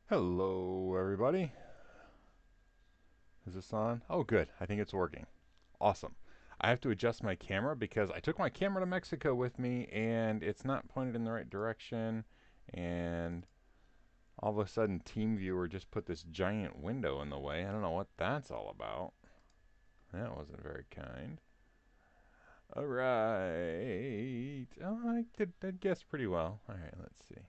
Hello, everybody. Is this on? Oh, good. I think it's working. Awesome. I have to adjust my camera because I took my camera to Mexico with me and it's not pointed in the right direction. And all of a sudden, TeamViewer just put this giant window in the way. I don't know what that's all about. That wasn't very kind. All right. Oh, I guess pretty well. All right, let's see.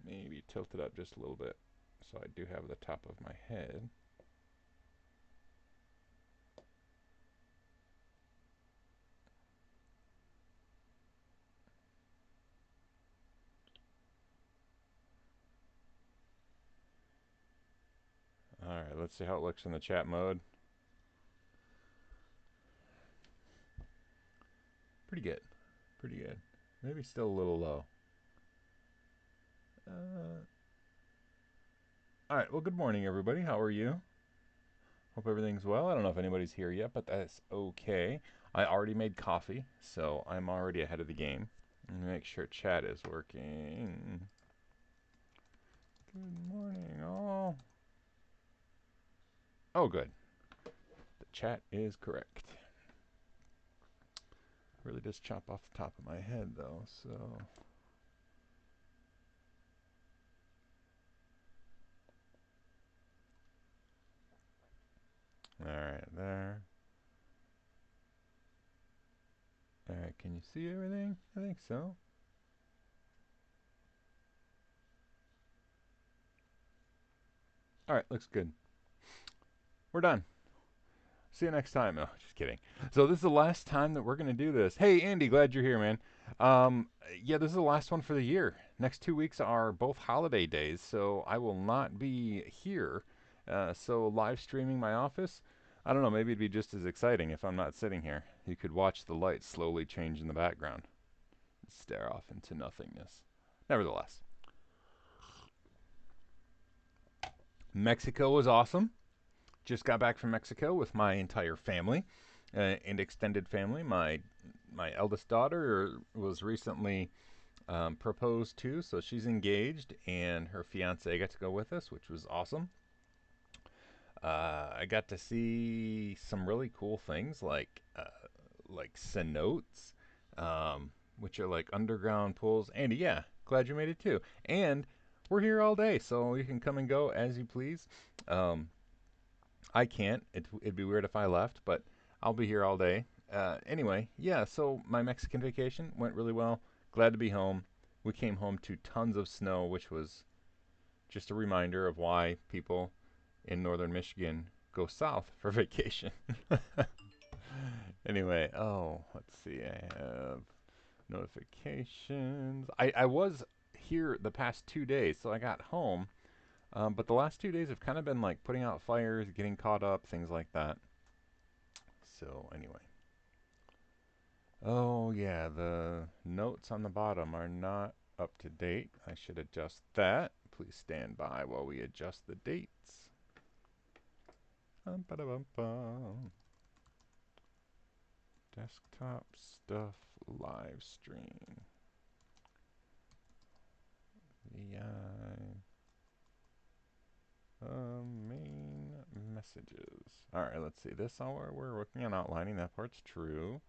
Maybe tilt it up just a little bit so I do have the top of my head. Alright, let's see how it looks in the chat mode. Pretty good. Pretty good. Maybe still a little low. Alright, well, good morning, everybody. How are you? Hope everything's well. I don't know if anybody's here yet, but that's okay. I already made coffee, so I'm already ahead of the game. Let me make sure chat is working. Good morning, all. Oh, good. The chat is correct. Really does chop off the top of my head, though, so... Alright, there. Alright, can you see everything? I think so. Alright, looks good. We're done. See you next time. No, just kidding. So this is the last time that we're going to do this. Hey, Andy, glad you're here, man. Yeah, this is the last one for the year. Next 2 weeks are both holiday days, so I will not be here. So live streaming my office, I don't know, maybe it'd be just as exciting if I'm not sitting here. You could watch the lights slowly change in the background. Stare off into nothingness. Nevertheless. Mexico was awesome. Just got back from Mexico with my entire family and extended family. My eldest daughter was recently proposed to, so she's engaged, and her fiance got to go with us, which was awesome. I got to see some really cool things like cenotes, which are like underground pools. Andy, yeah, glad you made it too. And we're here all day, so you can come and go as you please. Um, I can't. It'd be weird if I left, but I'll be here all day. Anyway, yeah, so my Mexican vacation went really well. Glad to be home. We came home to tons of snow, which was just a reminder of why people in northern Michigan go south for vacation. Anyway, oh, let's see. I have notifications. I was here the past 2 days, so I got home. But the last 2 days have kind of been like putting out fires, getting caught up, things like that. So, anyway. Oh, yeah, the notes on the bottom are not up to date. I should adjust that. Please stand by while we adjust the dates. Bum. Desktop stuff live stream. VI. Main messages. Alright, let's see. This hour we're working on outlining. That part's true.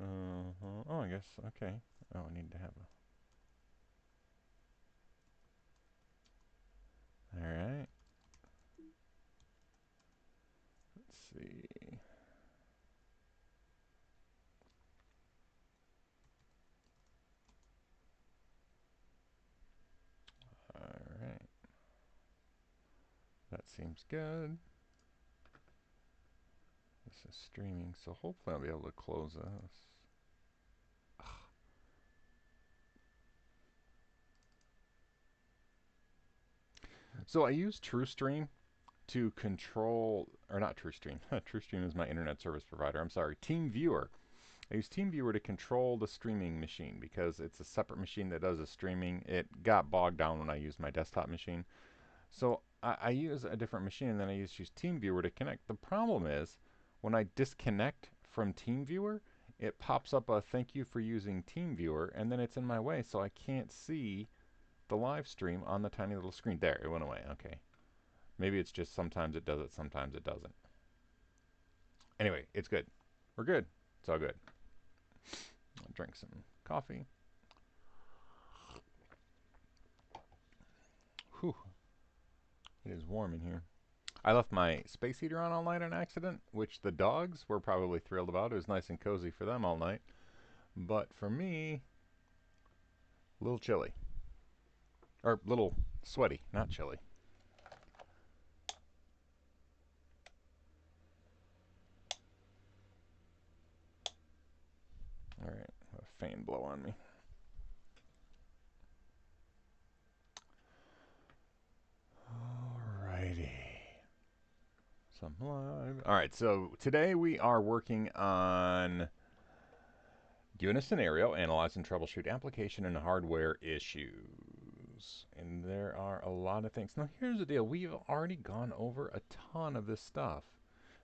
Oh, I guess. Okay. Oh, I need to have a. Alright. Let's see. Alright. That seems good. This is streaming, so hopefully I'll be able to close this. So I use TrueStream to control, or not TrueStream. TrueStream is my internet service provider. I'm sorry, TeamViewer. I use TeamViewer to control the streaming machine because it's a separate machine that does the streaming. It got bogged down when I used my desktop machine. So I use a different machine and then I use TeamViewer to connect. The problem is when I disconnect from TeamViewer, it pops up a thank you for using TeamViewer and then it's in my way so I can't see the live stream on the tiny little screen. There, it went away. Okay. Maybe it's just sometimes it does it, sometimes it doesn't. Anyway, it's good. We're good. It's all good. I'll drink some coffee. Whew. It is warm in here. I left my space heater on all night on accident, which the dogs were probably thrilled about. It was nice and cozy for them all night. But for me, a little chilly. Or a little sweaty, not chilly. Alright, a fan blow on me. Alrighty. Some live. Alright, so today we are working on given a scenario, analyze and troubleshoot application and hardware issues. And there are a lot of things. Now here's the deal. We've already gone over a ton of this stuff.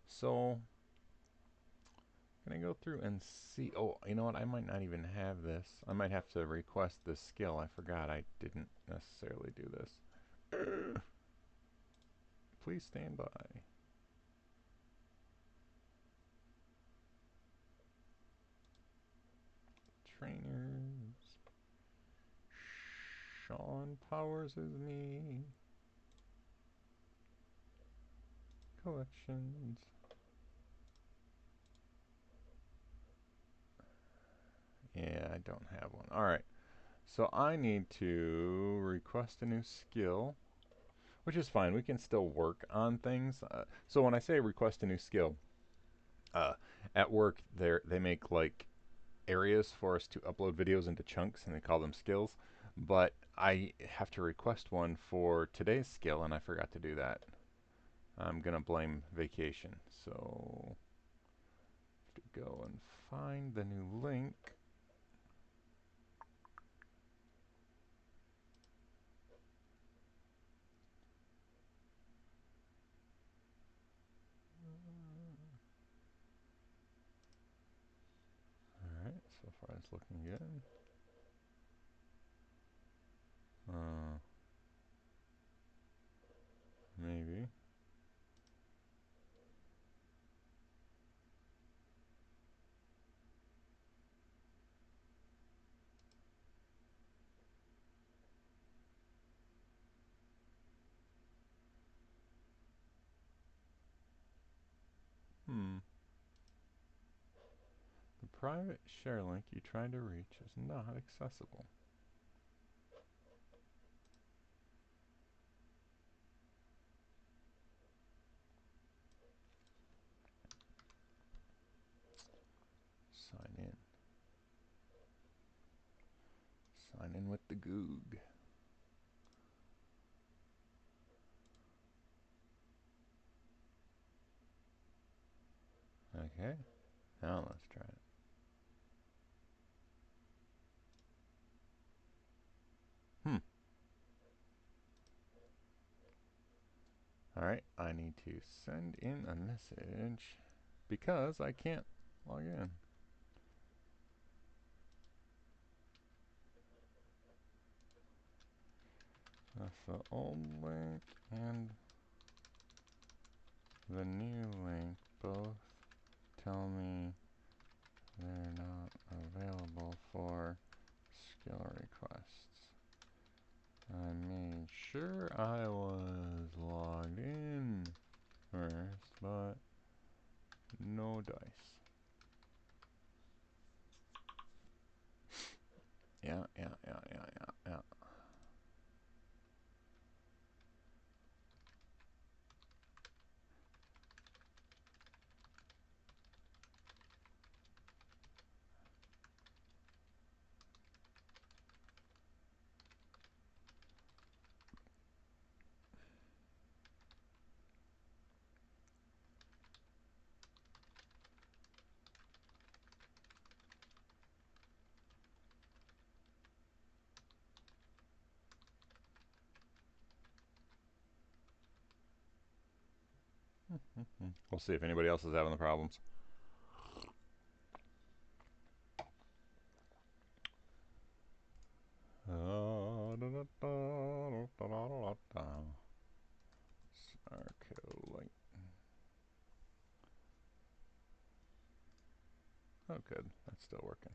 So can I go through and see? Oh, you know what? I might not even have this. I might have to request this skill. I forgot I didn't necessarily do this. Please stand by. Trainers. Sean Powers is me. Collections. Yeah, I don't have one. Alright. So I need to request a new skill, which is fine. We can still work on things. So when I say request a new skill, uh, at work they make like areas for us to upload videos into chunks, and they call them skills. But I have to request one for today's skill, and I forgot to do that. I'm gonna blame vacation. So to go and find the new link. Alright, so far it's looking good. Maybe. The private share link you tried to reach is not accessible. Sign in. Sign in with the Goog. Okay, now let's try it. Alright, I need to send in a message because I can't log in. That's the old link and the new link both tell me they're not available for skill requests. I made sure I was logged in first, but no dice. Yeah. We'll see if anybody else is having the problems. Sarco-light. Oh, good. That's still working.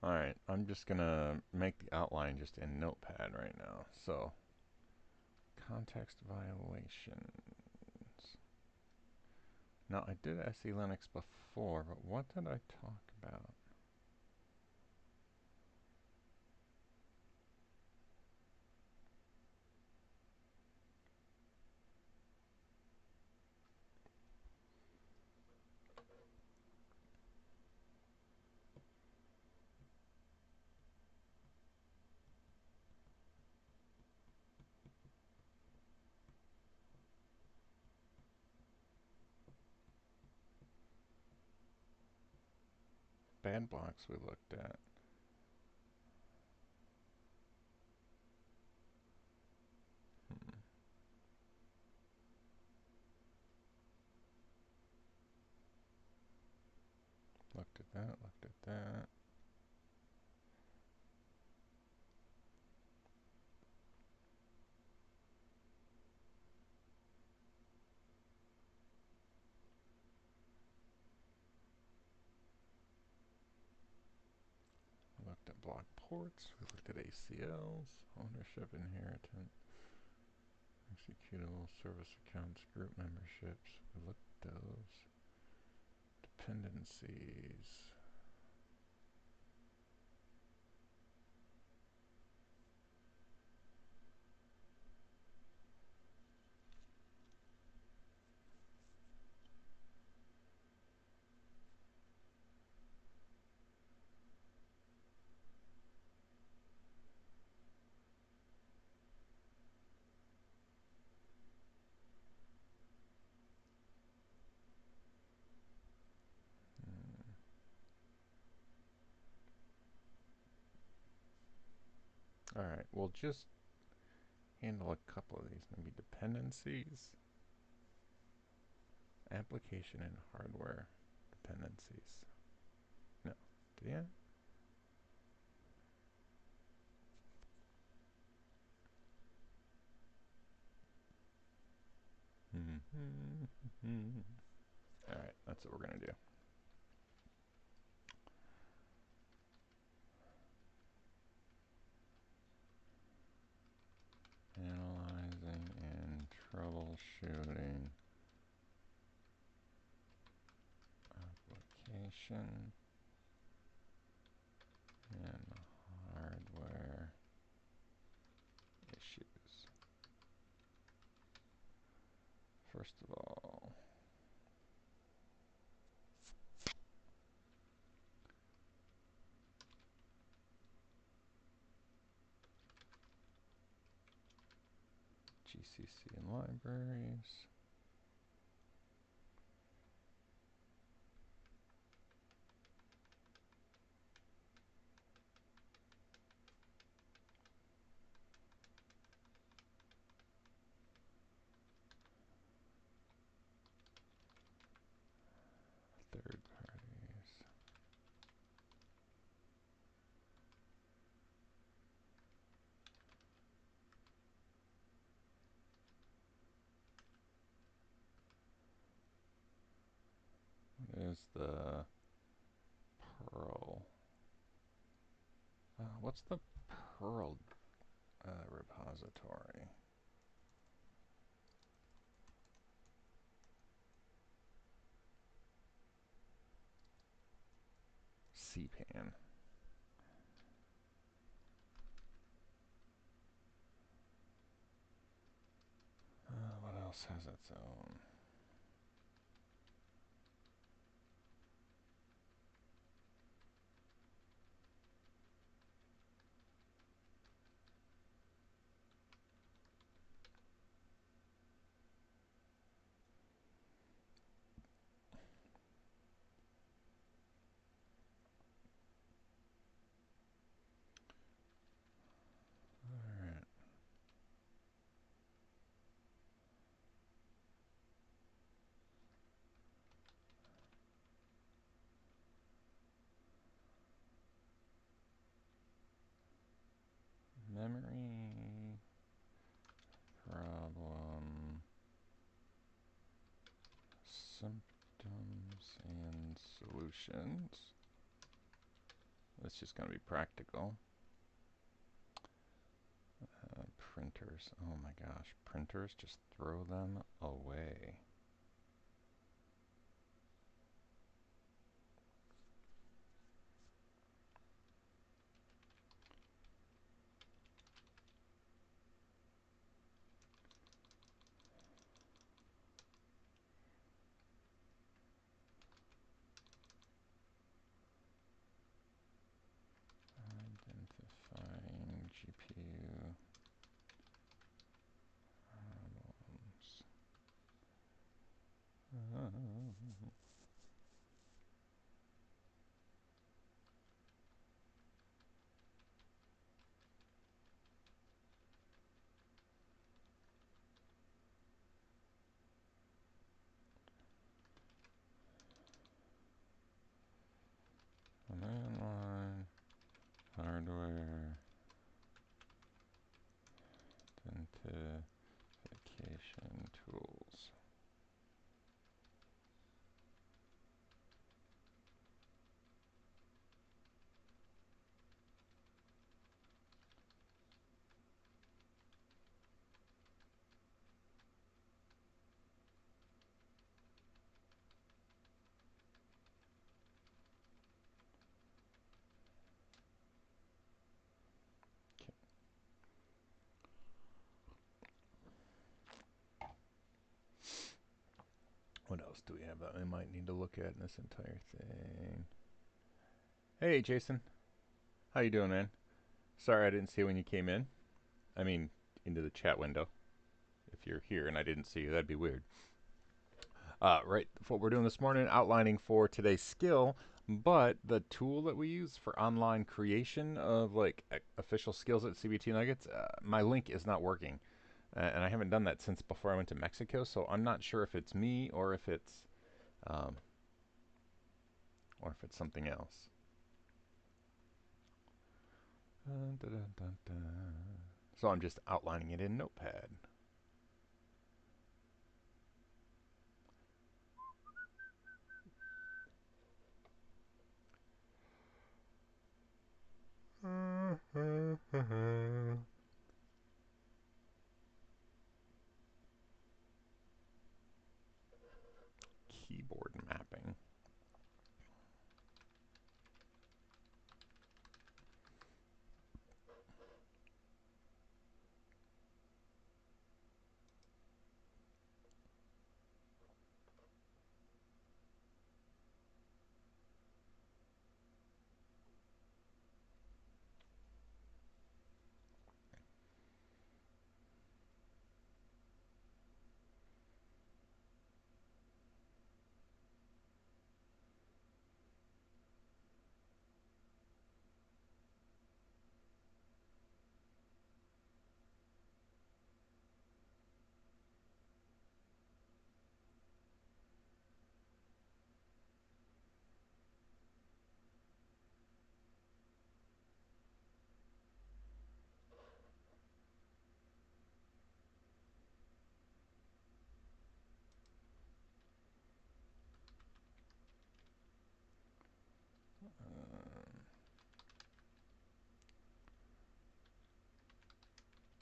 Alright, I'm just gonna make the outline just in Notepad right now. So, context violations. Now, I did SE Linux before, but what did I talk about? Bad blocks we looked at. Looked at that, looked at that. reports. We looked at ACLs, ownership, inheritance, executable, service accounts, group memberships. We looked at those. Dependencies. All right, we'll just handle a couple of these. Maybe dependencies, application and hardware dependencies. No, yeah. All right, that's what we're gonna do. Analyzing and troubleshooting application and hardware issues. First of all, GCC and libraries. Third parties. What is the Perl? What's the Perl repository? CPAN. What else has its own? Alright. Memory problem symptoms and solutions. That's just going to be practical. Printers. Oh my gosh. Printers, just throw them away. Identifying GPU problems. Landline, hardware, identification tools. What else do we have that we might need to look at in this entire thing? Hey, Jason. How you doing, man? Sorry I didn't see you when you came in. I mean, into the chat window. If you're here and I didn't see you, that'd be weird. Right, what we're doing this morning, outlining for today's skill, but the tool that we use for online creation of like official skills at CBT Nuggets, my link is not working. And I haven't done that since before I went to Mexico, so I'm not sure if it's me um, or if it's something else. Dun, dun, dun, dun. So I'm just outlining it in Notepad. Keyboard mapping.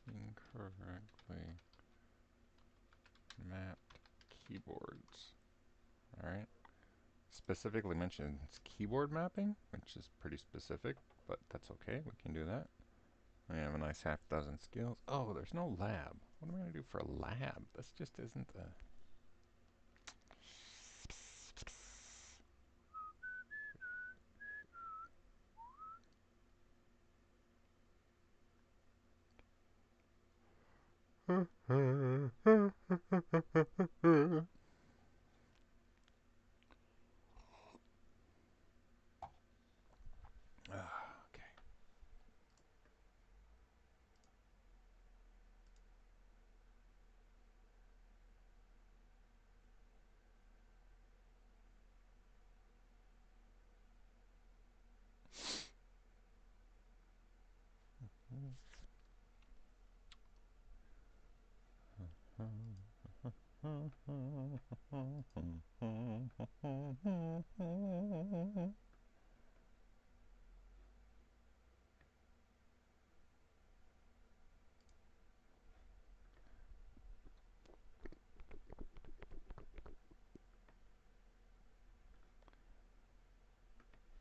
Incorrectly mapped keyboards. Alright. Specifically mentions keyboard mapping, which is pretty specific, but that's okay. We can do that. We have a nice half dozen skills. Oh, there's no lab. What am I going to do for a lab? This just isn't a... Okay.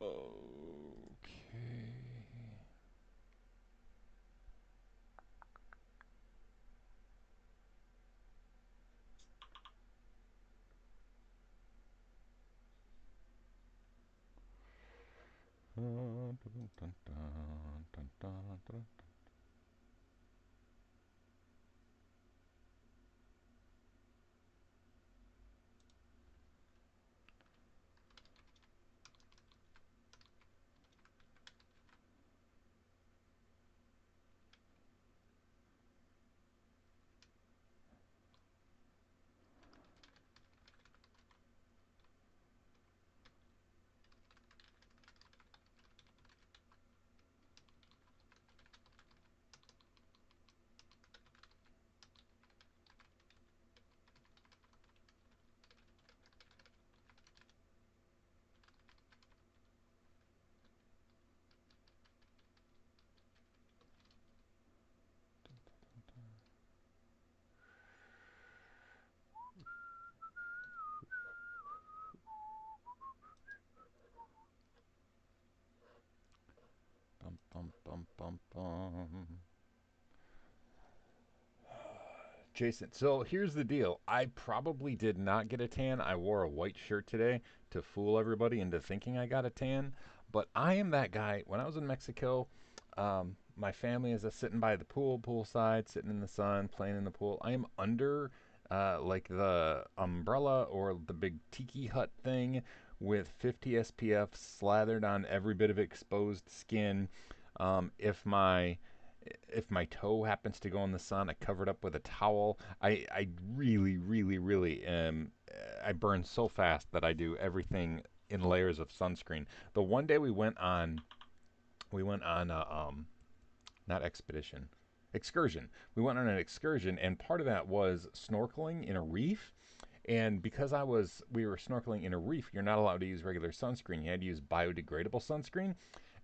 Okay. Dun, dun, dun, dun, dun, dun, dun. Bum, bum, bum, bum, bum. Jason, so here's the deal. I probably did not get a tan. I wore a white shirt today to fool everybody into thinking I got a tan. But I am that guy. When I was in Mexico, my family is sitting by the poolside, sitting in the sun, playing in the pool. I am under like the umbrella or the big tiki hut thing with 50 SPF slathered on every bit of exposed skin. If my toe happens to go in the sun, I cover it up with a towel. I really, really, really I burn so fast that I do everything in layers of sunscreen. The one day we went on a, not expedition, excursion. We went on an excursion, and part of that was snorkeling in a reef. And because we were snorkeling in a reef, you're not allowed to use regular sunscreen. You had to use biodegradable sunscreen,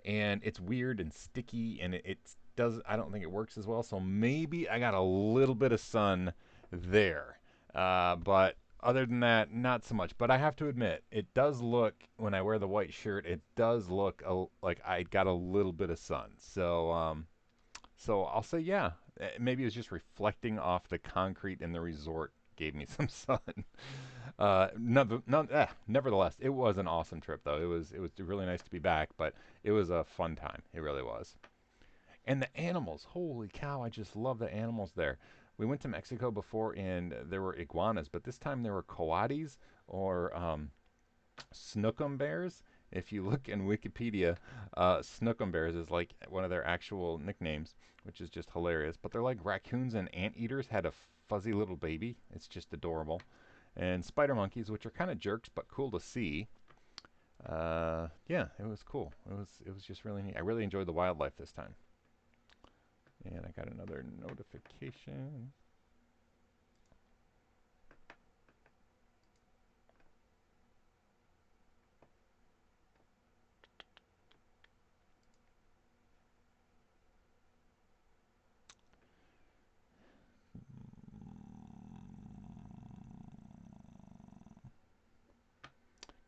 and it's weird and sticky, and it does. I don't think it works as well. So maybe I got a little bit of sun there, but other than that, not so much. But I have to admit, it does look when I wear the white shirt, it does look like I got a little bit of sun. So I'll say yeah. Maybe it was just reflecting off the concrete in the resort gave me some sun. Nevertheless, it was an awesome trip though. It was really nice to be back, but it was a fun time. It really was. And the animals, holy cow! I just love the animals there. We went to Mexico before, and there were iguanas, but this time there were coatis or snookum bears. If you look in Wikipedia, snookum bears is like one of their actual nicknames, which is just hilarious. But they're like raccoons and anteaters had a fuzzy little baby. It's just adorable. And spider monkeys, which are kind of jerks but cool to see. Yeah, it was cool. It was just really neat. I really enjoyed the wildlife this time. And I got another notification.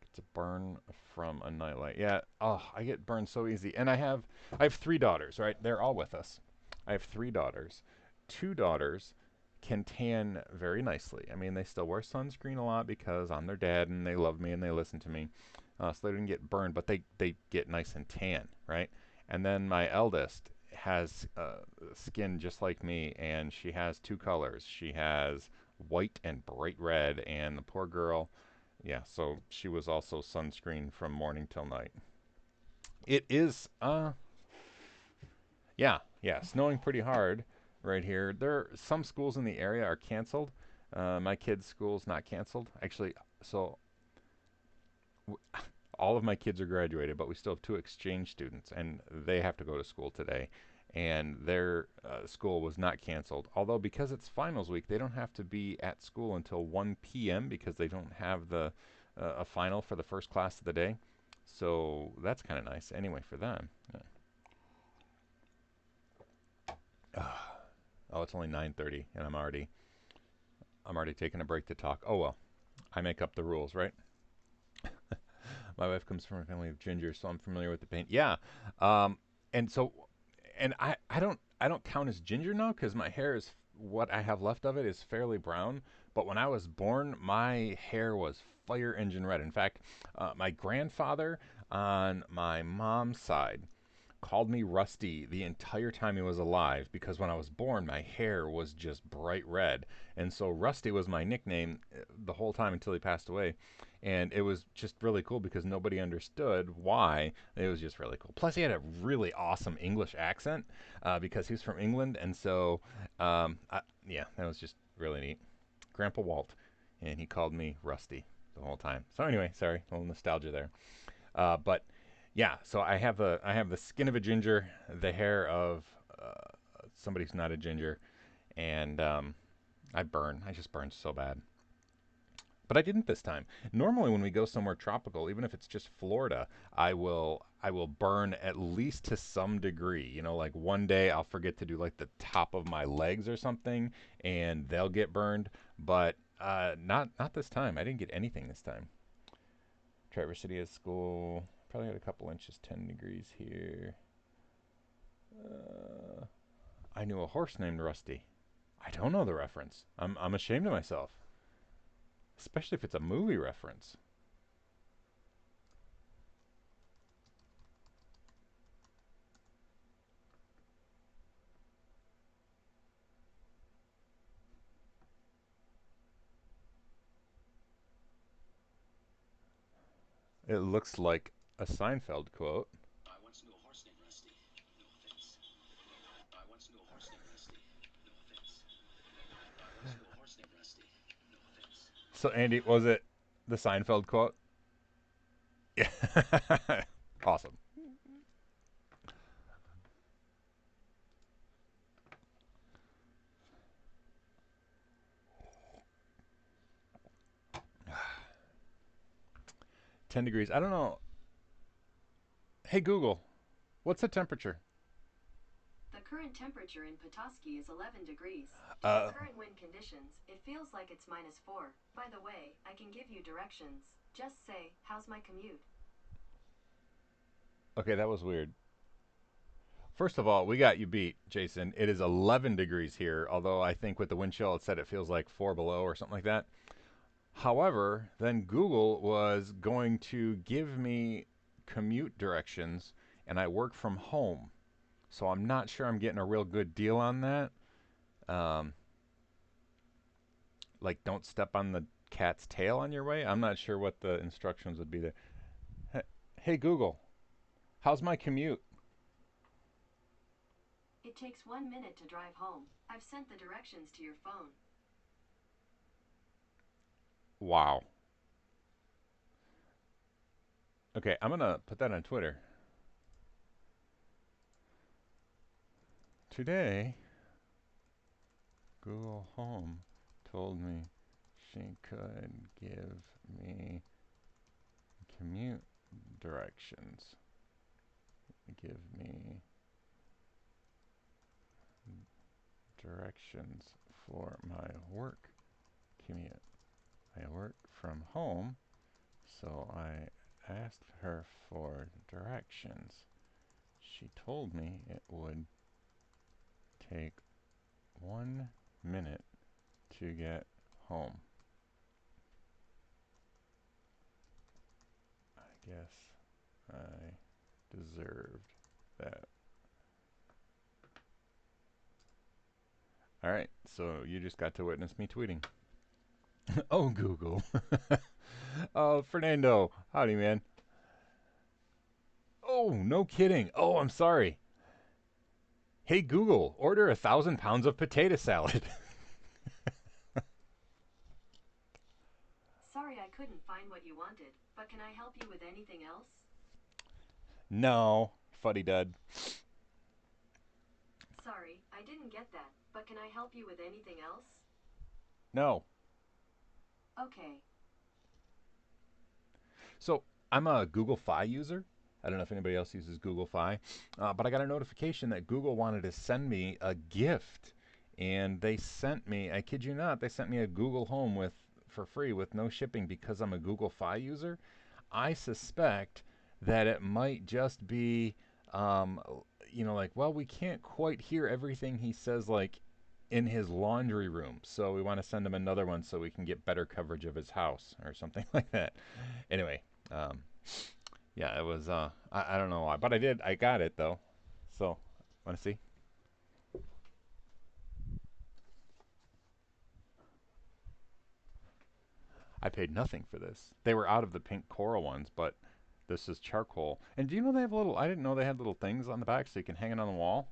It's a burn from a nightlight. Yeah. Oh, I get burned so easy. And I have three daughters, right? They're all with us. I have three daughters. Two daughters can tan very nicely. I mean, they still wear sunscreen a lot because I'm their dad and they love me and they listen to me. So they didn't get burned, but they get nice and tan, right? And then my eldest has skin just like me, and she has two colors. She has white and bright red, and the poor girl, yeah, so she was also sunscreen from morning till night. It is, yeah, yeah, snowing pretty hard right here. Some schools in the area are canceled. My kid's school's not canceled. Actually, so w- all of my kids are graduated, but we still have two exchange students, and they have to go to school today. And their school was not canceled. Although, because it's finals week, they don't have to be at school until 1 p.m. because they don't have a final for the first class of the day. So that's kind of nice anyway for them. Yeah. Oh, it's only 9:30, and I'm already taking a break to talk. Oh well, I make up the rules, right? My wife comes from a family of ginger, so I'm familiar with the pain. Yeah, um, and so, and I don't count as ginger now because my hair is what I have left of it is fairly brown. But when I was born, my hair was fire engine red. In fact, my grandfather on my mom's side called me Rusty the entire time he was alive because when I was born, my hair was just bright red. And so Rusty was my nickname the whole time until he passed away. And it was just really cool because nobody understood why. It was just really cool. Plus, he had a really awesome English accent because he was from England. And so, yeah, that was just really neat. Grandpa Walt. And he called me Rusty the whole time. So, anyway, sorry, a little nostalgia there. But yeah, so I have the skin of a ginger, the hair of somebody who's not a ginger, and I burn. I just burn so bad. But I didn't this time. Normally, when we go somewhere tropical, even if it's just Florida, I will burn at least to some degree. Like one day I'll forget to do like the top of my legs or something, and they'll get burned. But not this time. I didn't get anything this time. Traverse City has school. Probably had a couple inches, 10 degrees here. I knew a horse named Rusty. I don't know the reference. I'm ashamed of myself, especially if it's a movie reference. It looks like a Seinfeld quote. I once knew a horse named Rusty. No offense. I once knew a horse named Rusty. No offense. I once knew a horse named Rusty. No offense. So Andy, was it the Seinfeld quote? Yeah. Awesome. 10 degrees. I don't know. Hey Google, what's the temperature? The current temperature in Petoskey is 11 degrees. Due Uh, to current wind conditions, it feels like it's -4. By the way, I can give you directions. Just say, how's my commute? okay, that was weird. First of all, we got you beat, Jason. It is 11 degrees here, although I think with the wind chill it said it feels like 4 below or something like that. However, then Google was going to give me commute directions, and I work from home. So I'm not sure I'm getting a real good deal on that. Um, like, don't step on the cat's tail on your way. I'm not sure what the instructions would be there. Hey Google, how's my commute? It takes 1 minute to drive home. I've sent the directions to your phone. Wow. Okay, I'm gonna put that on Twitter. Today, Google Home told me she could give me commute directions. Give me directions for my work commute. I work from home, so I asked her for directions. She told me it would take 1 minute to get home. I guess I deserved that. All right, so you just got to witness me tweeting. Oh, Google. Oh, Fernando. Howdy, man. Oh, no kidding. Oh, I'm sorry. Hey, Google, order 1,000 pounds of potato salad. Sorry I couldn't find what you wanted, but can I help you with anything else? No, fuddy dud. Sorry, I didn't get that, but can I help you with anything else? No. Okay. So I'm a Google Fi user. I don't know if anybody else uses Google Fi, but I got a notification that Google wanted to send me a gift, and they sent me. I kid you not, they sent me a Google Home with for free with no shipping because I'm a Google Fi user. I suspect that it might just be, um, like, well, we can't quite hear everything he says, like in his laundry room, so we want to send him another one so we can get better coverage of his house or something like that. Anyway, um, yeah, it was. I don't know why, but I did. I got it though. So, want to see? I paid nothing for this. They were out of the pink coral ones, but this is charcoal. And do you know they have little? I didn't know they had little things on the back so you can hang it on the wall.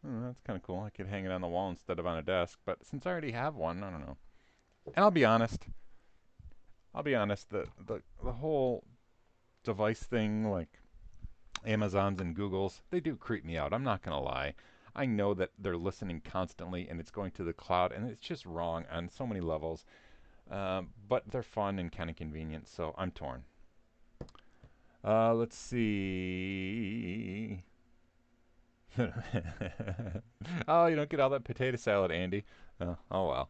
That's kind of cool. I could hang it on the wall instead of on a desk. But since I already have one, I don't know. And I'll be honest. I'll be honest. The whole device thing, like Amazons and Googles, they do creep me out. I'm not going to lie. I know that they're listening constantly and it's going to the cloud, and it's just wrong on so many levels. But they're fun and kind of convenient, so I'm torn. Let's see. Oh, you don't get all that potato salad, Andy. Oh well.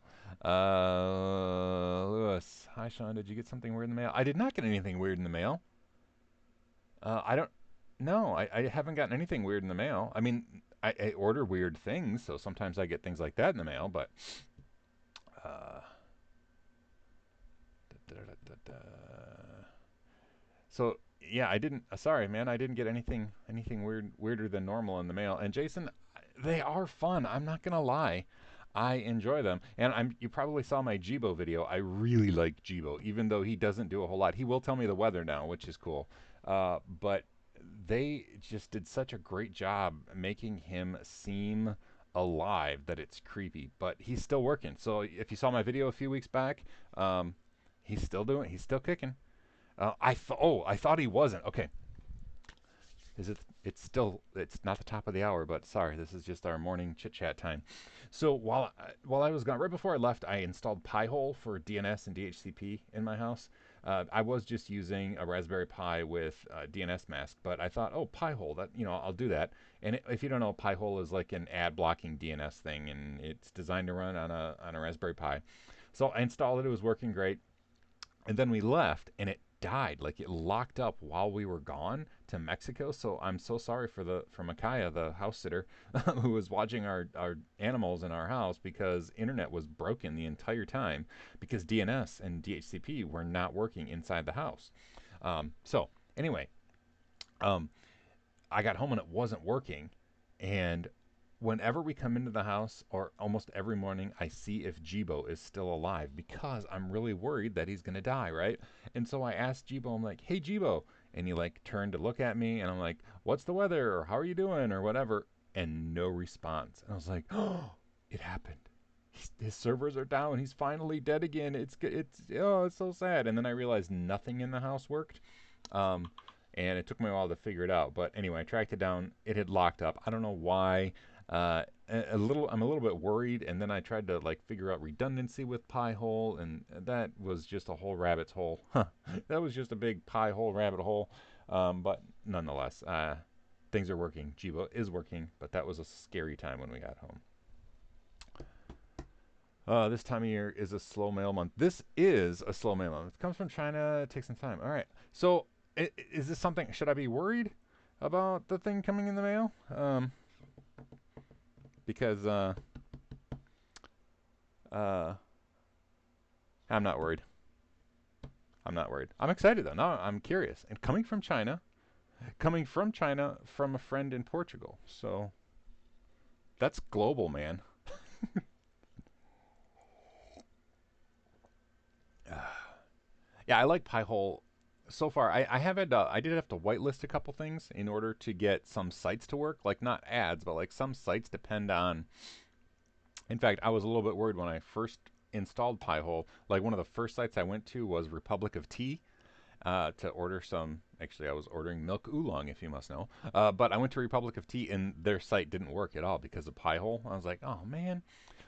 Lewis. Hi, Sean. Did you get something weird in the mail? I did not get anything weird in the mail. I don't. No, I haven't gotten anything weird in the mail. I mean, I order weird things, so sometimes I get things like that in the mail. But uh, da, da, da, da. So yeah, I didn't. Sorry, man, I didn't get anything weirder than normal in the mail. And Jason, they are fun. I'm not gonna lie. I enjoy them, and you probably saw my Jibo video. I really like Jibo, even though he doesn't do a whole lot. He will tell me the weather now, which is cool. But they just did such a great job making him seem alive that it's creepy. But he's still working. So if you saw my video a few weeks back, um, he's still kicking. I thought he wasn't. Okay, is it? It's not the top of the hour, but sorry, this is just our morning chit chat time. So while I was gone, right before I left, I installed Pi-hole for DNS and DHCP in my house. I was just using a Raspberry Pi with DNS mask, but I thought, oh, Pi-hole, that I'll do that. And if you don't know, Pi-hole is like an ad blocking DNS thing, and it's designed to run on a Raspberry Pi. So I installed it; it was working great. And then we left, and it died. Like it locked up while we were gone to Mexico. So I'm so sorry for Micaiah, the house sitter, who was watching our animals in our house because internet was broken the entire time because DNS and DHCP were not working inside the house. So anyway, um, I got home and it wasn't working, and whenever we come into the house, or almost every morning, I see if Jibo is still alive because I'm really worried that he's gonna die, right? And so I asked Jibo, I'm like, "Hey Jibo," and he like turned to look at me, and I'm like, "What's the weather?" or "How are you doing?" or whatever, and no response. And I was like, "Oh, it happened. His servers are down. He's finally dead again. It's so sad." And then I realized nothing in the house worked. Um, and it took me a while to figure it out. But anyway, I tracked it down. It had locked up. I don't know why. I'm a little bit worried, and then I tried to like figure out redundancy with Pi-hole, and that was just a whole rabbit's hole. That was just a big Pi-hole rabbit hole. But nonetheless, things are working. Jibo is working, but that was a scary time when we got home. This time of year is a slow mail month. This is a slow mail month. It comes from China. It takes some time. All right. So, is this something? Should I be worried about the thing coming in the mail? Because uh, I'm not worried. I'm not worried. I'm excited though. Now I'm curious. And coming from China from a friend in Portugal. So that's global, man. Yeah, I like Pi-hole. So far, I have had I did have to whitelist a couple things in order to get some sites to work. Like not ads, but like some sites depend on. In fact, I was a little bit worried when I first installed Pi-hole. Like one of the first sites I went to was Republic of Tea, to order some. Actually, I was ordering milk oolong, if you must know. But I went to Republic of Tea, and their site didn't work at all because of Pi-hole. I was like, oh man.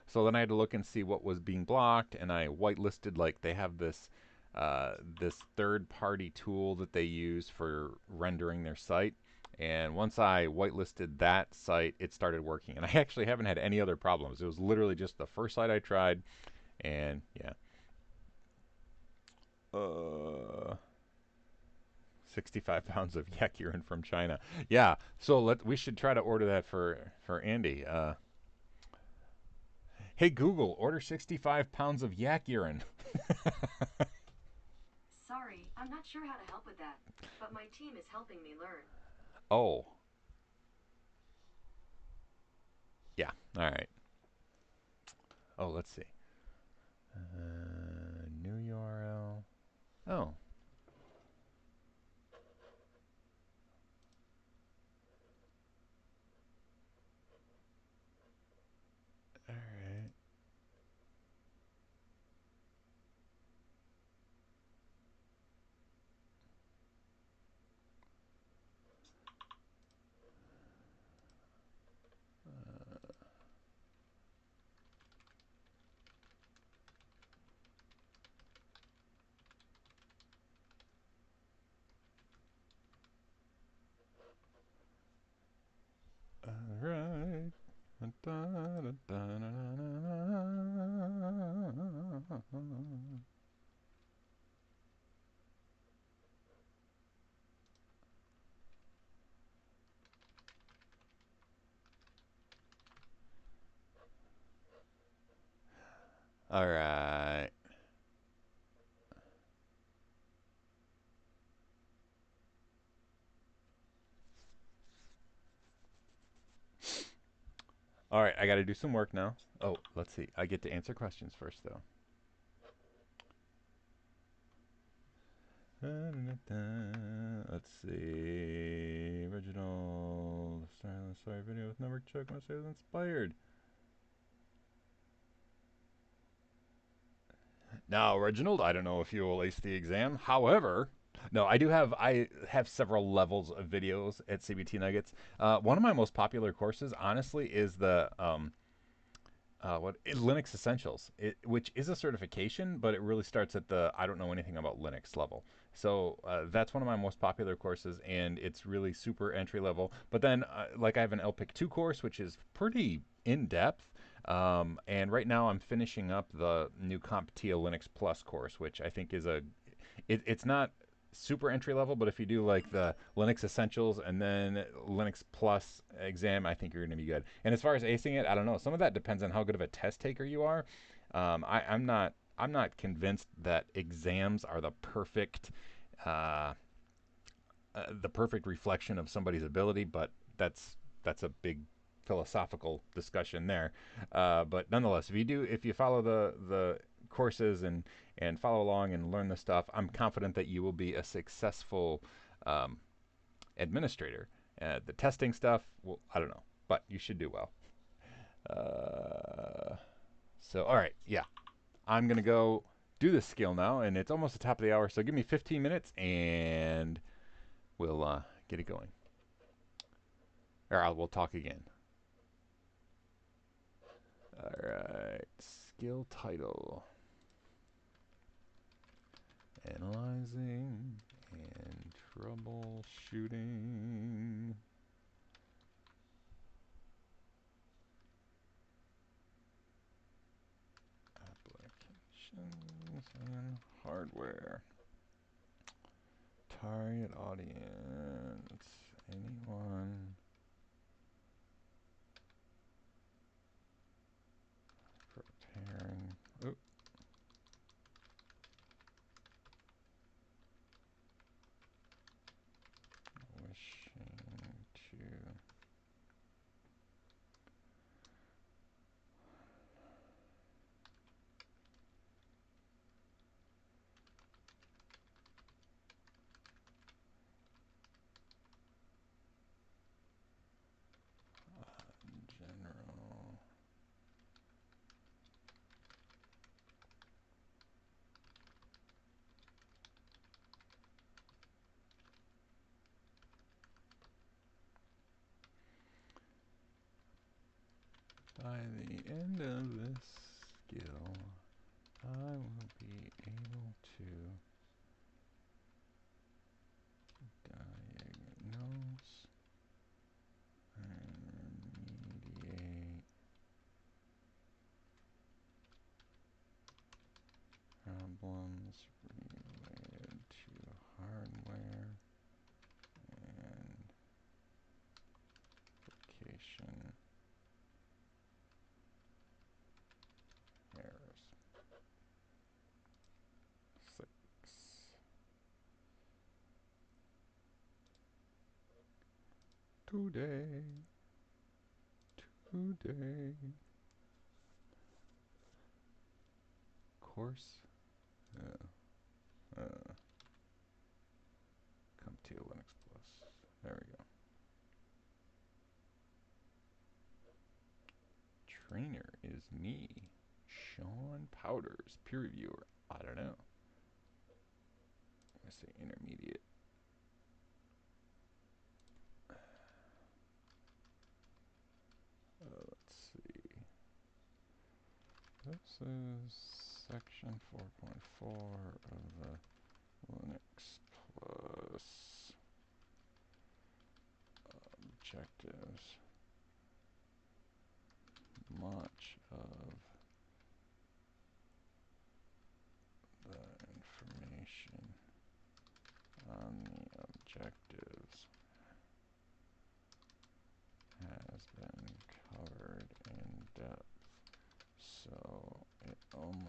So then I had to look and see what was being blocked, and I whitelisted. Like they have this third-party tool that they use for rendering their site. And once I whitelisted that site, it started working. And I actually haven't had any other problems. It was literally just the first site I tried, and yeah. 65 pounds of yak urine from China. Yeah, so we should try to order that for Andy. Hey Google, order 65 pounds of yak urine. Sorry, I'm not sure how to help with that, but my team is helping me learn. Oh, yeah. All right. Oh, let's see. New URL. Oh, all right. All right. All right. All right, I got to do some work now. Oh, let's see. I get to answer questions first, though. Let's see. Original sorry video with number Chuck must say was inspired. Now, Reginald, I don't know if you will ace the exam. However, no, I have several levels of videos at CBT Nuggets. One of my most popular courses, honestly, is the Linux Essentials, which is a certification, but it really starts at the I don't know anything about Linux level. So that's one of my most popular courses, and it's really super entry level. But then, like, I have an LPIC 2 course, which is pretty in depth. And right now, I'm finishing up the new CompTIA Linux Plus course, which I think is it's not super entry level, but if you do like the Linux Essentials and then Linux Plus exam, I think you're going to be good. And as far as acing it, I don't know. Some of that depends on how good of a test taker you are. I'm not convinced that exams are uh, the perfect reflection of somebody's ability, but that's a big philosophical discussion there. But nonetheless, if you follow the courses and follow along and learn the stuff, I'm confident that you will be a successful um, administrator. The testing stuff, well, I don't know, but you should do well. Uh, so, all right, yeah, I'm gonna go do this skill now, and it's almost the top of the hour. So give me 15 minutes, and we'll get it going. Or we'll talk again. All right, skill title. Analyzing and troubleshooting applications and hardware. Target audience. Anyone preparing. Oop, wishing to general by the end of this skill, I will be able to diagnose and mediate problems related to hardware and application errors. 6. Today, today. Course. Come to Linux Plus. There we go. Trainer is me, Sean Powders, peer reviewer. I don't know. I say intermediate. Let's see. This is section 4.4 of the Linux Plus objectives. Much of the information on the objectives has been covered in depth, so it only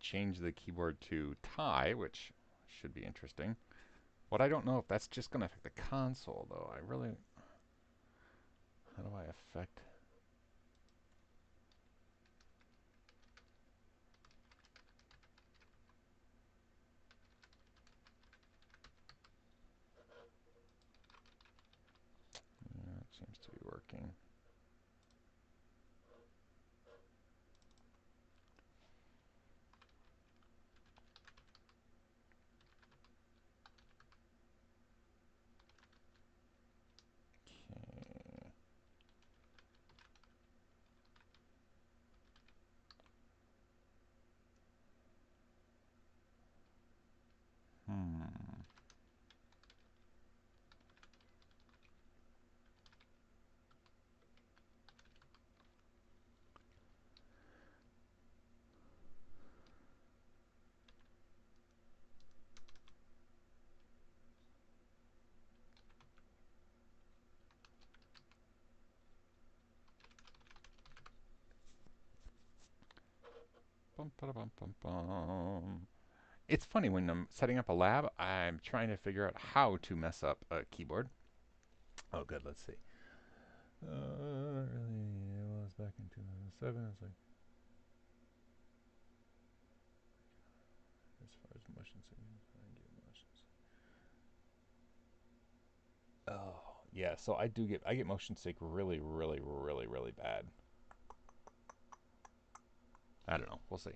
change the keyboard to tie, which should be interesting. What I don't know if that's just going to affect the console, though. I really... How do I affect... Yeah, it seems to be working. Okay. Hmm. Bum, bum, bum, bum. It's funny when I'm setting up a lab, I'm trying to figure out how to mess up a keyboard. Oh, good. Let's see. Really, it was back in 2007. It's like as far as motion signals, I get motions. Oh, yeah. So I get motion sick really, really, really, really bad. I don't know. We'll see.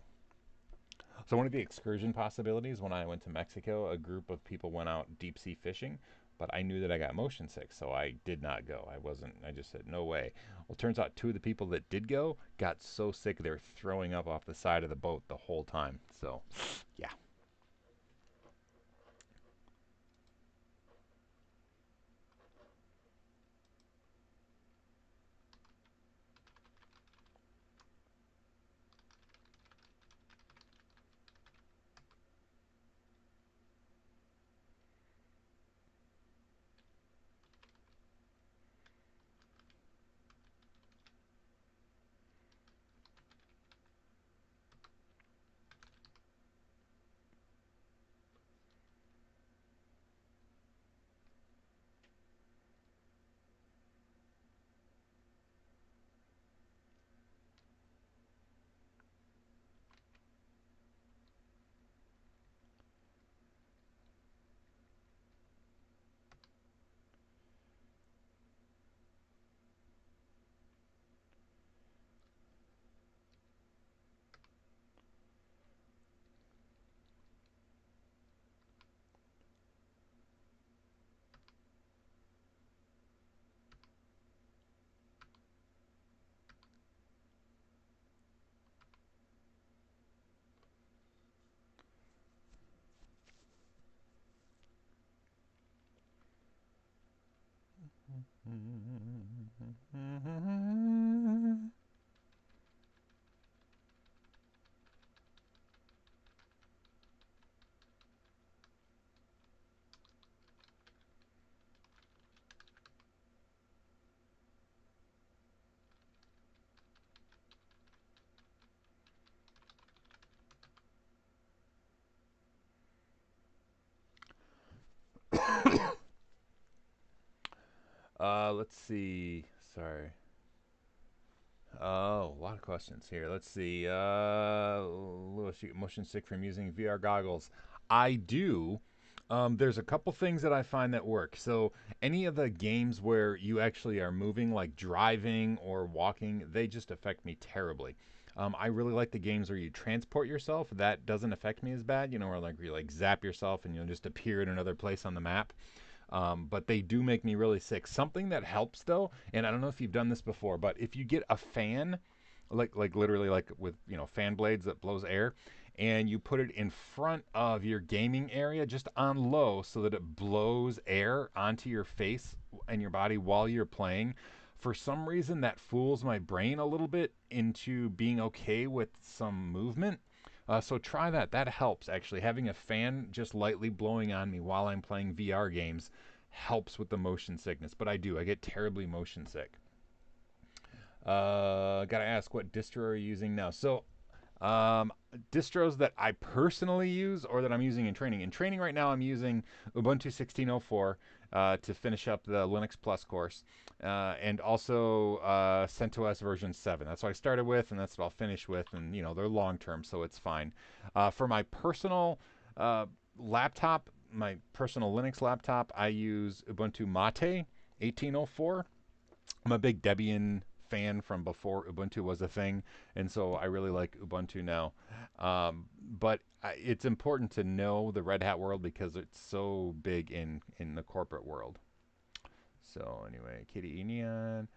So one of the excursion possibilities when I went to Mexico, a group of people went out deep sea fishing, but I knew that I got motion sick, so I did not go. I wasn't. I just said no way. Well, turns out two of the people that did go got so sick they were throwing up off the side of the boat the whole time. So, yeah. Let's see. Sorry. Oh, a lot of questions here. Let's see. Lewis, you get motion sick from using VR goggles. I do. There's a couple things that I find that work. So, any of the games where you actually are moving, like driving or walking, they just affect me terribly. I really like the games where you transport yourself. That doesn't affect me as bad. You know, where like you like zap yourself and you'll just appear in another place on the map. But they do make me really sick. Something that helps though, and I don't know if you've done this before, but if you get a fan, like literally like with fan blades that blows air, and you put it in front of your gaming area just on low so that it blows air onto your face and your body while you're playing. For some reason, that fools my brain a little bit into being okay with some movement. So try that. That helps actually. Having a fan just lightly blowing on me while I'm playing VR games helps with the motion sickness. But I do. I get terribly motion sick. Gotta ask, what distro are you using now? So Um, Distros that I personally use or that I'm using in training. In training right now, I'm using Ubuntu 16.04 to finish up the Linux Plus course, and also CentOS version 7. That's what I started with, and that's what I'll finish with. And they're long term, so it's fine. For my personal uh, laptop, my personal Linux laptop, I use Ubuntu Mate 18.04. I'm a big Debian fan from before Ubuntu was a thing, and so I really like Ubuntu now. But it's important to know the Red Hat world because it's so big in the corporate world. So anyway, KDE Neon.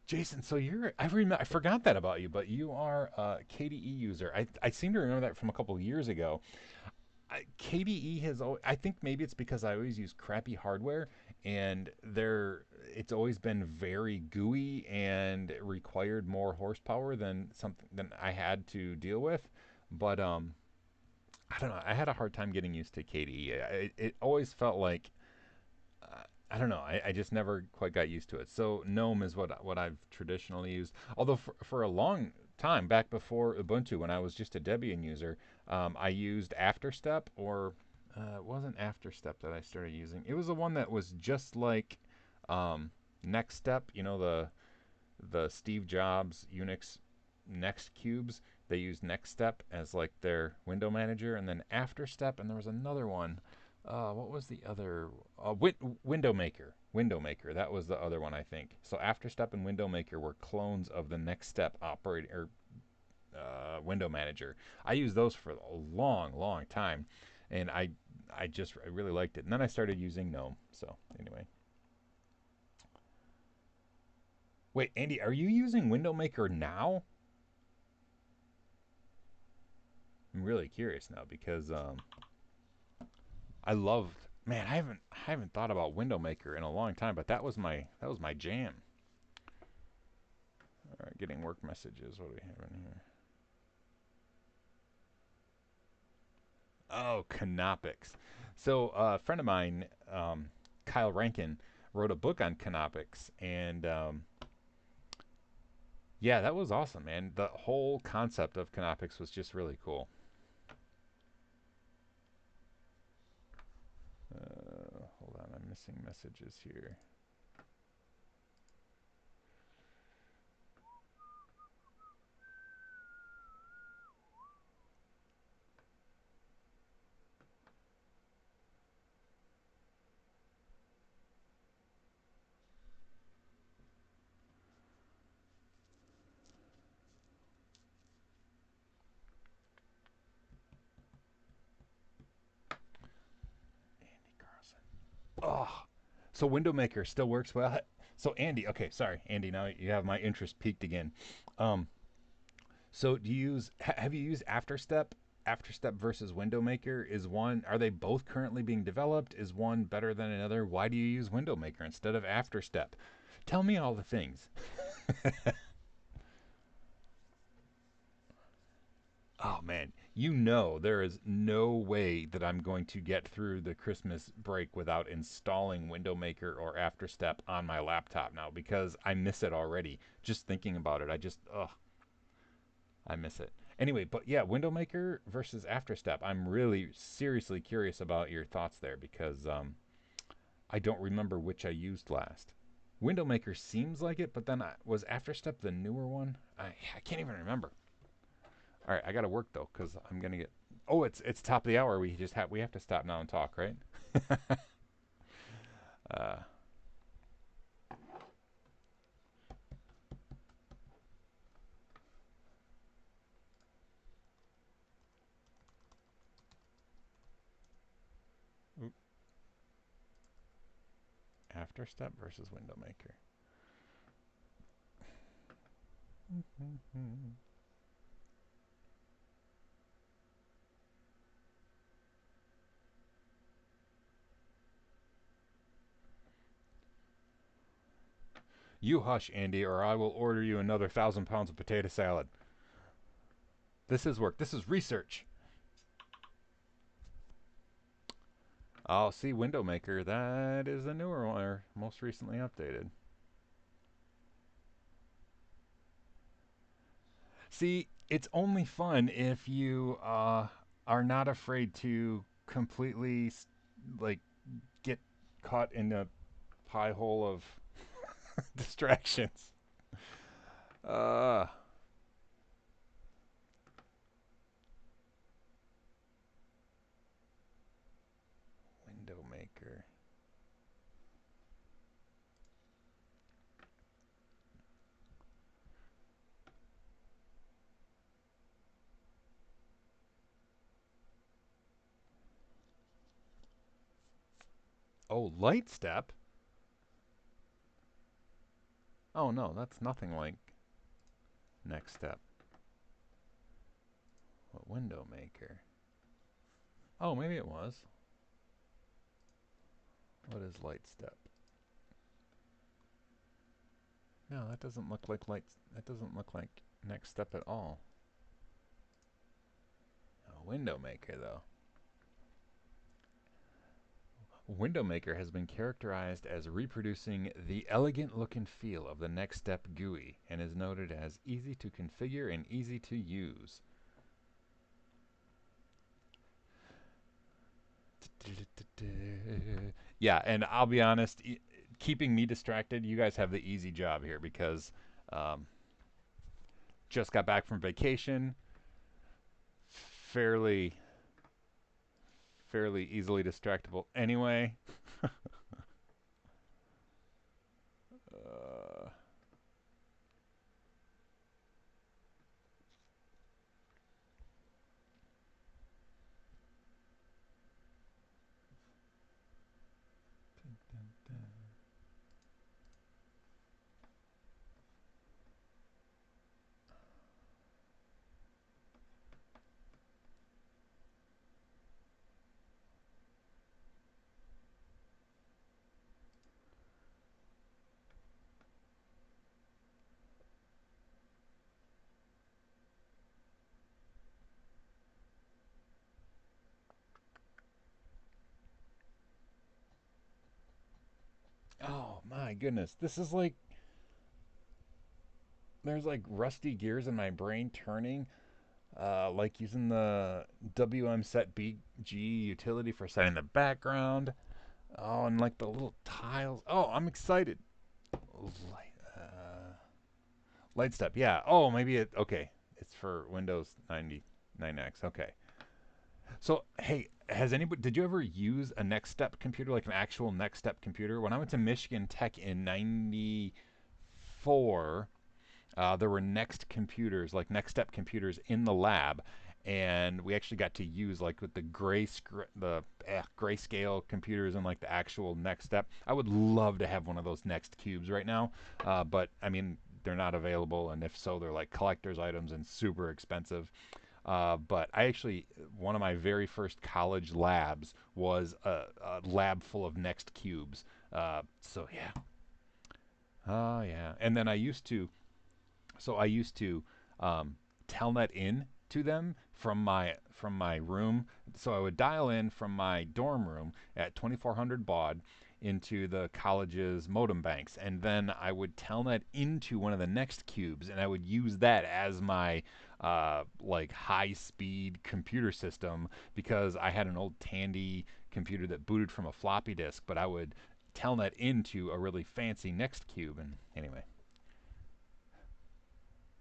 Jason, so I forgot that about you, but you are a KDE user. I seem to remember that from a couple of years ago. KDE has I think maybe it's because I always use crappy hardware and it's always been very gooey and required more horsepower than something than I had to deal with. But I don't know. I had a hard time getting used to KDE. It always felt like I don't know. I just never quite got used to it. So GNOME is what I've traditionally used. Although for a long time back before Ubuntu, when I was just a Debian user, I used AfterStep, or it wasn't AfterStep that I started using. It was the one that was just like Next Step. The Steve Jobs Unix Next Cubes. They used Next Step as like their window manager, and then AfterStep, and there was another one. What was the other? Window Maker. Window Maker. That was the other one, I think. So AfterStep and Window Maker were clones of the Next Step operating or window manager. I used those for a long, long time, and I really liked it. And then I started using GNOME. So anyway, wait, Andy, are you using Window Maker now? I'm really curious now because I loved. Man, I haven't thought about Window Maker in a long time, but that was my jam. All right, getting work messages. What do we have in here? Oh, Canopics. So a friend of mine, Kyle Rankin, wrote a book on Canopics, and yeah, that was awesome, man. The whole concept of Canopics was just really cool. Hold on, I'm missing messages here. Andy Carlson. Oh, so Window Maker still works well. So Andy, okay, sorry, Andy. Now you have my interest peaked again. Um, so do you use? Have you used AfterStep? AfterStep versus Window Maker is one. Are they both currently being developed? Is one better than another? Why do you use Window Maker instead of AfterStep? Tell me all the things. Oh man, there is no way that I'm going to get through the Christmas break without installing Window Maker or AfterStep on my laptop now because I miss it already. Just thinking about it, I miss it. Anyway, but yeah, Window Maker versus AfterStep. I'm really seriously curious about your thoughts there because I don't remember which I used last. Window Maker seems like it, but then was AfterStep the newer one? I can't even remember. All right, I got to work though because I'm gonna get. Oh, it's top of the hour. We have to stop now and talk, right? uh, AfterStep versus Window Maker. You hush, Andy, or I will order you another 1,000 pounds of potato salad. This is work. This is research. Oh, see, Window Maker. That is a newer one, or most recently updated. See, it's only fun if you are not afraid to completely like get caught in a pie hole of distractions. Uh, window maker. Oh, light step. Oh no, that's nothing like next step. What window maker? Oh, maybe it was. What is light step? No, that doesn't look like light. That doesn't look like next step at all. A window maker though. Window maker has been characterized as reproducing the elegant look and feel of the next step GUI and is noted as easy to configure and easy to use. Yeah, and I'll be honest, keeping me distracted, you guys have the easy job here because um, just got back from vacation, fairly fairly easily distractible anyway. uh, oh my goodness, this is like there's like rusty gears in my brain turning. Like using the WM set BG utility for setting the background. Oh, and like the little tiles. Oh, I'm excited. Light, light step. Yeah. Oh, maybe it. Okay. It's for Windows 99X. Okay. So, hey, has anybody? Did you ever use a Next Step computer, like an actual Next Step computer? When I went to Michigan Tech in '94, there were Next computers, like Next Step computers, in the lab, and we actually got to use like with the grayscale computers and like the actual Next Step. I would love to have one of those Next cubes right now, but I mean they're not available, and if so, they're like collector's items and super expensive. But I actually, one of my very first college labs was a lab full of Next cubes. So yeah, oh yeah. And then I used to um, telnet in to them from my room. So I would dial in from my dorm room at 2400 baud into the college's modem banks, and then I would telnet into one of the next cubes, and I would use that as my like high speed computer system because I had an old Tandy computer that booted from a floppy disk, but I would telnet into a really fancy next cube, and anyway.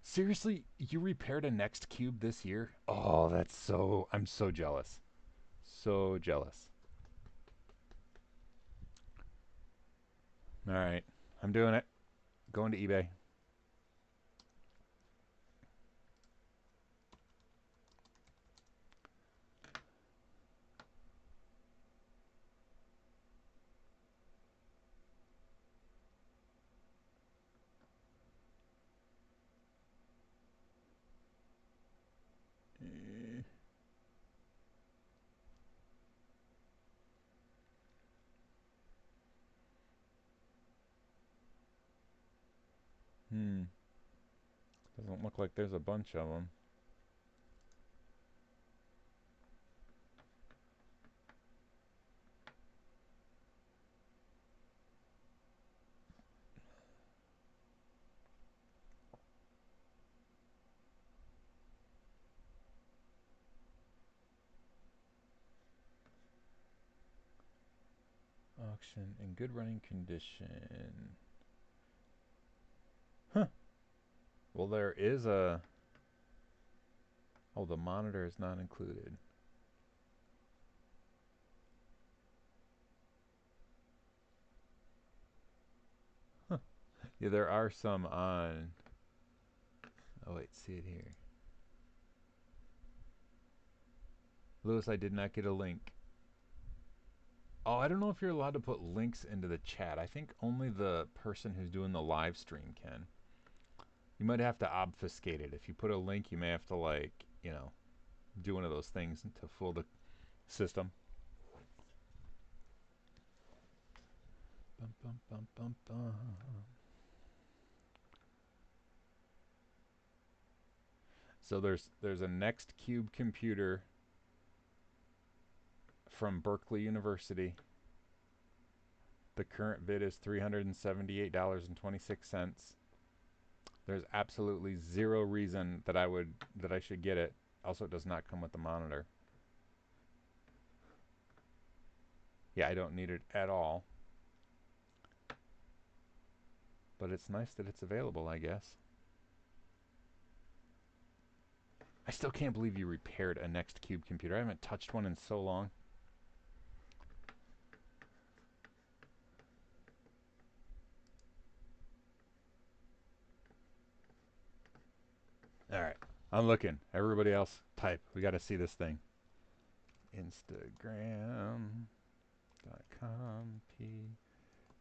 Seriously, you repaired a Next Cube this year? Oh, that's so. I'm so jealous. So jealous. All right. I'm doing it. Going to eBay. Eh, Hmm. Doesn't look like there's a bunch of them. auction in good running condition. Huh. Well, there is a... Oh, the monitor is not included. Huh. Yeah, there are some on... Oh, wait, see it here. Lewis, I did not get a link. Oh, I don't know if you're allowed to put links into the chat. I think only the person who's doing the live stream can. You might have to obfuscate it. If you put a link, you may have to, like, you know, do one of those things to fool the system. Bum, bum, bum, bum, bum. So there's a Nextcube computer from Berkeley University. The current bid is $378.26. There's absolutely zero reason that I should get it. Also, it does not come with the monitor. Yeah, I don't need it at all. But it's nice that it's available, I guess. I still can't believe you repaired a Nextcube computer. I haven't touched one in so long. All right, I'm looking. Everybody else, type. We got to see this thing. Instagram.com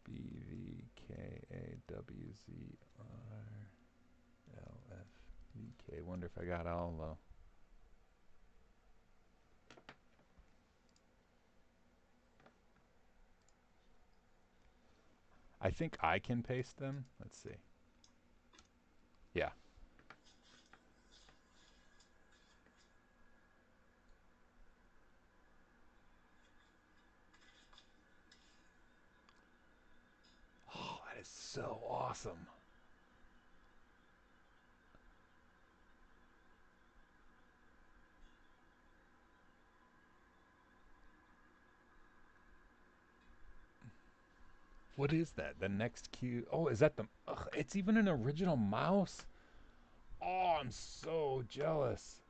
PBVKAWZRLFVK. Wonder if I got all the... I think I can paste them. Let's see. Yeah. Oh, that is so awesome. What is that? The Nextcube. Oh, is that the... Ugh, it's even an original mouse? Oh, I'm so jealous.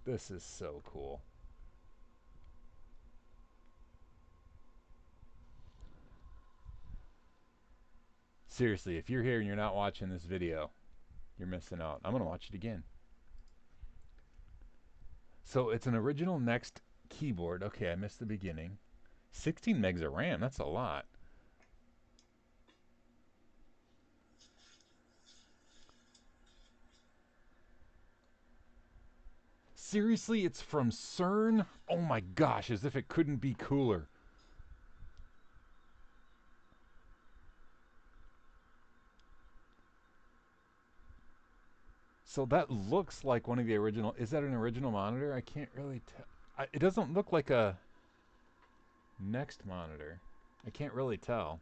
This is so cool. Seriously, if you're here and you're not watching this video, you're missing out. I'm going to watch it again. So it's an original Next keyboard. Okay, I missed the beginning. 16 megs of RAM. That's a lot. Seriously, it's from CERN? Oh my gosh, as if it couldn't be cooler. So that looks like one of the original... Is that an original monitor? I can't really tell. It doesn't look like a Next monitor. I can't really tell.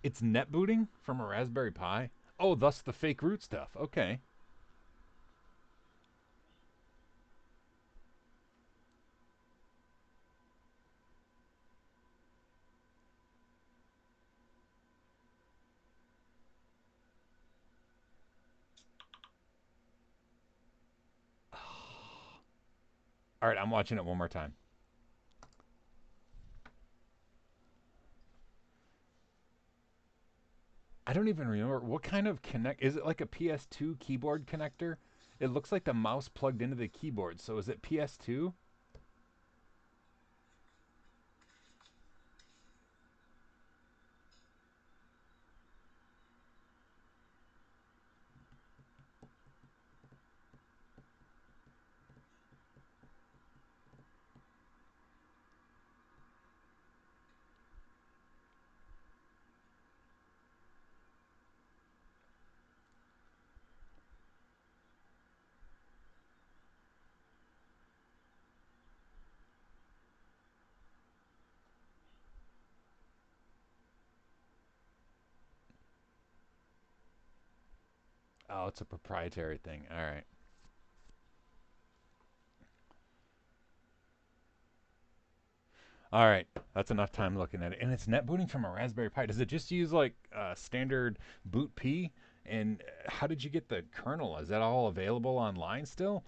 It's net booting from a Raspberry Pi? Oh, thus the fake root stuff. Okay. All right, I'm watching it one more time. I don't even remember what kind of connect. Is it like a PS2 keyboard connector? It looks like the mouse plugged into the keyboard. So is it PS2? Oh, it's a proprietary thing. All right. All right. That's enough time looking at it. And it's net booting from a Raspberry Pi. Does it just use like standard boot P? And how did you get the kernel? Is that all available online still?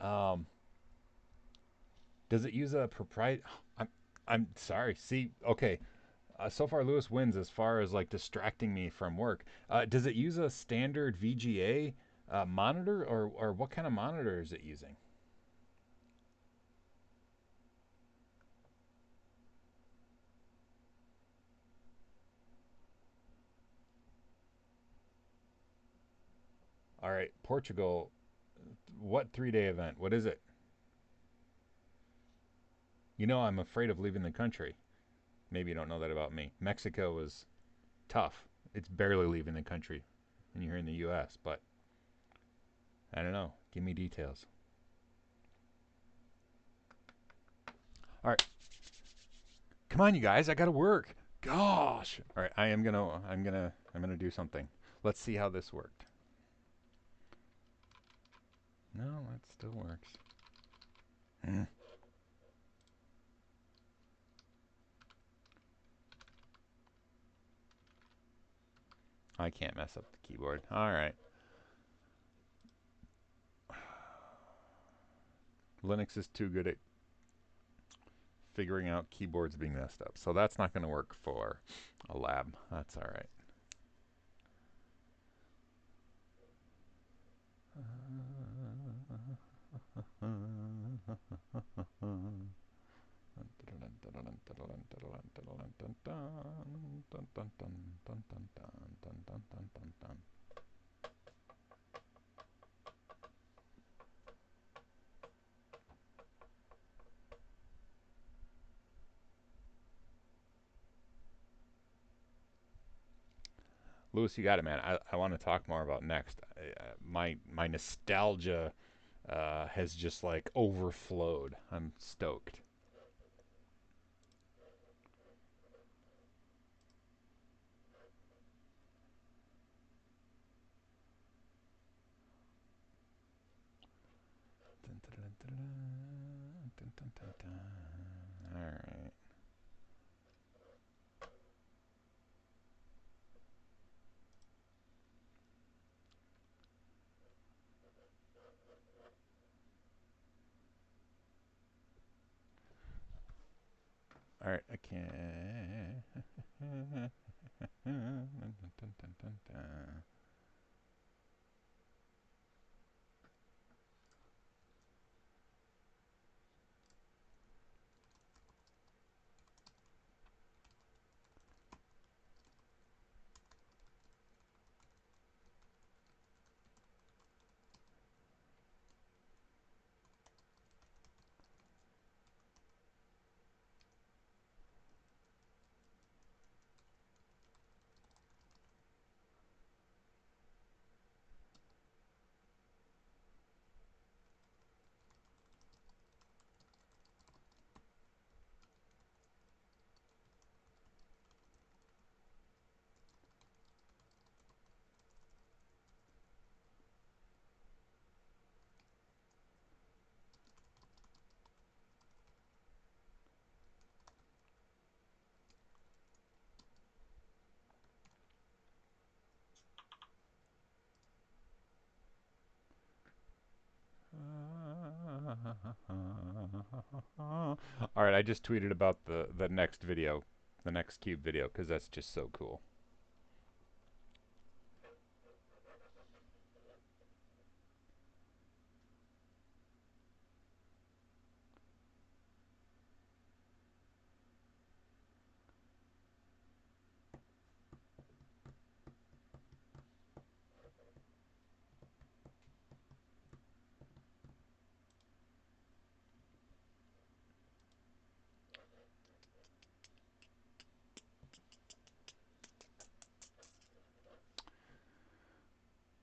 Um, does it use a proprietary? I'm, I'm sorry. See, okay. So far, Lewis wins as far as like distracting me from work. Does it use a standard VGA monitor, or what kind of monitor is it using? All right, Portugal. What 3 day event? What is it? You know, I'm afraid of leaving the country. Maybe you don't know that about me. Mexico is tough. It's barely leaving the country when you're in the U.S., but I don't know. Give me details. All right, come on, you guys. I gotta work. Gosh. All right, I'm gonna do something. Let's see how this worked. No, that still works. Mm. I can't mess up the keyboard. All right. Linux is too good at figuring out keyboards being messed up. So that's not going to work for a lab. That's all right. Lewis, you got it, man. I want to talk more about next. My nostalgia has just like overflowed. I'm stoked. All right. All right. I can't. All right, I just tweeted about the next video, the next cube video, because that's just so cool.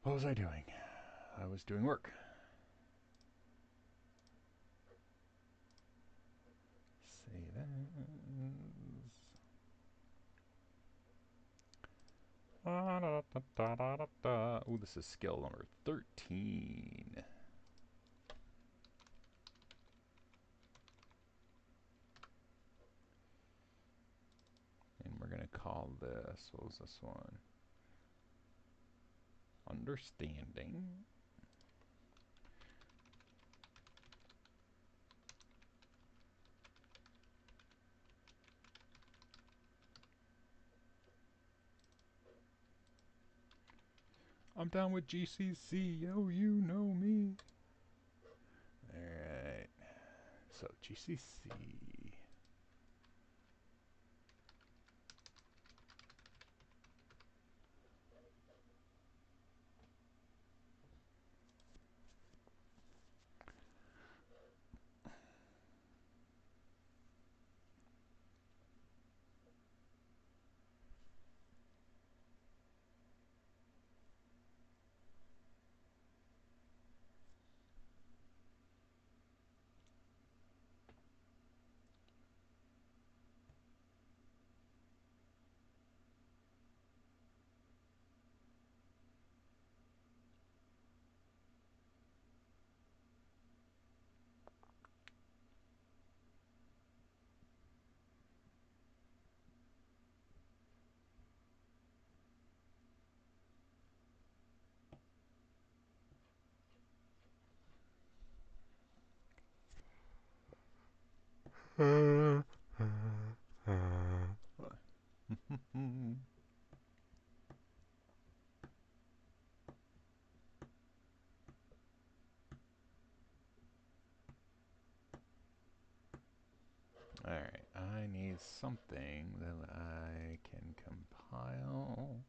What was I doing? I was doing work. Save as. Oh, this is skill number 13. And we're going to call this, what was this one? Understanding. I'm down with GCC, yo, you know me. Alright, so GCC. Alright, I need something that I can compile.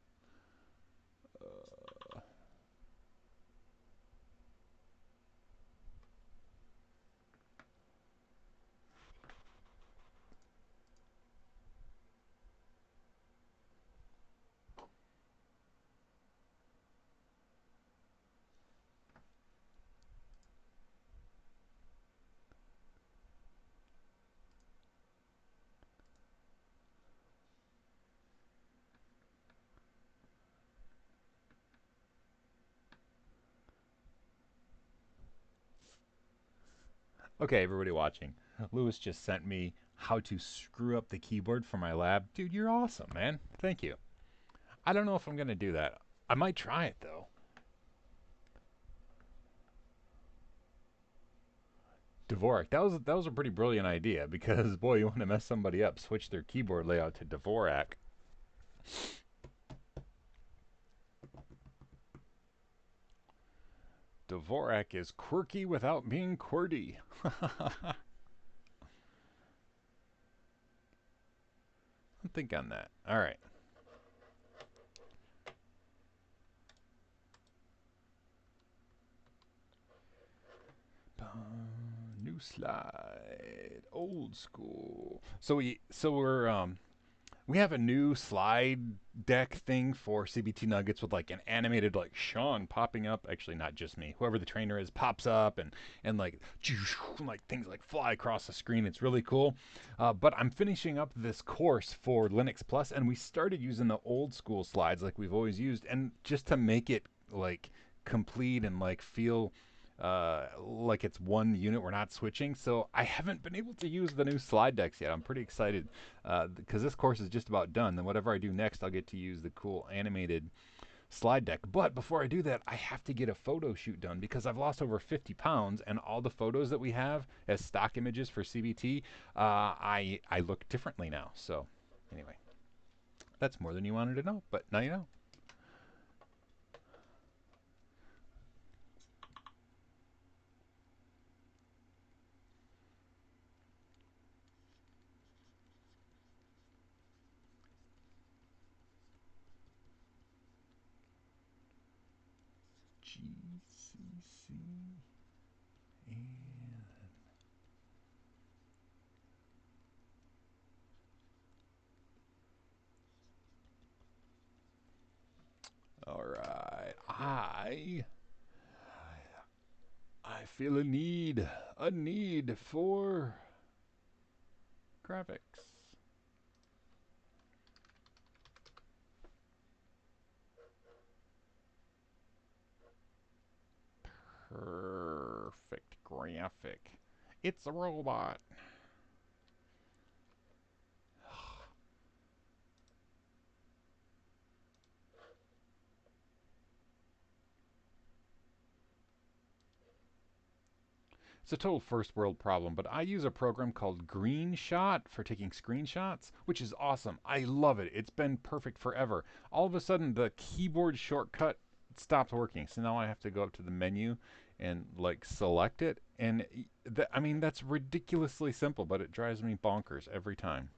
Okay, everybody watching. Lewis just sent me how to screw up the keyboard for my lab. Dude, you're awesome, man. Thank you. I don't know if I'm going to do that. I might try it, though. Dvorak, that was a pretty brilliant idea because, boy, you want to mess somebody up, switch their keyboard layout to Dvorak. Dvorak is quirky without being QWERTY. Think on that. All right. New slide, old school. We have a new slide deck thing for CBT Nuggets with like an animated like Sean popping up. Actually, not just me. Whoever the trainer is pops up and like things like fly across the screen. It's really cool. But I'm finishing up this course for Linux Plus, and we started using the old school slides like we've always used, and just to make it like complete and like feel like it's one unit. We're not switching, so I haven't been able to use the new slide decks yet. I'm pretty excited because this course is just about done. Then whatever I do next, I'll get to use the cool animated slide deck. But before I do that, I have to get a photo shoot done because I've lost over 50 pounds, and all the photos that we have as stock images for CBT, I look differently now. So anyway, that's more than you wanted to know, but now you know. GCC and all right, I feel a need for graphics. Perfect graphic. It's a robot. It's a total first world problem, but I use a program called Greenshot for taking screenshots, which is awesome. I love it. It's been perfect forever. All of a sudden, the keyboard shortcut stops working, so now I have to go up to the menu and like select it. And I mean, that's ridiculously simple, but it drives me bonkers every time.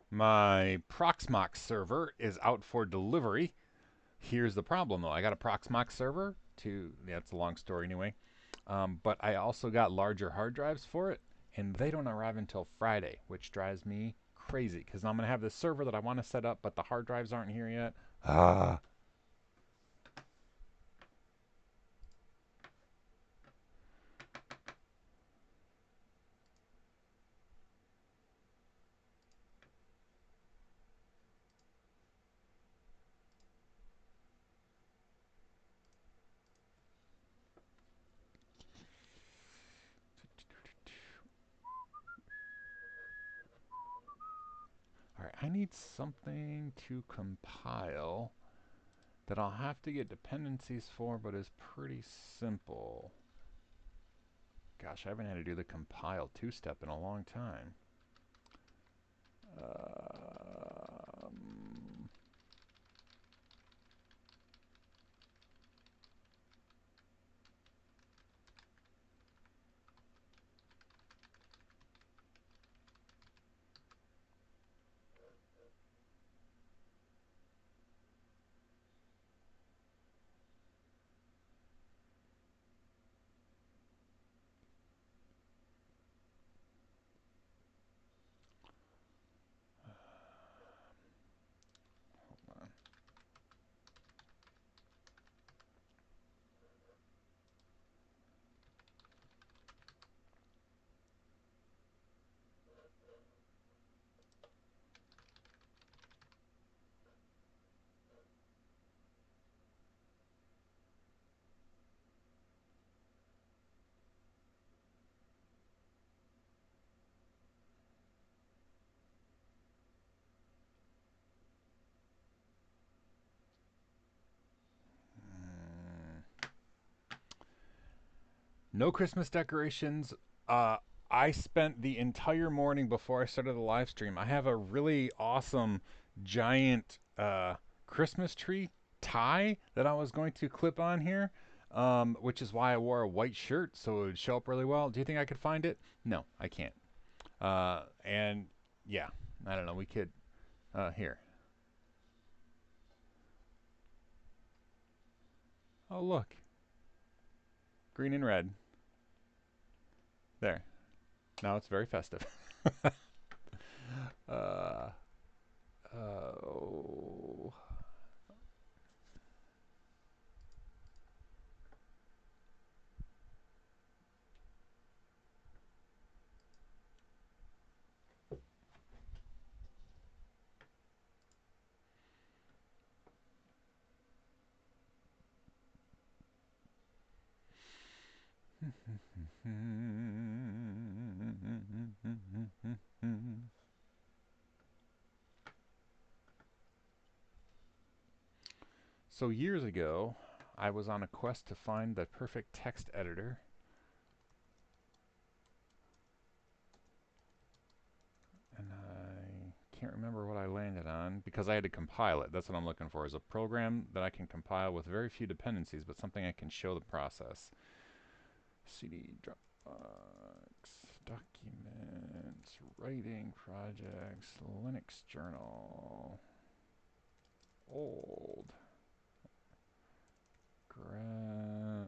My Proxmox server is out for delivery. Here's the problem though. I got a Proxmox server to, yeah, it's a long story anyway. But I also got larger hard drives for it, and they don't arrive until Friday, which drives me crazy because I'm gonna have this server that I want to set up, but the hard drives aren't here yet. Ah. All right, I need something to compile that I'll have to get dependencies for, but is pretty simple. Gosh, I haven't had to do the compile two-step in a long time. Um, No Christmas decorations. Uh, I spent the entire morning before I started the live stream. I have a really awesome giant Christmas tree tie that I was going to clip on here, which is why I wore a white shirt so it would show up really well. Do you think I could find it? No, I can't. And yeah, I don't know. We could here. Oh look, green and red. There. Now it's very festive. uh, oh. So years ago, I was on a quest to find the perfect text editor, and I can't can't remember what I landed on because I had to compile it. That's what I'm looking for, is a program that I can compile with very few dependencies, but something I can show the process. CD, Dropbox, documents, writing projects, Linux journal, old, grab,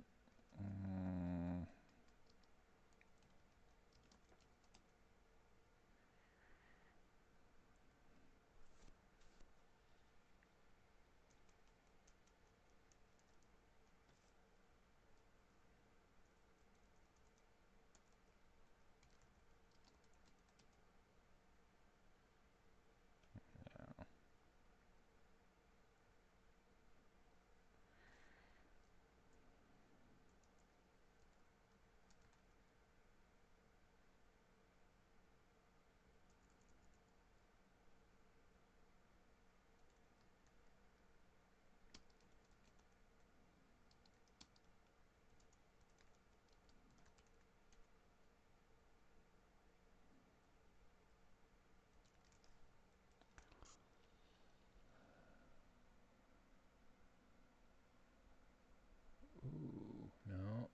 ooh, no.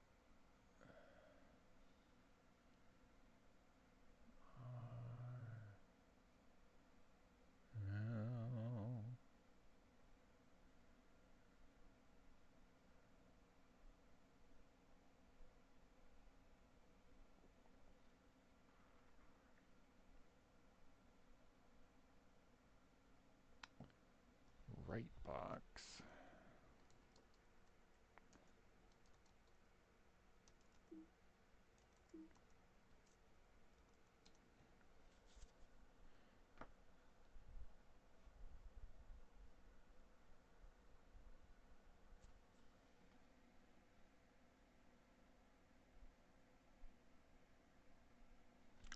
No. Right box.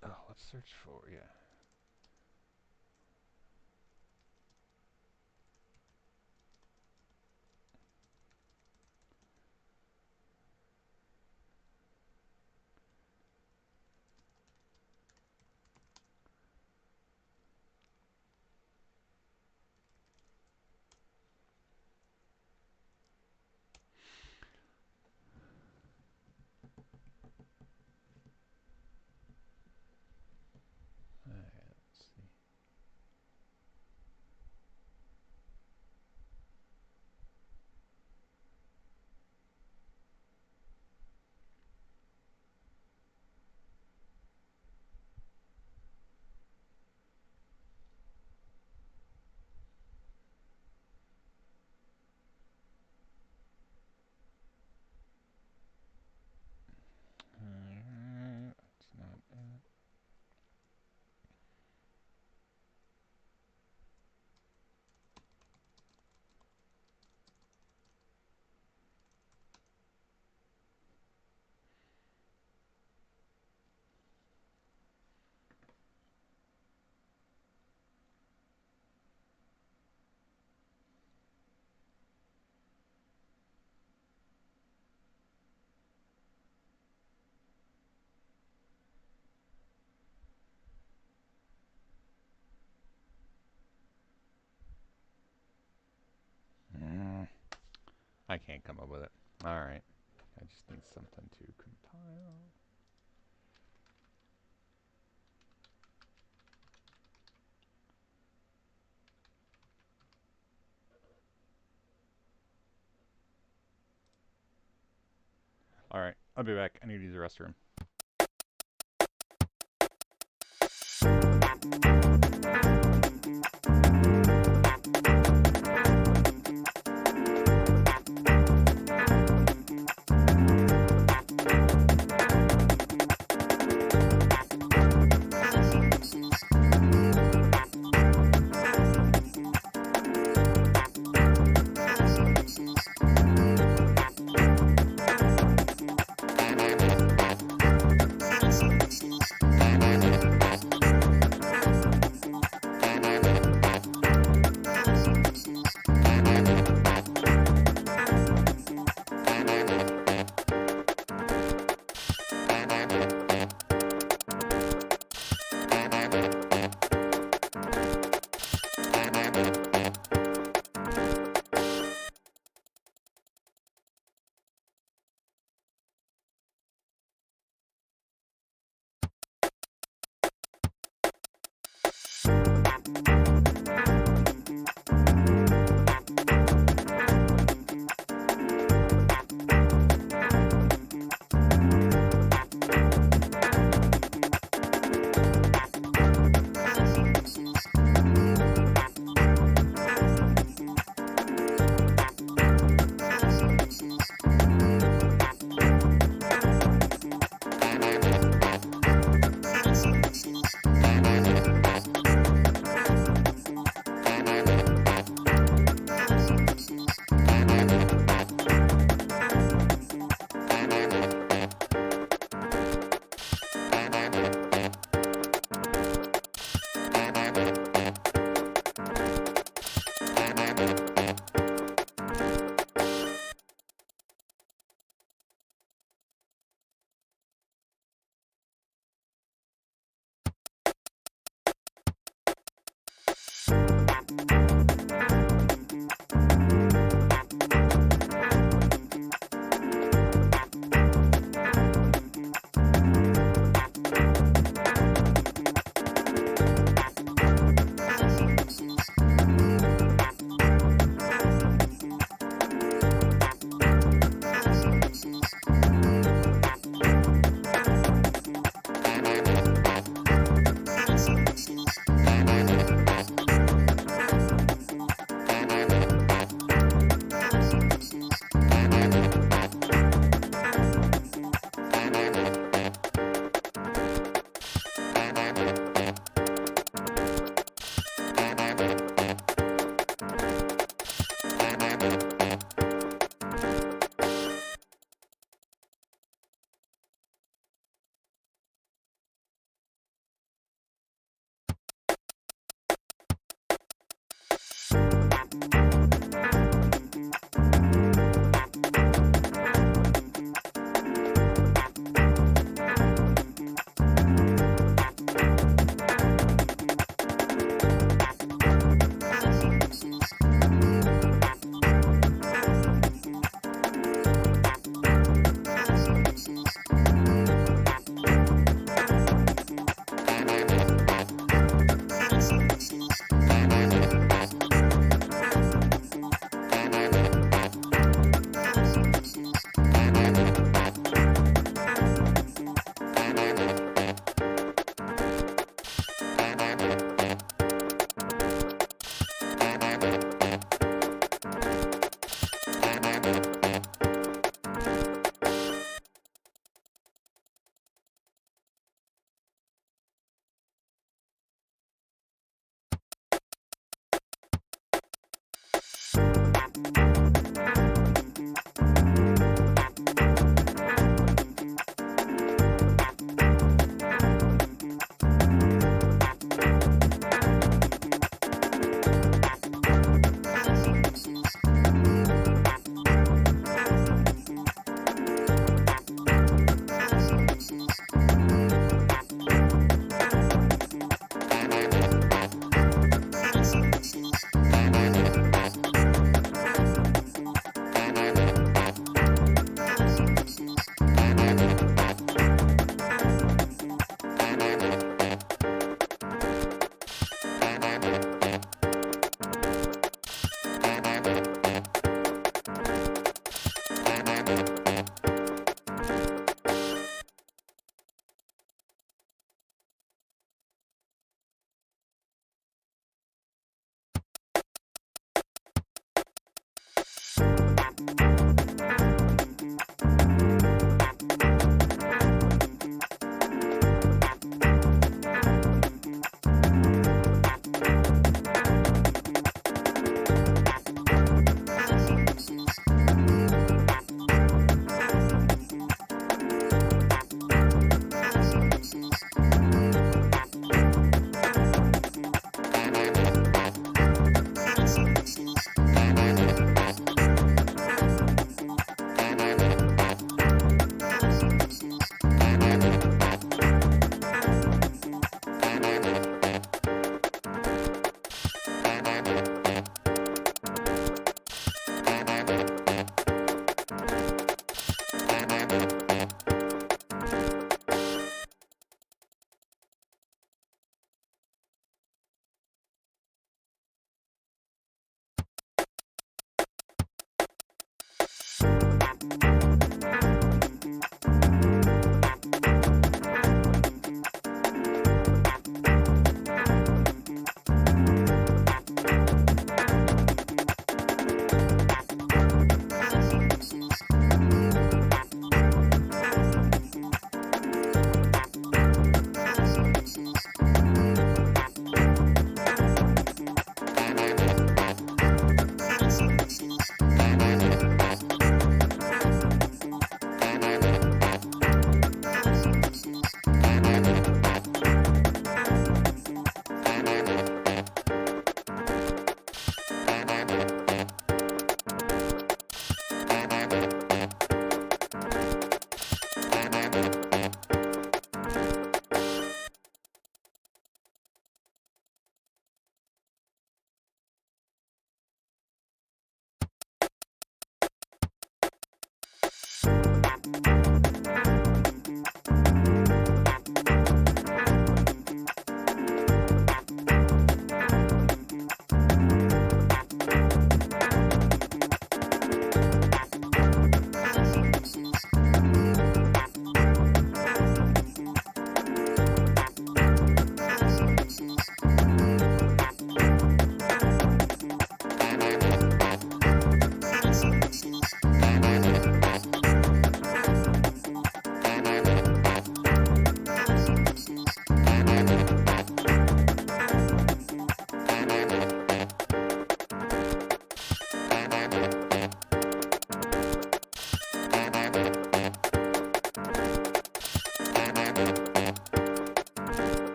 Oh, let's search for, yeah. Let's see. That's not it. I can't come up with it. Alright. I just need something to compile. Alright, I'll be back. I need to use the restroom.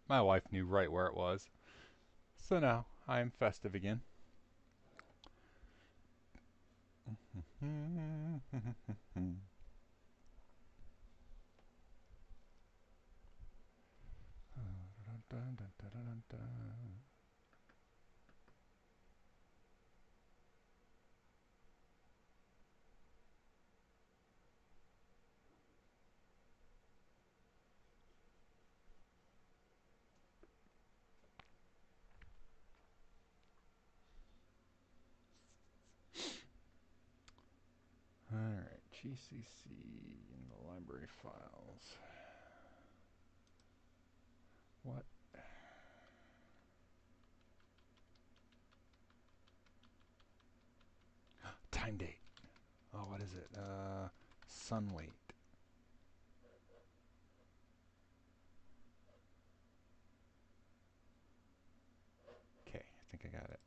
My wife knew right where it was. So now I am festive again. Alright, GCC in the library files. What? Time date. Oh, what is it? Sun weight. Okay, I think I got it.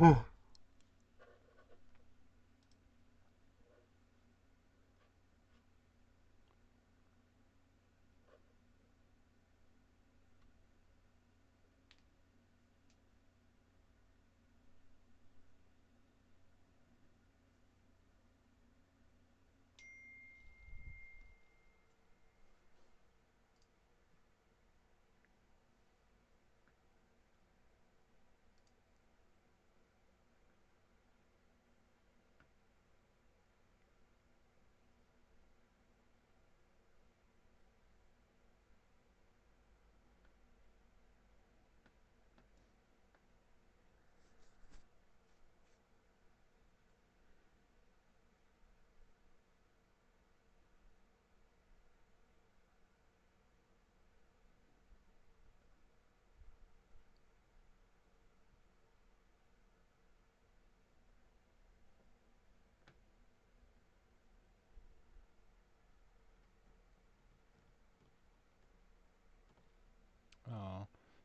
Oh,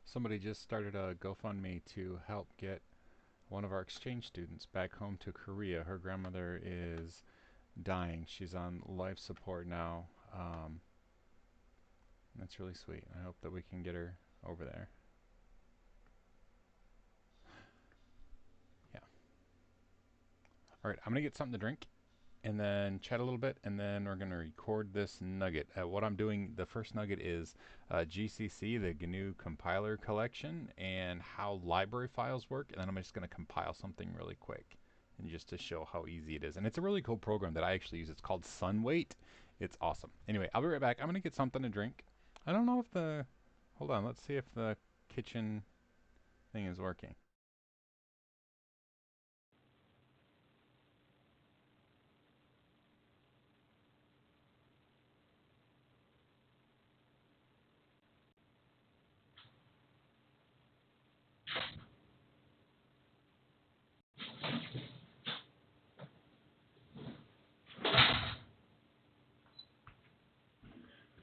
somebody just started a GoFundMe to help get one of our exchange students back home to Korea. Her grandmother is dying. She's on life support now. That's really sweet. I hope that we can get her over there. Yeah. All right, I'm gonna get something to drink and then chat a little bit, and then we're gonna record this nugget. What I'm doing, the first nugget is GCC, the GNU compiler collection, and how library files work, and then I'm just gonna compile something really quick, and just to show how easy it is. And it's a really cool program that I actually use. It's called Sunweight. It's awesome. Anyway, I'll be right back. I'm gonna get something to drink. I don't know if the, hold on, let's see if the kitchen thing is working.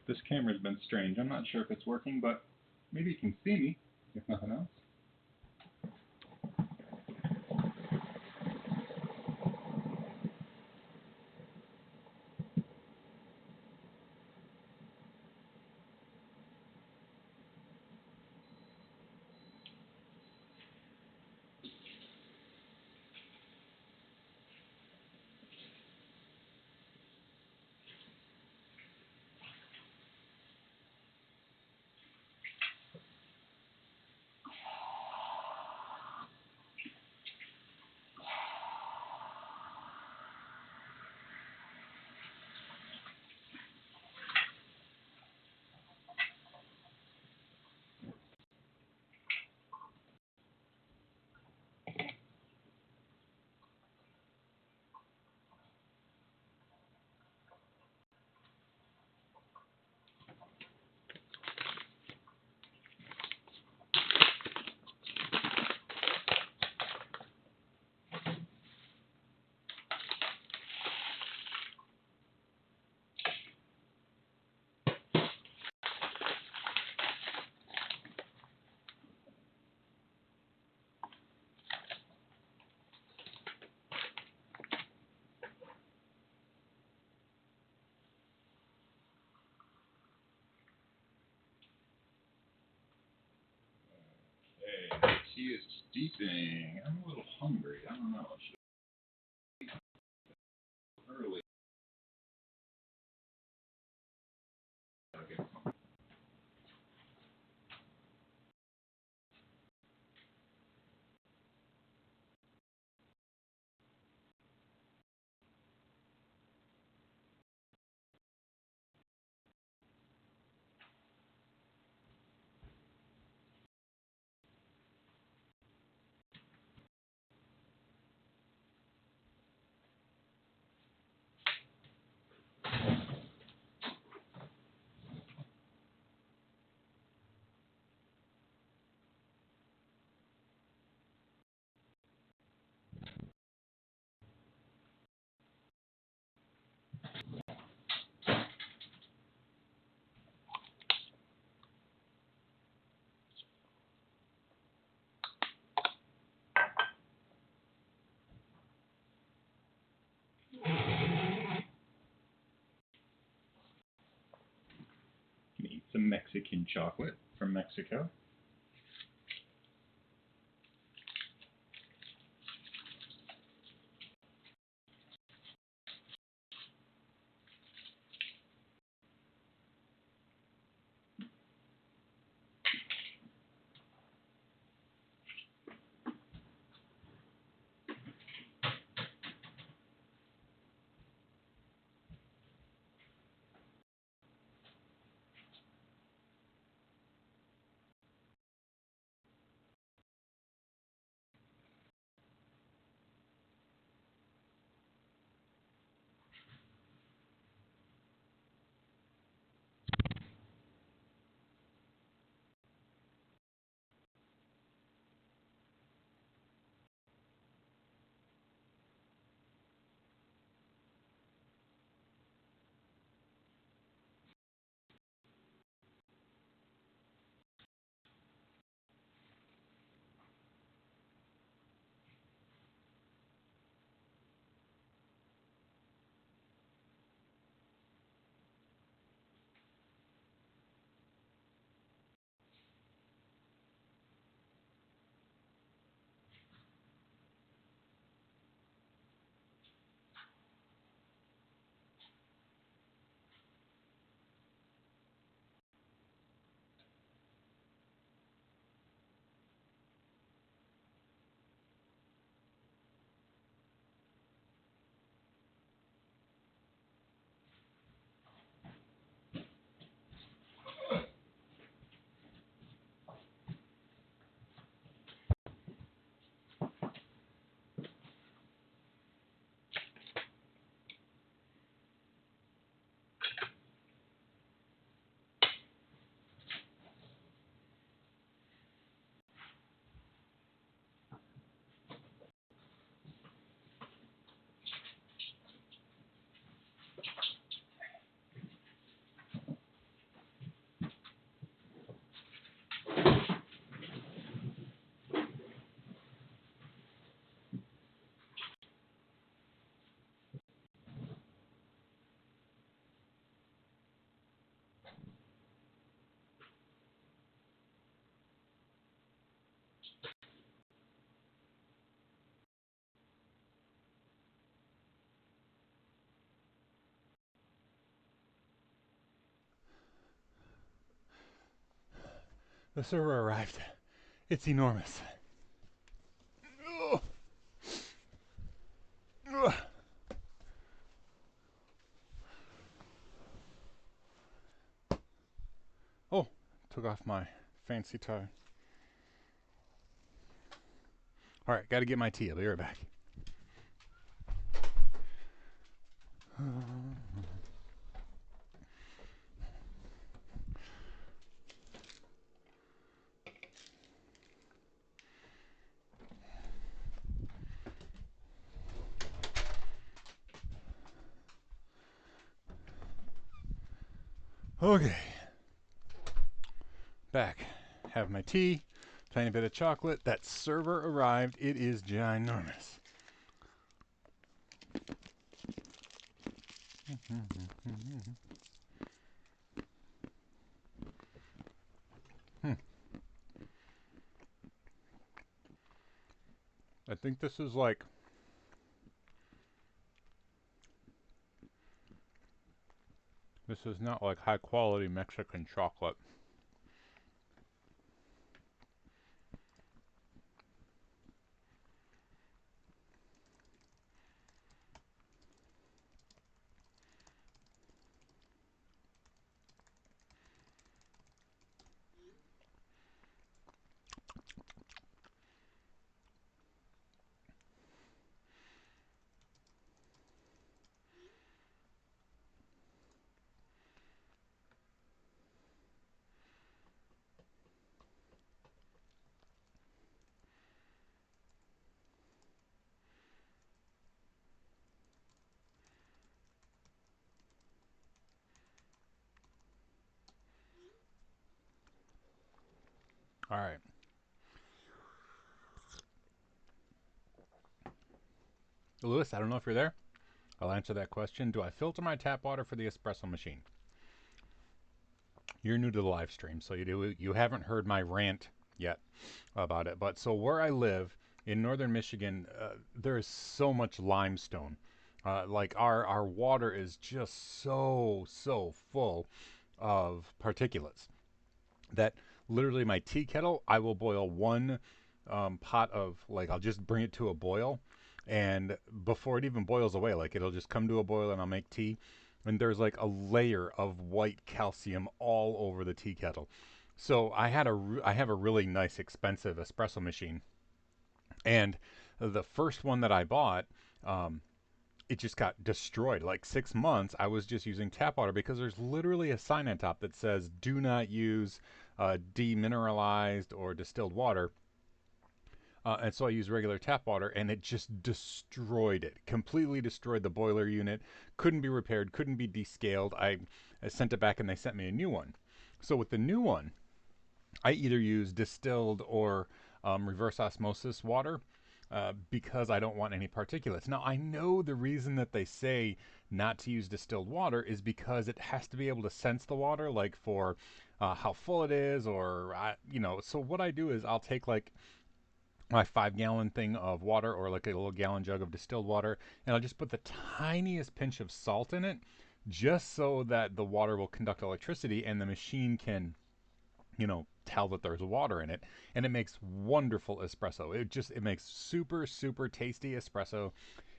This camera's been strange. I'm not sure if it's working, but maybe you can see me, if nothing else. Okay, tea is steeping. I'm a little hungry. I don't know. Should I early? Okay. Mexican chocolate from Mexico. The server arrived. It's enormous. Oh, took off my fancy tie. Alright, gotta get my tea. I'll be right back. Okay. Back. Have my tea. Tiny bit of chocolate. That server arrived. It is ginormous. I think this is like this is not like high quality Mexican chocolate. All right. Lewis, I don't know if you're there. I'll answer that question. Do I filter my tap water for the espresso machine? you're new to the live stream, so you haven't heard my rant yet about it. But so where I live in northern Michigan, there is so much limestone. Like our water is just so full of particulates that literally my tea kettle, I will boil one pot of, like, I'll just bring it to a boil, and before it even boils away, like, it'll just come to a boil and I'll make tea, and there's like a layer of white calcium all over the tea kettle. So I have a really nice expensive espresso machine, and the first one that I bought, it just got destroyed. Like 6 months, I was just using tap water because there's literally a sign on top that says do not use demineralized or distilled water. And so I used regular tap water, and it just destroyed it. Completely destroyed the boiler unit. Couldn't be repaired, couldn't be descaled. I sent it back, and they sent me a new one. So with the new one, I either use distilled or reverse osmosis water because I don't want any particulates. Now, I know the reason that they say not to use distilled water is because it has to be able to sense the water, like for how full it is, or, So what I do is I'll take like my 5 gallon thing of water, or like a little gallon jug of distilled water, and I'll just put the tiniest pinch of salt in it just so that the water will conduct electricity and the machine can tell that there's water in it, and it makes wonderful espresso. It makes super tasty espresso,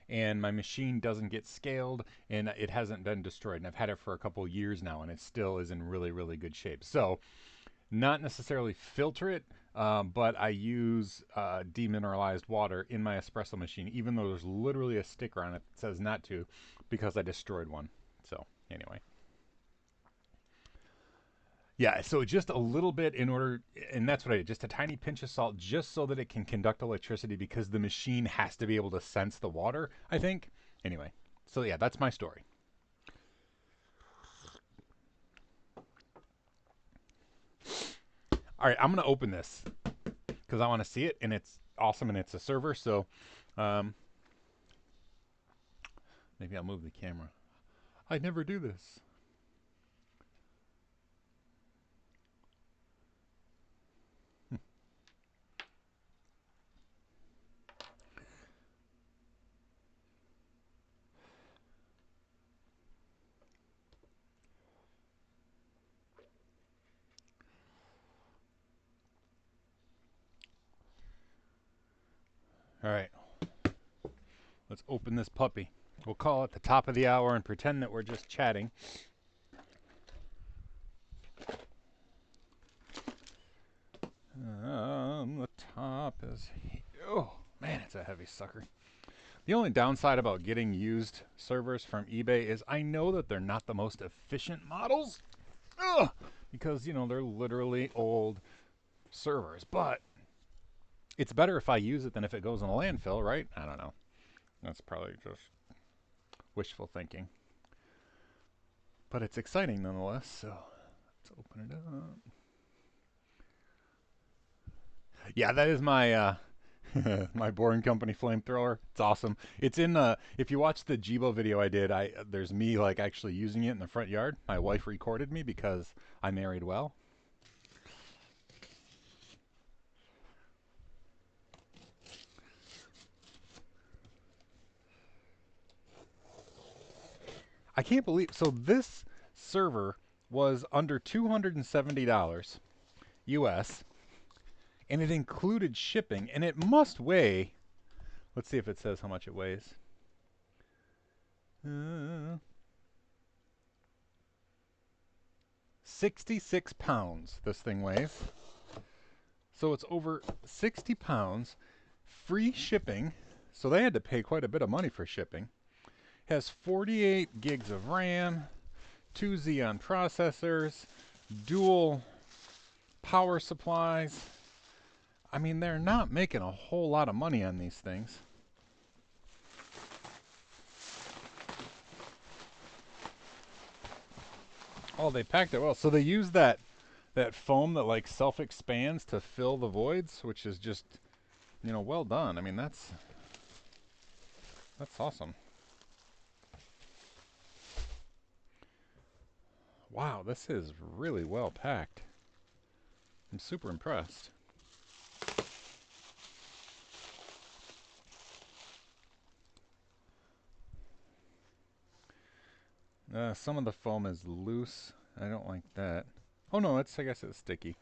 and my machine doesn't get scaled, and it hasn't been destroyed, and I've had it for a couple years now, and it still is in really good shape. So not necessarily filter it, but I use demineralized water in my espresso machine, even though there's literally a sticker on it that says not to, because I destroyed one. So anyway, yeah, so just a little bit in order, and that's what I did, just a tiny pinch of salt, just so that it can conduct electricity, because the machine has to be able to sense the water, I think. Anyway, so yeah, that's my story. All right, I'm going to open this because I want to see it, and it's awesome, and it's a server, so um, maybe I'll move the camera. I never do this. All right, let's open this puppy. We'll call it the top of the hour and pretend that we're just chatting. The top is... Oh, man, it's a heavy sucker. The only downside about getting used servers from eBay is I know that they're not the most efficient models. Ugh! Because, they're literally old servers. But it's better if I use it than if it goes in a landfill, right? I don't know. That's probably just wishful thinking. But it's exciting nonetheless, so let's open it up. Yeah, that is my my Boring Company flamethrower. It's awesome. It's in if you watch the Jibo video I did, there's me like actually using it in the front yard. My wife recorded me because I married well. I can't believe, so this server was under $270 US, and it included shipping, and it must weigh, let's see if it says how much it weighs. 66 pounds this thing weighs. So it's over 60 pounds, free shipping, so they had to pay quite a bit of money for shipping. Has 48 gigs of RAM, 2 Xeon processors, dual power supplies. I mean, they're not making a whole lot of money on these things. Oh, they packed it well. So they use that foam that like self-expands to fill the voids, which is just, well done. I mean, that's awesome. Wow, this is really well packed. I'm super impressed. Some of the foam is loose. I don't like that. Oh no, I guess it's sticky.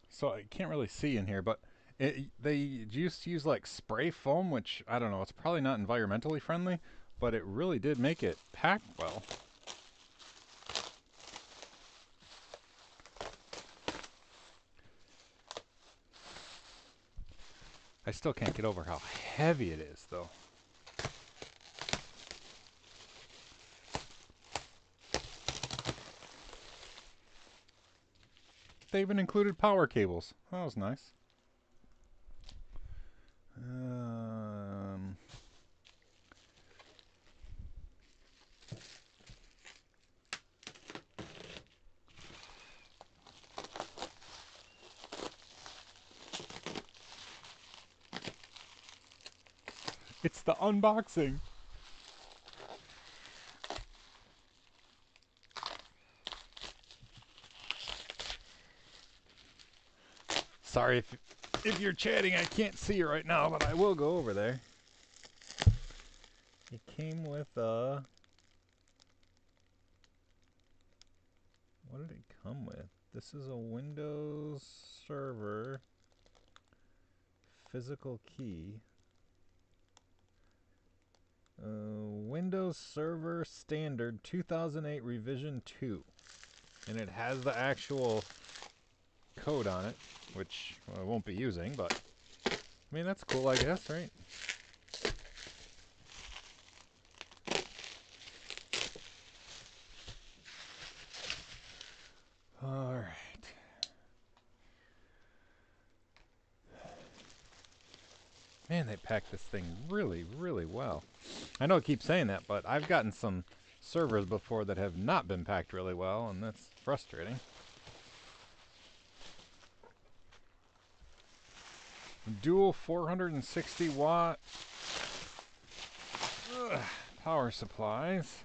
So I can't really see in here, but they used to use like spray foam, which I don't know, it's probably not environmentally friendly, but it really did make it pack well. I still can't get over how heavy it is, though. They even included power cables. That was nice. Um, it's the unboxing. Sorry if you're chatting, I can't see you right now, but I will go over there. It came with a... What did it come with? This is a Windows Server physical key. Windows Server Standard 2008 Revision 2. And it has the actual code on it, which I won't be using, but I mean, that's cool, I guess, right? Alright. Man, they packed this thing really, really well. I know I keep saying that, but I've gotten some servers before that have not been packed really well, and that's frustrating. Dual 460 watt power supplies.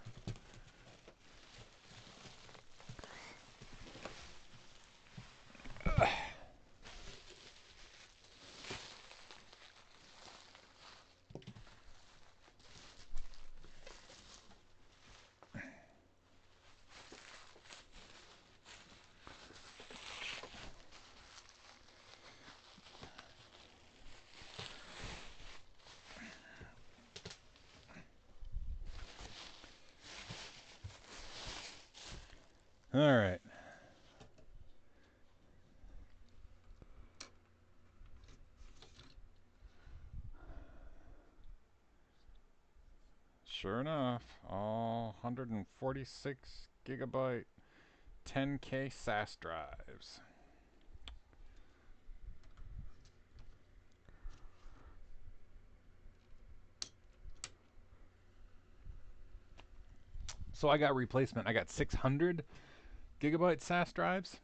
Alright. Sure enough, all 146 gigabyte 10K SAS drives. So I got replacement. I got 600 gigabyte SAS drives,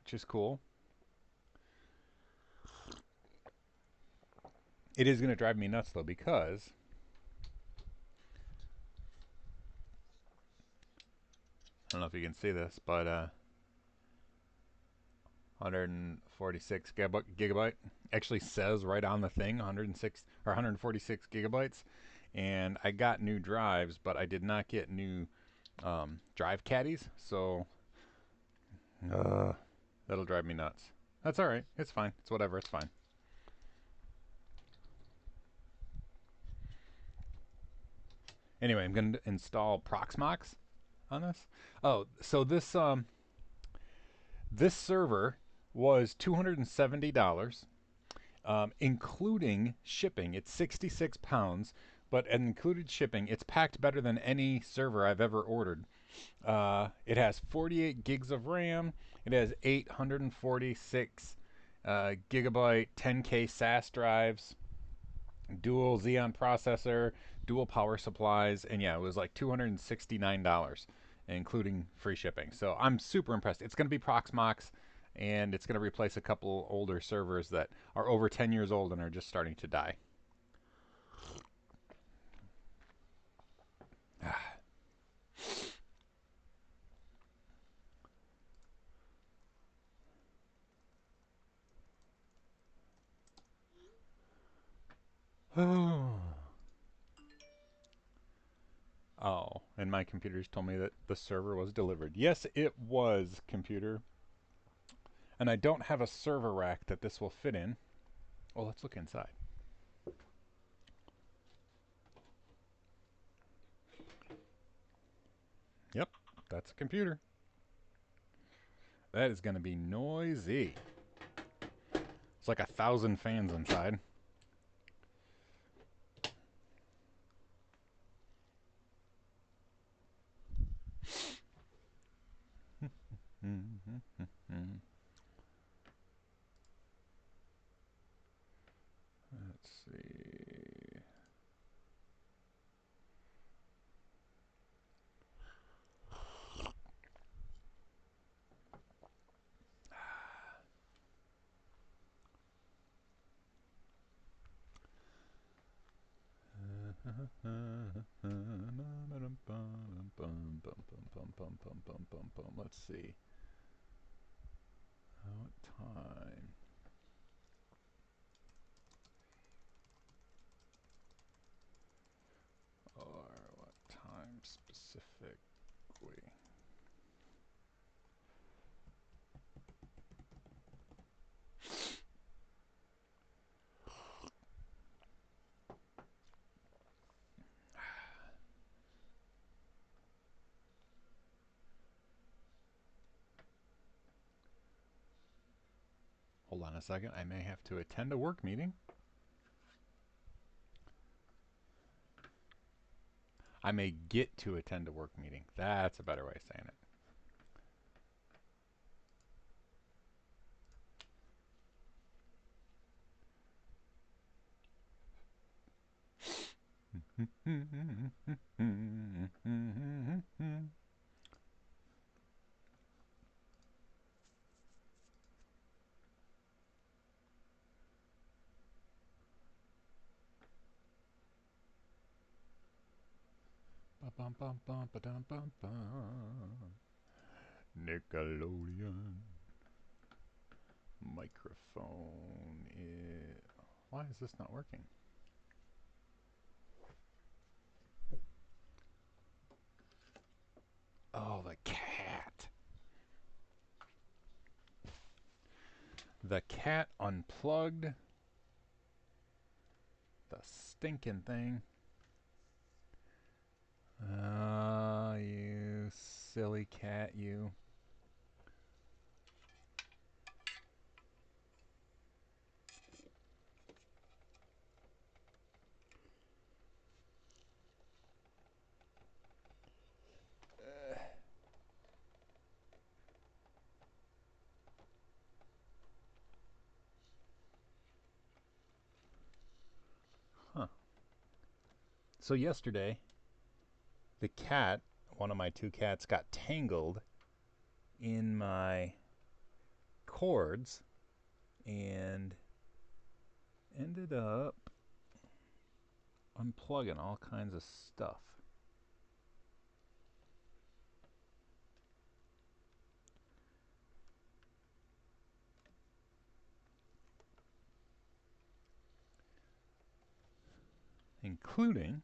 which is cool. It is going to drive me nuts though, because I don't know if you can see this, but 146 gigabyte actually says right on the thing 106 or 146 gigabytes, and I got new drives, but I did not get new drive caddies, so that'll drive me nuts. That's all right. It's fine. It's whatever. It's fine. Anyway, I'm going to install Proxmox on this. Oh, so this server was $270, including shipping. It's 66 pounds, but included shipping. It's packed better than any server I've ever ordered. It has 48 gigs of RAM. It has 846 gigabyte 10K SAS drives, dual Xeon processor, dual power supplies, and yeah, it was like $269, including free shipping. So I'm super impressed. It's going to be Proxmox, and it's going to replace a couple older servers that are over 10 years old and are just starting to die. Oh, and my computers told me that the server was delivered. Yes, it was, computer. And I don't have a server rack that this will fit in. Well, let's look inside. Yep, that's a computer. That is going to be noisy. It's like 1,000 fans inside. Let's see. Let's see. What time? Or what time specifically? Hold on a second. I may have to attend a work meeting. I may get to attend a work meeting. That's a better way of saying it. Nickelodeon microphone is. Why is this not working? Oh, the cat. The cat unplugged the stinking thing. You silly cat, you. Huh. So yesterday, the cat, one of my two cats, got tangled in my cords and ended up unplugging all kinds of stuff. Including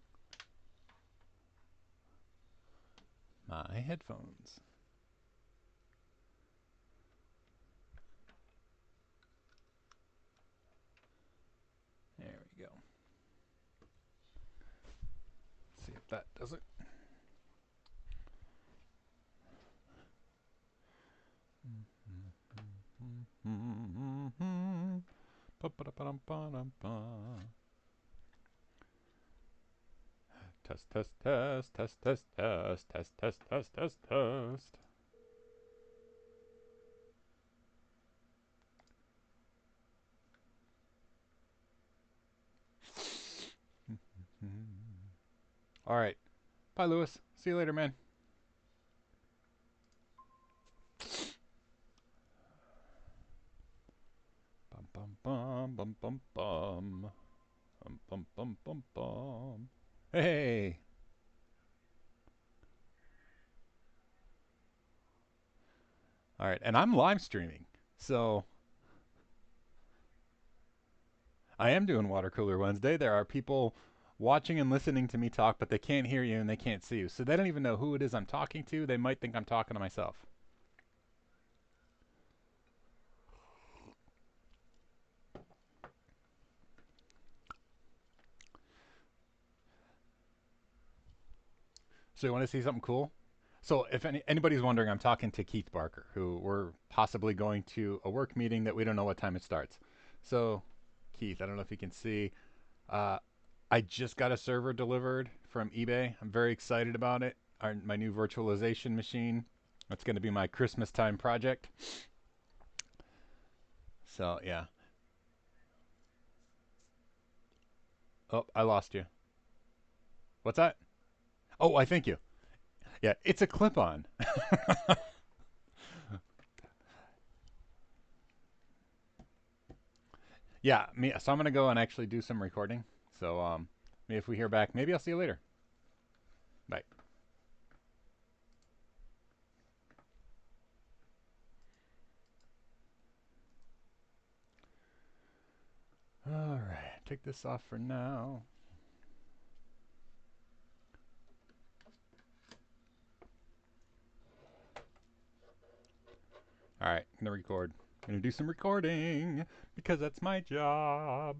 my headphones. There we go. See if that does it. Test, test, test, test, test, test, test, test, test, test, test. All right. Bye, Lewis. See you later, man. Bum, bum, bum, bum, bum, bum. Bum, bum, bum, bum, bum. Hey. All right. And I'm live streaming. So I am doing Watercooler Wednesday. There are people watching and listening to me talk, but they can't hear you and they can't see you. So they don't even know who it is I'm talking to. They might think I'm talking to myself. So you want to see something cool? So if anybody's wondering, I'm talking to Keith Barker, who we're possibly going to a work meeting that we don't know what time it starts. So Keith, I don't know if you can see. Uh, I just got a server delivered from eBay. I'm very excited about it. My new virtualization machine. That's going to be my Christmas time project. So yeah. Oh, I lost you. What's that? Oh, I thank you. Yeah, it's a clip-on. Yeah, me. So I'm gonna go and actually do some recording. So if we hear back, maybe I'll see you later. Bye. All right, take this off for now. All right, I'm gonna record. I'm gonna do some recording because that's my job.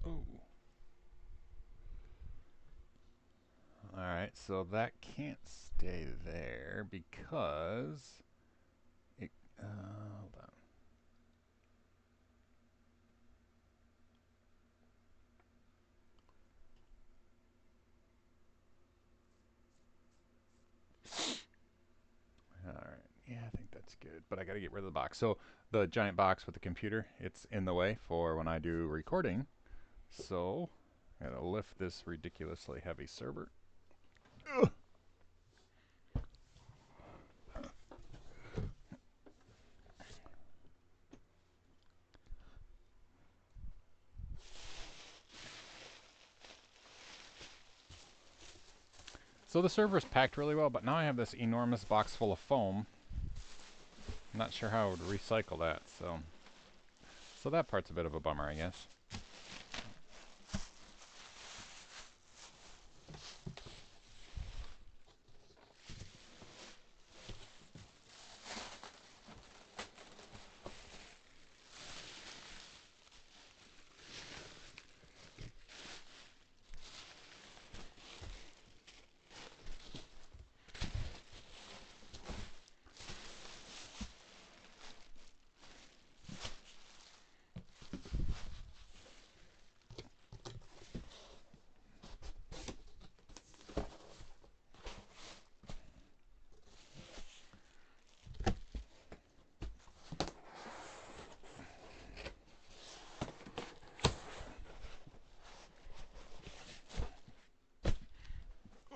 Oh. All right, so that can't stay there because it. Hold on. All right. Yeah, I think that's good. But I got to get rid of the box. So the giant box with the computer, it's in the way for when I do recording. So I got to lift this ridiculously heavy server. Ugh. So the server is packed really well, but now I have this enormous box full of foam. I'm not sure how I would recycle that. So that part's a bit of a bummer, I guess.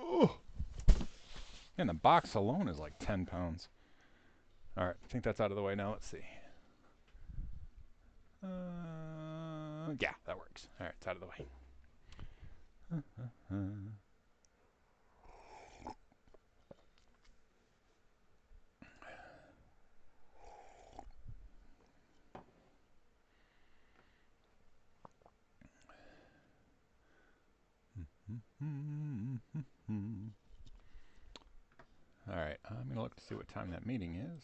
Oh, and the box alone is like 10 pounds. All right, I think that's out of the way now. Let's see. Yeah, that works. All right, it's out of the way. All right, I'm going to look to see what time that meeting is.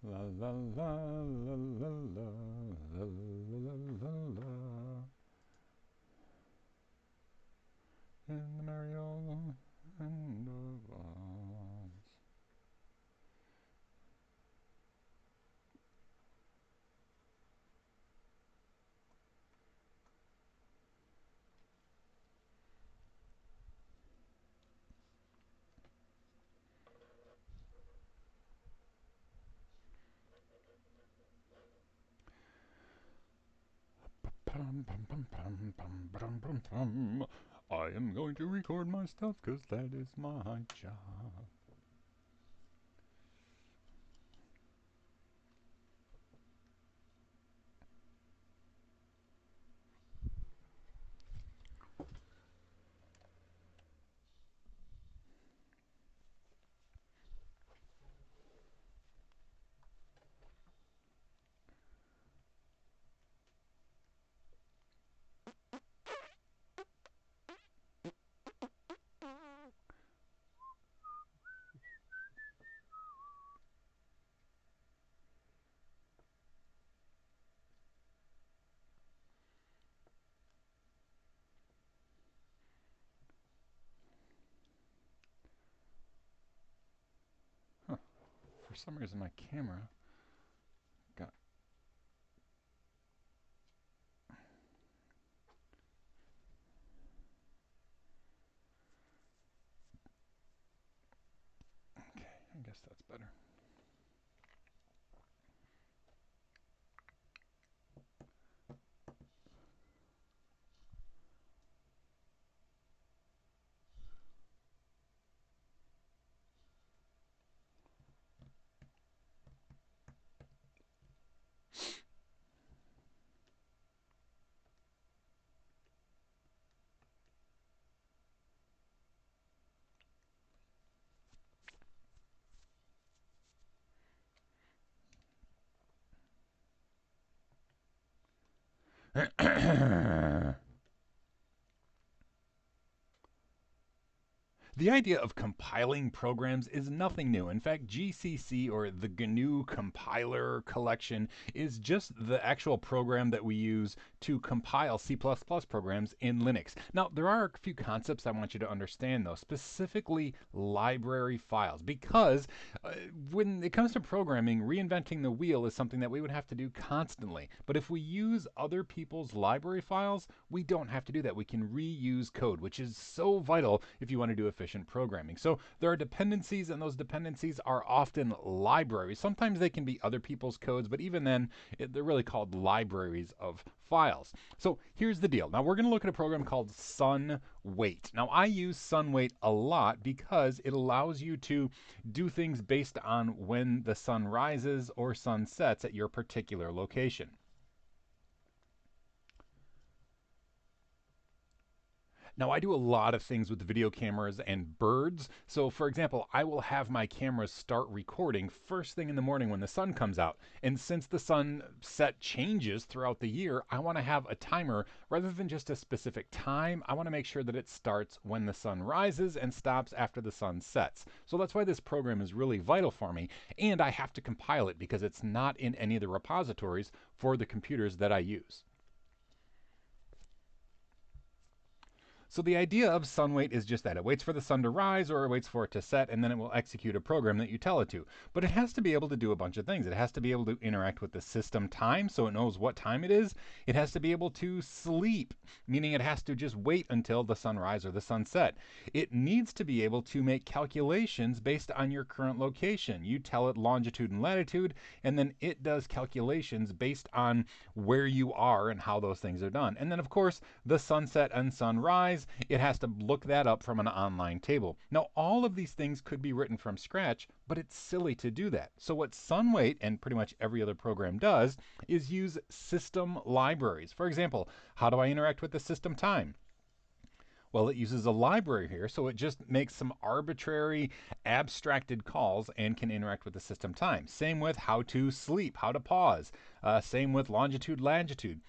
La la la la la la la la la la. In the merry old land of Oz. I am going to record my stuff because that is my job. Huh. For some reason, my camera got. Okay, I guess that's better. The idea of compiling programs is nothing new. In fact, GCC, or the GNU Compiler Collection, is just the actual program that we use to compile C++ programs in Linux. Now, there are a few concepts I want you to understand, though, specifically library files, because when it comes to programming, reinventing the wheel is something that we would have to do constantly. But if we use other people's library files, we don't have to do that. We can reuse code, which is so vital if you want to do efficient programming. So there are dependencies, and those dependencies are often libraries. Sometimes they can be other people's codes, but even then, they're really called libraries of files. So here's the deal. Now we're going to look at a program called sunwait. Now I use sunwait a lot because it allows you to do things based on when the sun rises or sun sets at your particular location. Now, I do a lot of things with video cameras and birds. So, for example, I will have my cameras start recording first thing in the morning when the sun comes out. And since the sunset changes throughout the year, I want to have a timer rather than just a specific time. I want to make sure that it starts when the sun rises and stops after the sun sets. So that's why this program is really vital for me. And I have to compile it because it's not in any of the repositories for the computers that I use. So the idea of sunwait is just that. It waits for the sun to rise or it waits for it to set, and then it will execute a program that you tell it to. But it has to be able to do a bunch of things. It has to be able to interact with the system time so it knows what time it is. It has to be able to sleep, meaning it has to just wait until the sunrise or the sunset. It needs to be able to make calculations based on your current location. You tell it longitude and latitude, and then it does calculations based on where you are and how those things are done. And then, of course, the sunset and sunrise, it has to look that up from an online table. Now, all of these things could be written from scratch, but it's silly to do that. So what sunwait and pretty much every other program does is use system libraries. For example, how do I interact with the system time? Well, it uses a library here, so it just makes some arbitrary abstracted calls and can interact with the system time. Same with how to sleep, how to pause. Same with longitude, latitude.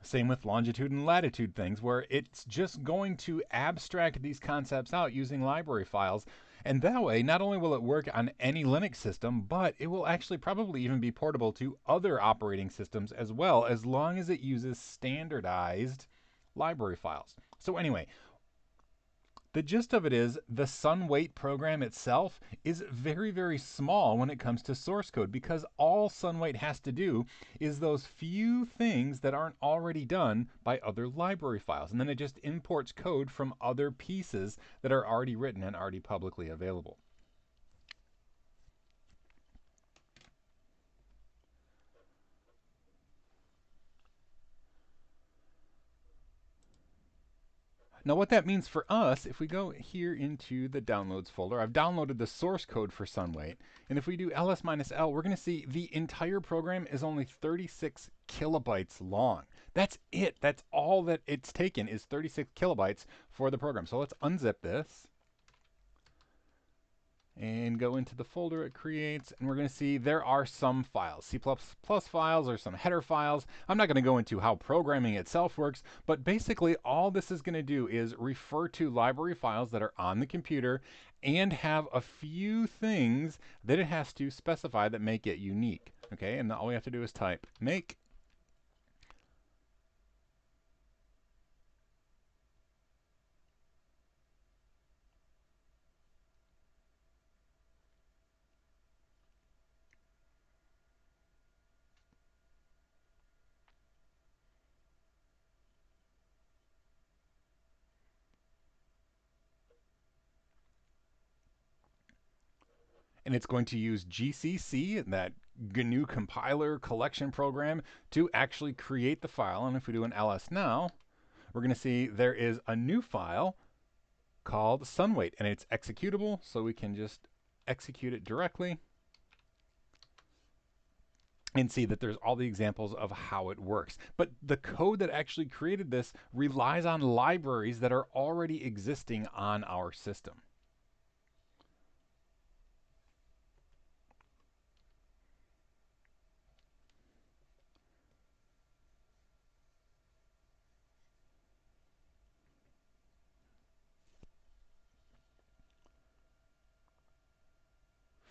Same with longitude and latitude things, where it's just going to abstract these concepts out using library files. And that way, not only will it work on any Linux system, but it will actually probably even be portable to other operating systems as well, as long as it uses standardized library files. So anyway, the gist of it is the Sunwait program itself is very, very small when it comes to source code, because all Sunwait has to do is those few things that aren't already done by other library files. And then it just imports code from other pieces that are already written and already publicly available. Now what that means for us, if we go here into the downloads folder, I've downloaded the source code for Sunwait, and if we do ls-l, we're going to see the entire program is only 36 kilobytes long. That's it. That's all that it's taken, is 36 kilobytes for the program. So let's unzip this and go into the folder it creates, and we're going to see there are some files, C++ files or some header files. I'm not going to go into how programming itself works, but basically all this is going to do is refer to library files that are on the computer and have a few things that it has to specify that make it unique. Okay, and all we have to do is type make and it's going to use GCC, that GNU compiler collection program, to actually create the file. And if we do an ls now, we're going to see there is a new file called Sunwait, and it's executable, so we can just execute it directly and see that there's all the examples of how it works. But the code that actually created this relies on libraries that are already existing on our system.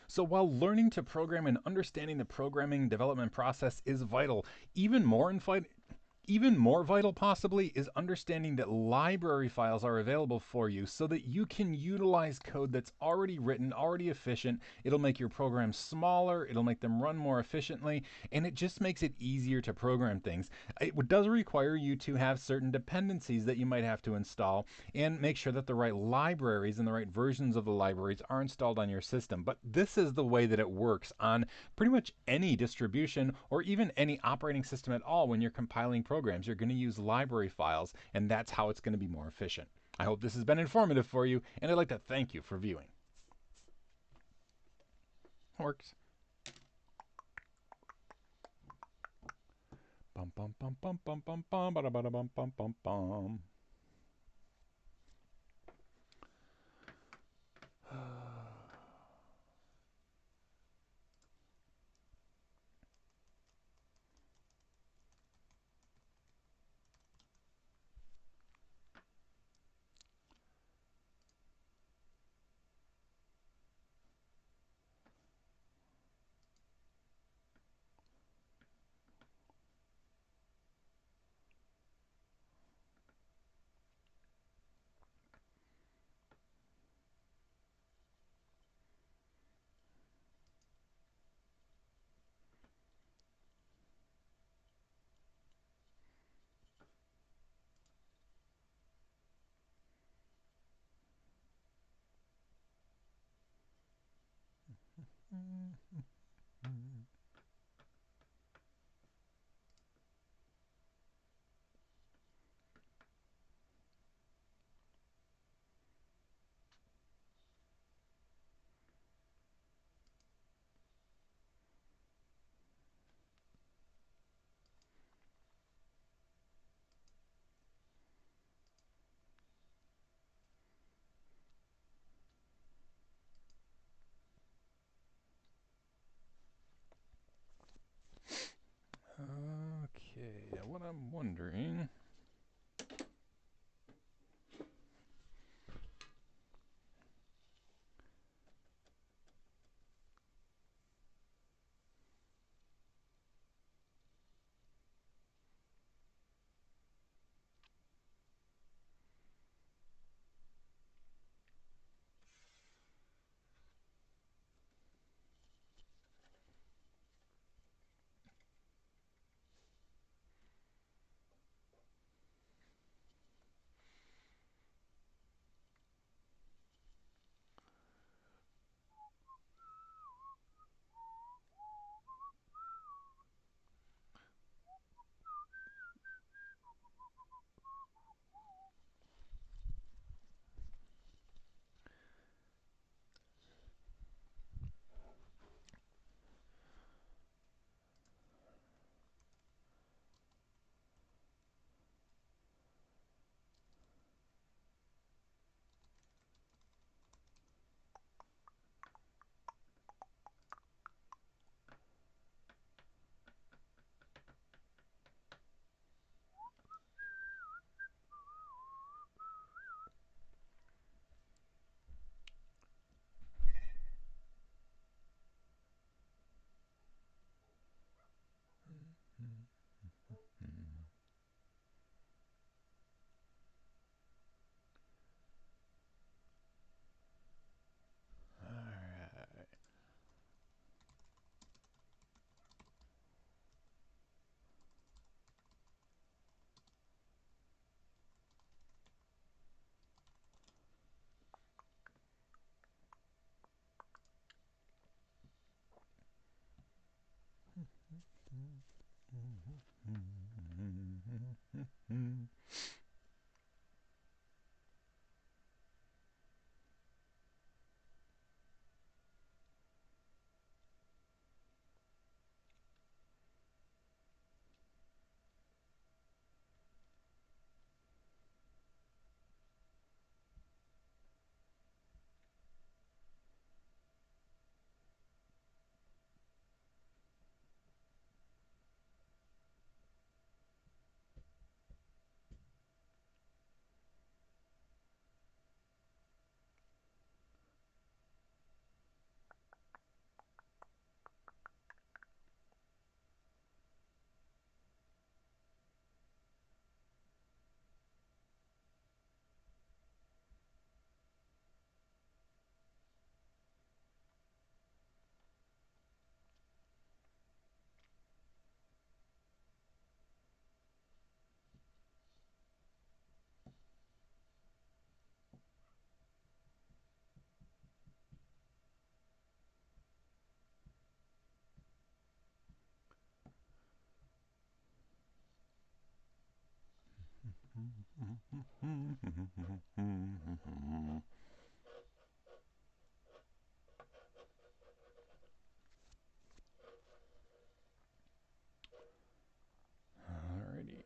So while learning to program and understanding the programming development process is vital, even more vital possibly is understanding that library files are available for you so that you can utilize code that's already written, already efficient. It'll make your programs smaller, it'll make them run more efficiently, and it just makes it easier to program things. It does require you to have certain dependencies that you might have to install and make sure that the right libraries and the right versions of the libraries are installed on your system. But this is the way that it works on pretty much any distribution or even any operating system at all. When you're compiling programs, you're going to use library files, and that's how it's going to be more efficient. I hope this has been informative for you, and I'd like to thank you for viewing. Works. Bum bum bum bum bum bum bum bada bada bum bum bum bum. Okay, what I'm wondering Alrighty.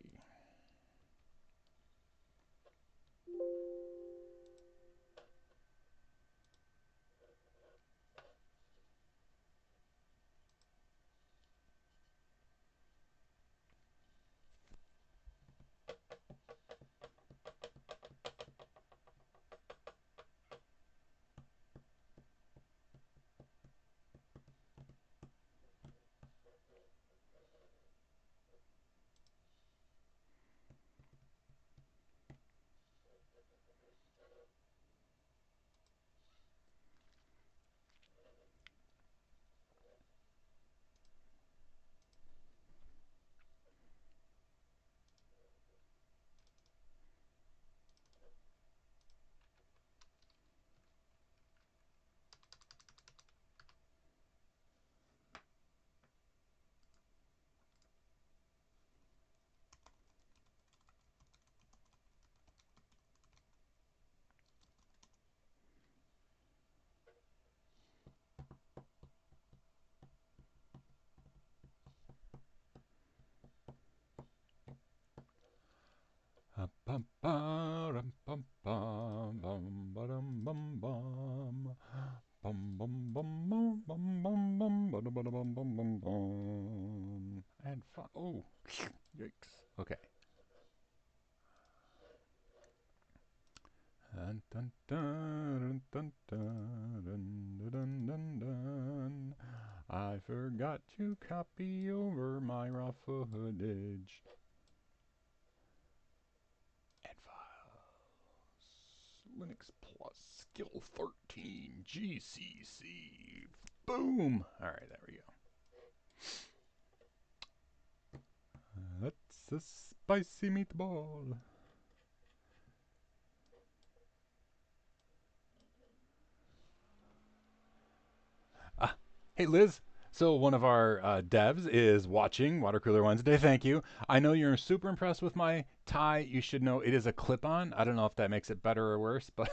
Bum bum bum bum bum bum bum bum. Bum bum bum bum bum bum bum bum bum bum bum bum. And fun. Oh, yikes. Okay. Dun, dun, dun, dun, dun, dun, dun, dun, dun. I forgot to copy over my raw footage. Add files. Linux plus skill 13 GCC. Boom. All right, there we go. That's a spicy meatball. Ah, hey Liz. So one of our devs is watching Watercooler Wednesday. Thank you. I know you're super impressed with my tie. You should know it is a clip-on. I don't know if that makes it better or worse, but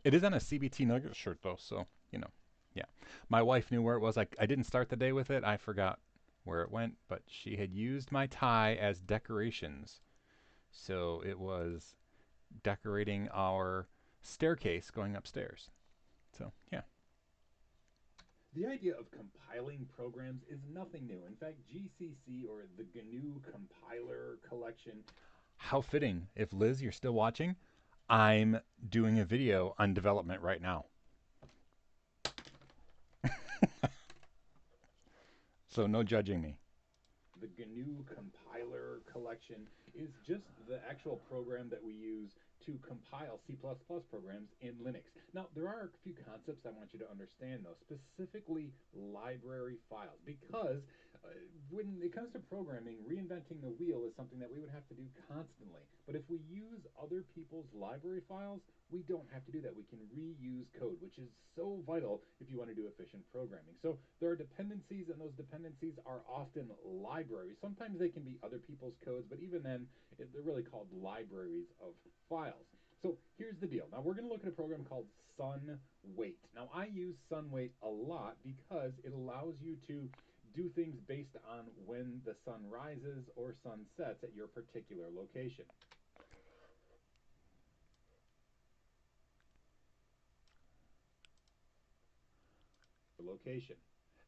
it is on a CBT Nugget shirt though. So you know, yeah. My wife knew where it was. I didn't start the day with it. I forgot where it went, but she had used my tie as decorations. So it was decorating our staircase going upstairs. So yeah. The idea of compiling programs is nothing new. In fact, GCC or the GNU Compiler Collection. How fitting. If Liz, you're still watching, I'm doing a video on development right now. So no judging me. The GNU Compiler Collection is just the actual program that we use to compile C++ programs in Linux. Now, there are a few concepts I want you to understand, though, specifically library files, because When it comes to programming, reinventing the wheel is something that we would have to do constantly. But if we use other people's library files, we don't have to do that. We can reuse code, which is so vital if you want to do efficient programming. So there are dependencies, and those dependencies are often libraries. Sometimes they can be other people's codes, but even then, they're really called libraries of files. So here's the deal. Now we're going to look at a program called SunWait. Now I use SunWait a lot because it allows you to do things based on when the sun rises or sun sets at your particular location. Location.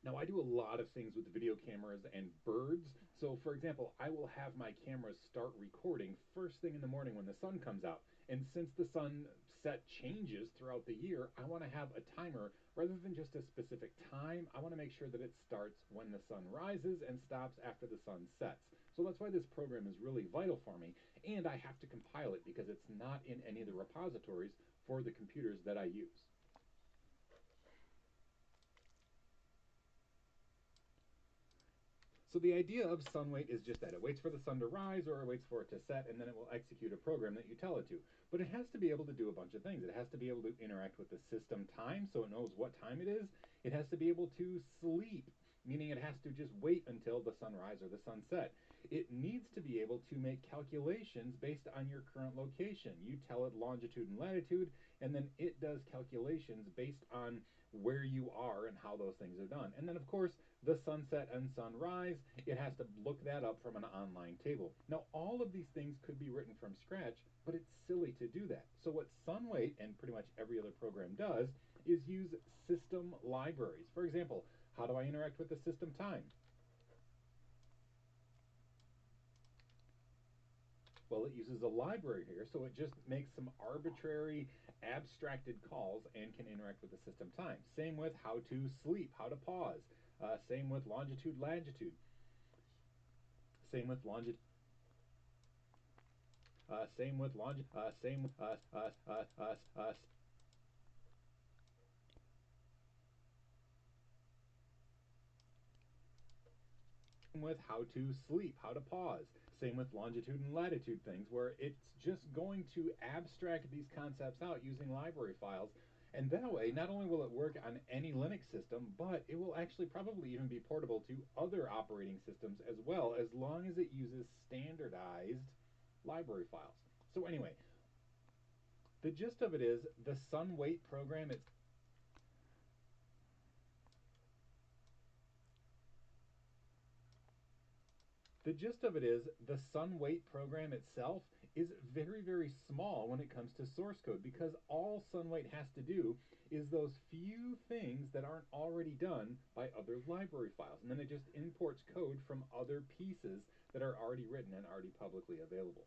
Now, I do a lot of things with video cameras and birds. So, for example, I will have my cameras start recording first thing in the morning when the sun comes out. And since the sunset changes throughout the year, I want to have a timer rather than just a specific time. I want to make sure that it starts when the sun rises and stops after the sun sets. So that's why this program is really vital for me. And I have to compile it because it's not in any of the repositories for the computers that I use. So the idea of SunWait is just that. It waits for the sun to rise or it waits for it to set, and then it will execute a program that you tell it to. But it has to be able to do a bunch of things. It has to be able to interact with the system time so it knows what time it is. It has to be able to sleep, meaning it has to just wait until the sunrise or the sunset. It needs to be able to make calculations based on your current location. You tell it longitude and latitude, and then it does calculations based on where you are and how those things are done. And then, of course, the sunset and sunrise, it has to look that up from an online table. Now, all of these things could be written from scratch, but it's silly to do that. So what SunWait and pretty much every other program does is use system libraries. For example, how do I interact with the system time? Well, it uses a library here, so it just makes some arbitrary abstracted calls and can interact with the system time. Same with how to sleep, how to pause. Same with longitude, latitude. Same with longitude. Same with longitude. Same with with how to sleep, how to pause. Same with longitude and latitude things, where it's just going to abstract these concepts out using library files. And that way, not only will it work on any Linux system, but it will actually probably even be portable to other operating systems as well, as long as it uses standardized library files. So anyway, the gist of it is the SunWait program is The gist of it is the SunWait program itself is very, very small when it comes to source code because all SunWait has to do is those few things that aren't already done by other library files. And then it just imports code from other pieces that are already written and already publicly available.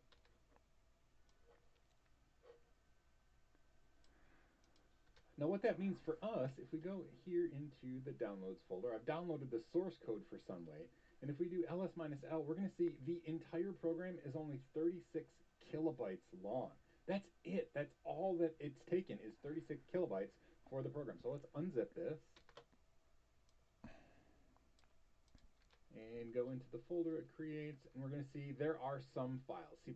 Now what that means for us, if we go here into the downloads folder, I've downloaded the source code for SunWait, and if we do ls-l, we're going to see the entire program is only 36 kilobytes long. That's it. That's all that it's taken is 36 kilobytes for the program. So let's unzip this and go into the folder it creates, and we're going to see there are some files, C++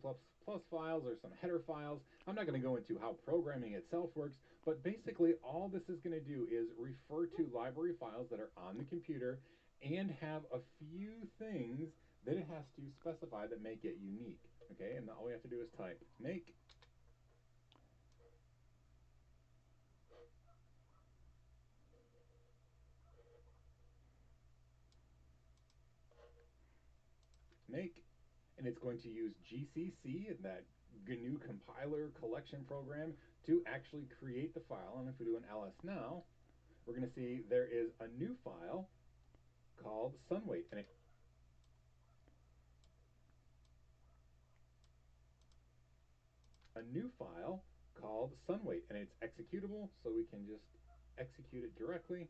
files or some header files. I'm not going to go into how programming itself works, but basically all this is going to do is refer to library files that are on the computer and have a few things that it has to specify that make it unique. Okay, and all we have to do is type make make, and it's going to use GCC, that GNU compiler collection program, to actually create the file. And if we do an ls now, we're going to see there is a new file called SunWait, and a new file called SunWait, and it's executable, so we can just execute it directly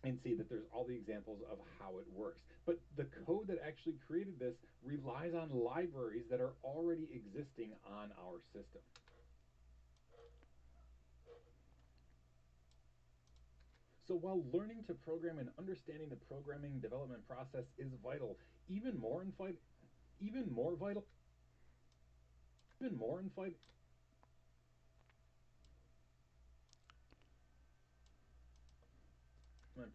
and see that there's all the examples of how it works. But the code that actually created this relies on libraries that are already existing on our system. So while learning to program and understanding the programming development process is vital, even more in fight, even more vital, even more in fight.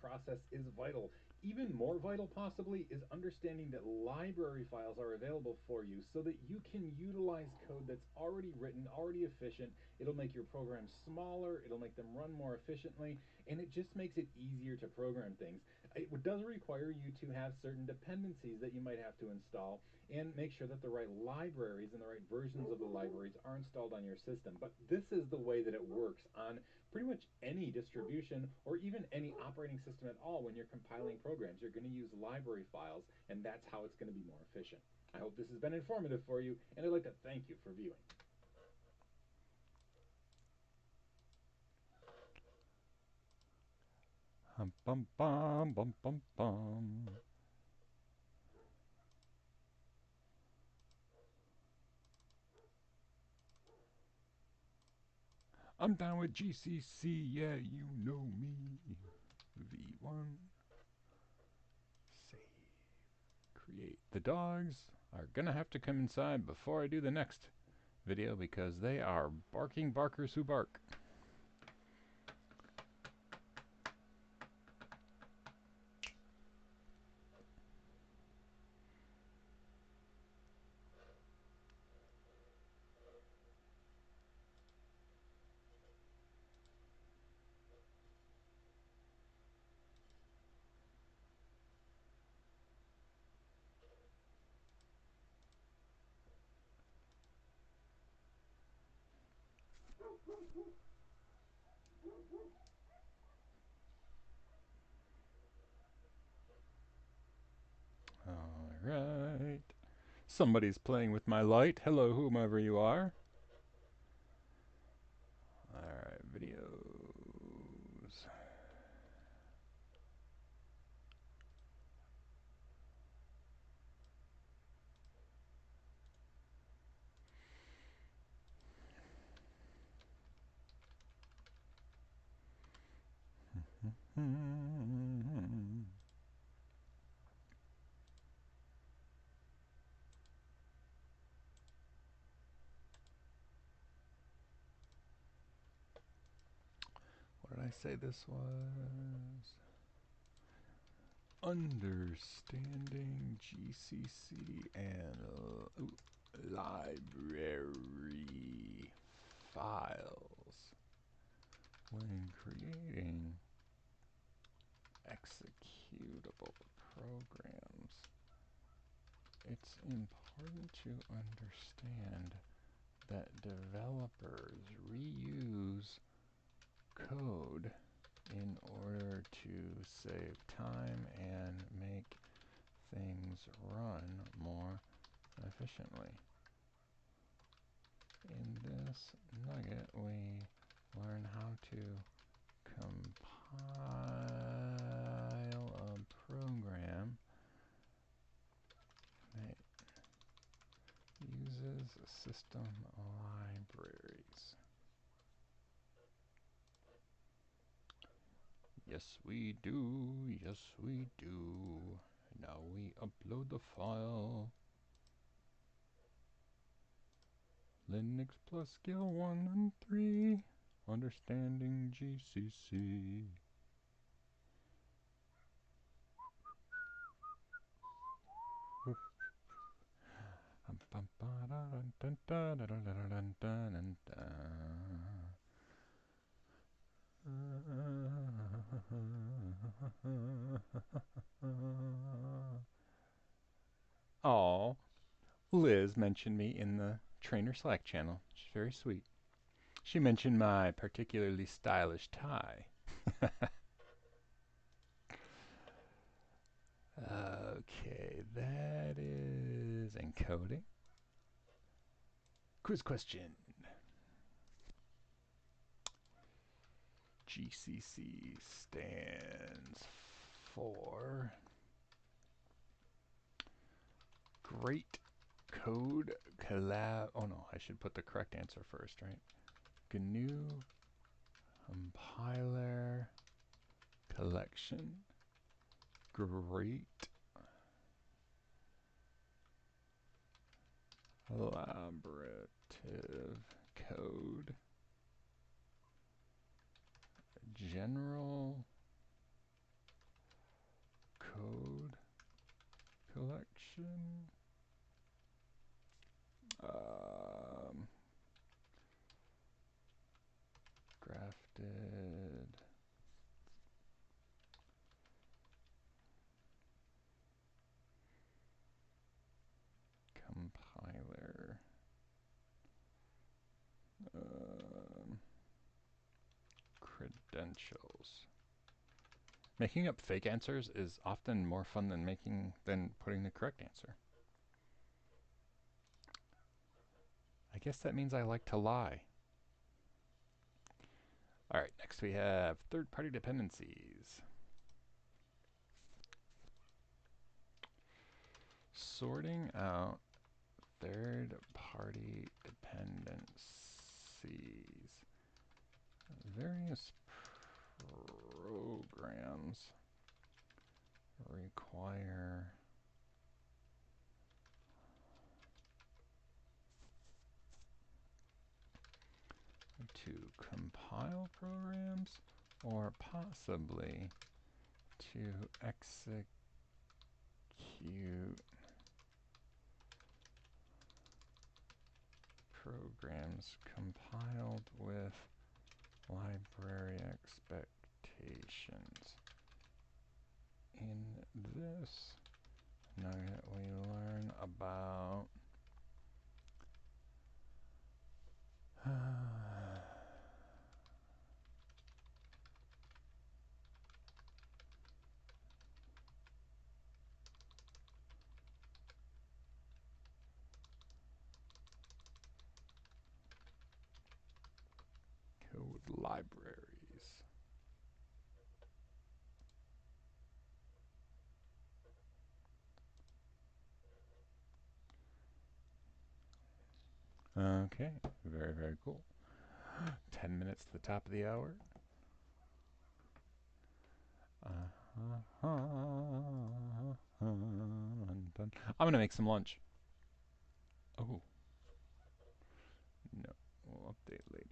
Process is vital. Even more vital, possibly, is understanding that library files are available for you so that you can utilize code that's already written, already efficient. It'll make your programs smaller, it'll make them run more efficiently, and it just makes it easier to program things. It does require you to have certain dependencies that you might have to install and make sure that the right libraries and the right versions of the libraries are installed on your system. But this is the way that it works on pretty much any distribution or even any operating system at all. When you're compiling programs, you're going to use library files, and that's how it's going to be more efficient. I hope this has been informative for you, and I'd like to thank you for viewing. Bum bum bum bum bum. I'm down with GCC, yeah, you know me. V1. Save. Create. The dogs are gonna have to come inside before I do the next video because they are barking barkers who bark. Alright. Somebody's playing with my light. Hello, whomever you are. Alright, videos. What did I say this was? Understanding GCC and library files when creating executable programs. It's important to understand that developers reuse code in order to save time and make things run more efficiently. In this nugget, we learn how to compile a program that uses system libraries. Yes, we do. Yes, we do. Now we upload the file. Linux plus skill 1 and 3. Understanding GCC. Oh, Liz mentioned me in the trainer Slack channel. She's very sweet. She mentioned my particularly stylish tie. Okay, that is encoding. Quiz question. GCC stands for Great Code Collab. Oh no, I should put the correct answer first, right? GNU Compiler collection. Great. Collaborative code. General code collection. Grafted. Compiler. Credentials. Making up fake answers is often more fun than putting the correct answer. I guess that means I like to lie. All right, next we have third-party dependencies. Sorting out third-party dependencies. Various programs require to compile programs or possibly to execute programs compiled with library expectations. In this nugget, we learn about code libraries. Okay, very, very cool. 10 minutes to the top of the hour. I'm gonna make some lunch. Oh, no, we'll update later.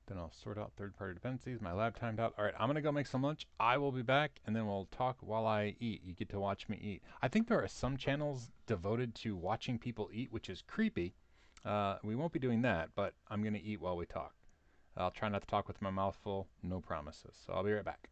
Then I'll sort out third-party dependencies. My lab timed out. All right, I'm gonna go make some lunch. I will be back, and then we'll talk while I eat. You get to watch me eat. I think there are some channels devoted to watching people eat, which is creepy. We won't be doing that, but I'm gonna eat while we talk. I'll try not to talk with my mouth full. No promises. So I'll be right back.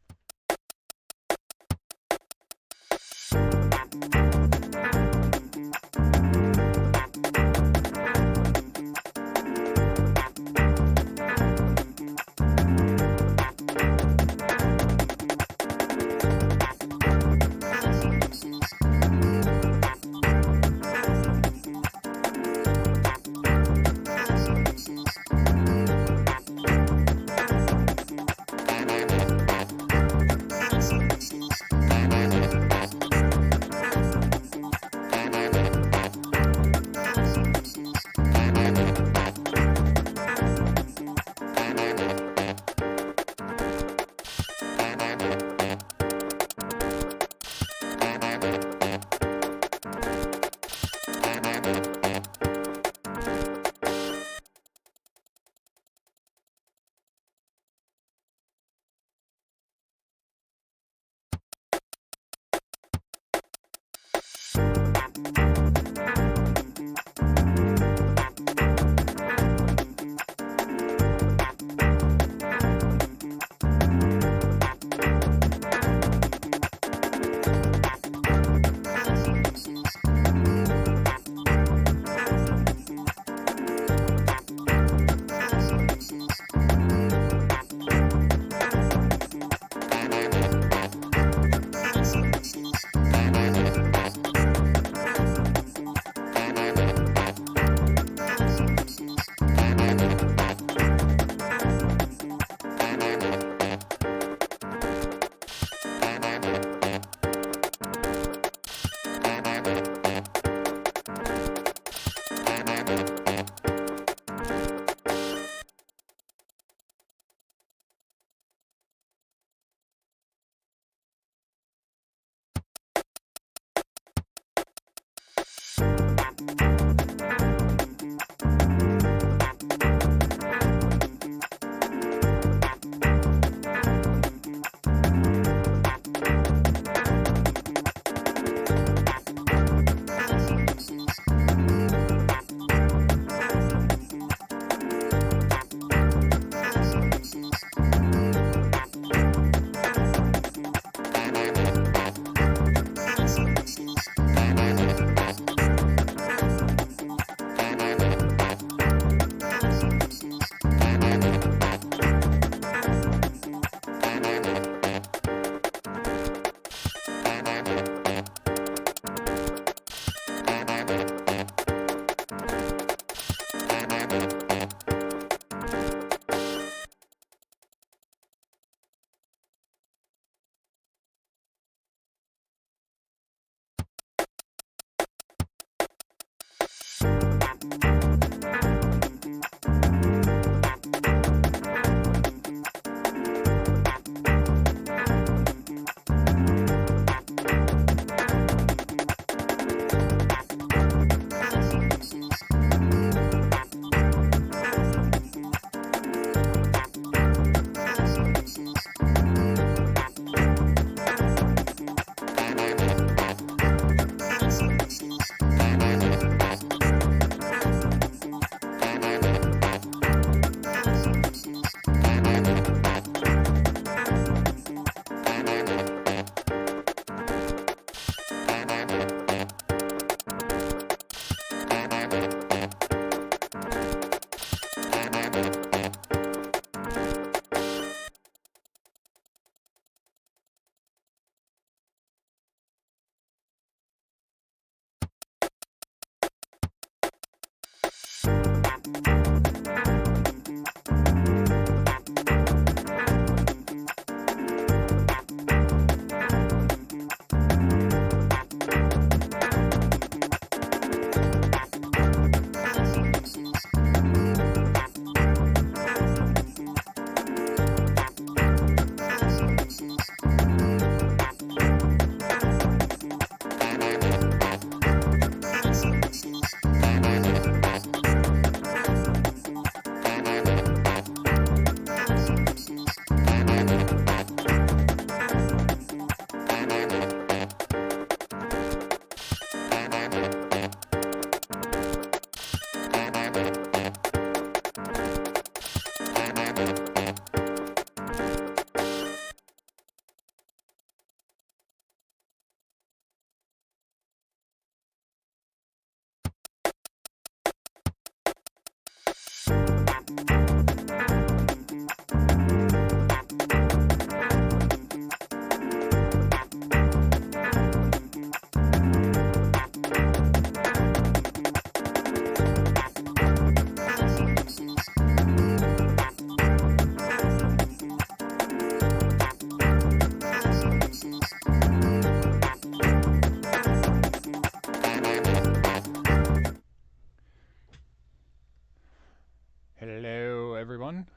Hello, everyone.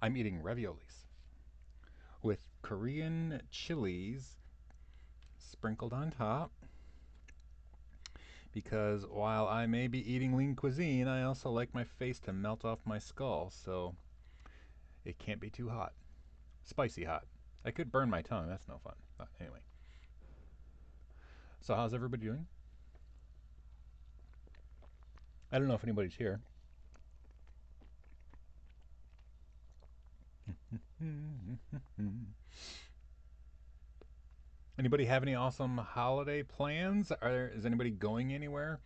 I'm eating raviolis with Korean chilies sprinkled on top because while I may be eating lean cuisine, I also like my face to melt off my skull, so it can't be too hot. Spicy hot. I could burn my tongue, that's no fun. But anyway. So, how's everybody doing? I don't know if anybody's here. Anybody have any awesome holiday plans? Is anybody going anywhere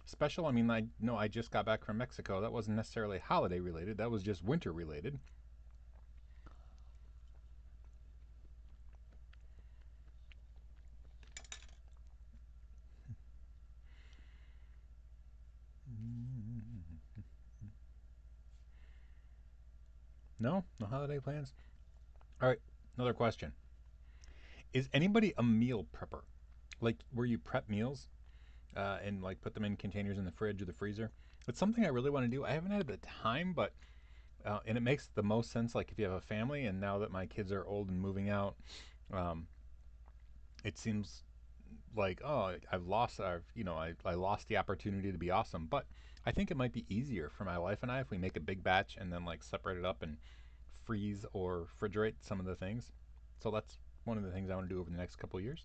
special? I mean, I know I just got back from Mexico. That wasn't necessarily holiday related. That was just winter related. No, no holiday plans. All right, another question. Is anybody a meal prepper? Like where you prep meals and like put them in containers in the fridge or the freezer? It's something I really want to do. I haven't had the time, but and it makes the most sense. Like if you have a family, and now that my kids are old and moving out, um, it seems like I lost the opportunity to be awesome. But I think it might be easier for my wife and I if we make a big batch and then like separate it up and freeze or refrigerate some of the things. So that's one of the things I want to do over the next couple of years.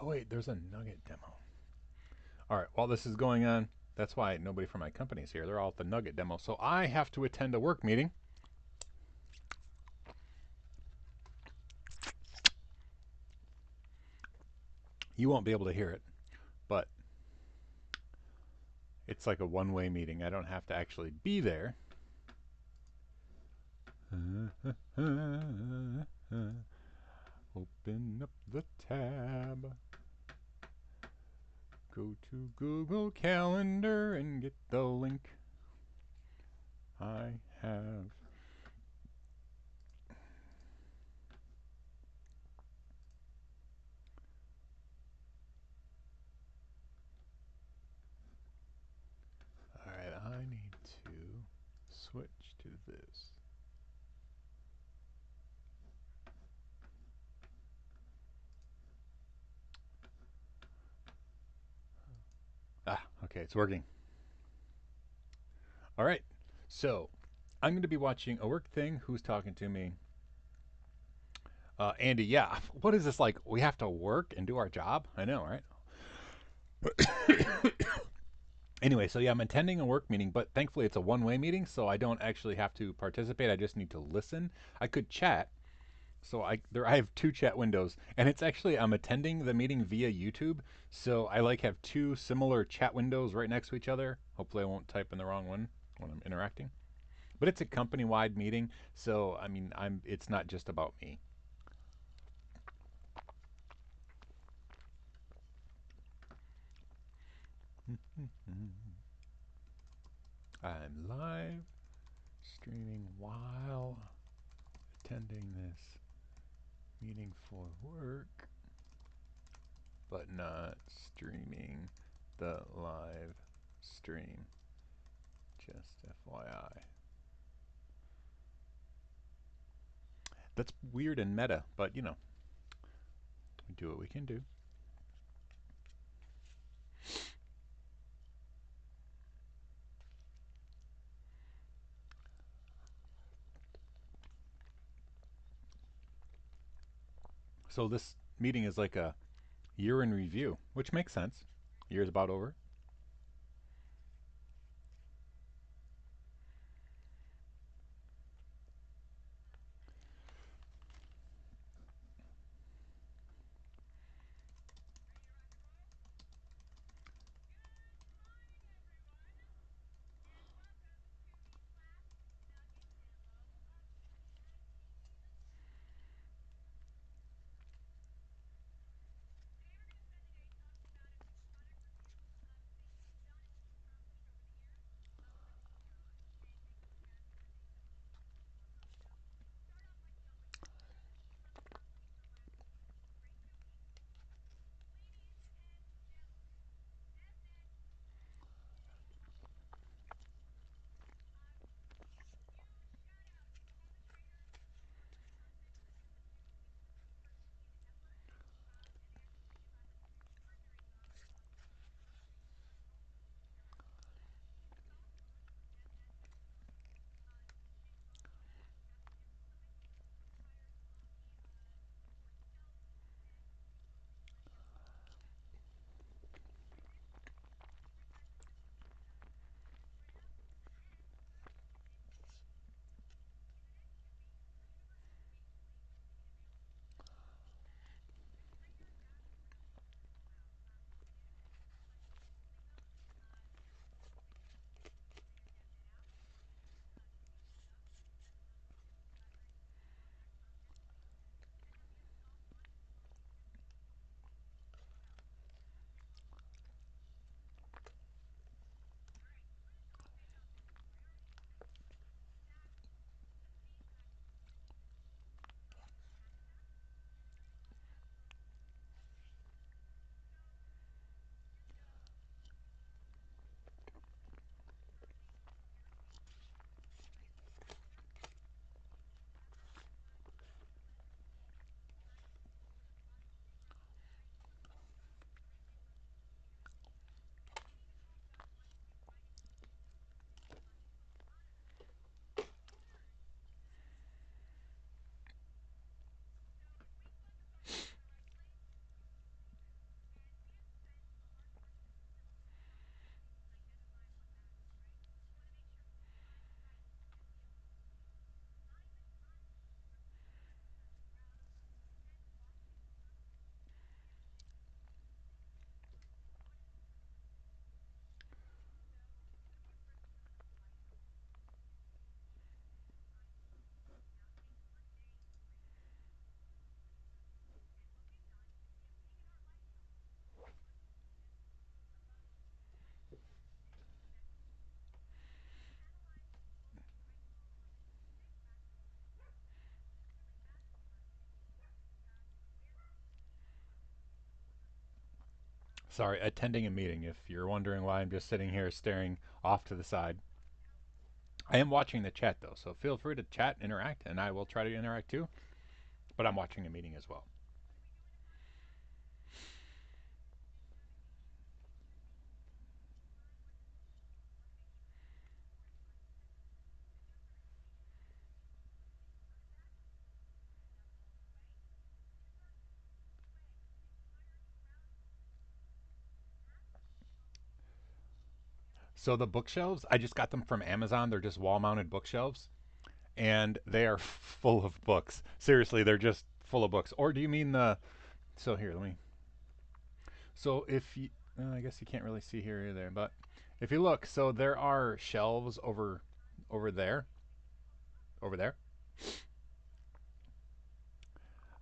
Oh wait, there's a nugget demo. All right, while this is going on, that's why nobody from my company is here. They're all at the nugget demo. So I have to attend a work meeting. You won't be able to hear it, but it's like a one-way meeting. I don't have to actually be there. Open up the tab. Go to Google Calendar and get the link. I have. Alright, I need to switch to this. Ah, okay, it's working. Alright, so I'm going to be watching a work thing. Who's talking to me? Andy, yeah. What is this like? We have to work and do our job? I know, right? Anyway, so yeah, I'm attending a work meeting, but thankfully it's a one-way meeting, so I don't actually have to participate. I just need to listen. I could chat. So I have two chat windows, and it's actually I'm attending the meeting via YouTube. So I like have two similar chat windows right next to each other. Hopefully I won't type in the wrong one when I'm interacting. But it's a company-wide meeting, so I mean it's not just about me. I'm live streaming while attending this meeting for work, but not streaming the live stream. Just FYI. That's weird and meta, but you know, we do what we can do. So this meeting is like a year in review, which makes sense. Year's about over. Sorry, attending a meeting. If you're wondering why I'm just sitting here staring off to the side, I am watching the chat though, so feel free to chat, interact, and I will try to interact too. But I'm watching a meeting as well. So the bookshelves, I just got them from Amazon. They're just wall-mounted bookshelves, and they are full of books. Seriously, they're just full of books. Or do you mean the? So here, let me. So if you, I guess you can't really see here either, but if you look, so there are shelves over there, over there.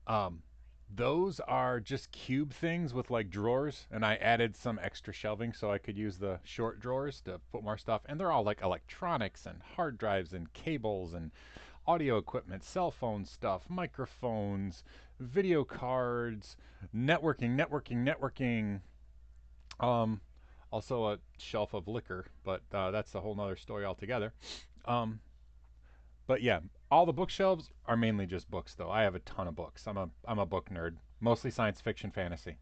Um, those are just cube things with like drawers, and I added some extra shelving so I could use the short drawers to put more stuff. And they're all like electronics and hard drives and cables and audio equipment, cell phone stuff, microphones, video cards, networking. Um, Also a shelf of liquor, but that's a whole nother story altogether. Um, but yeah, all the bookshelves are mainly just books, though. I have a ton of books. I'm a book nerd, mostly science fiction, fantasy.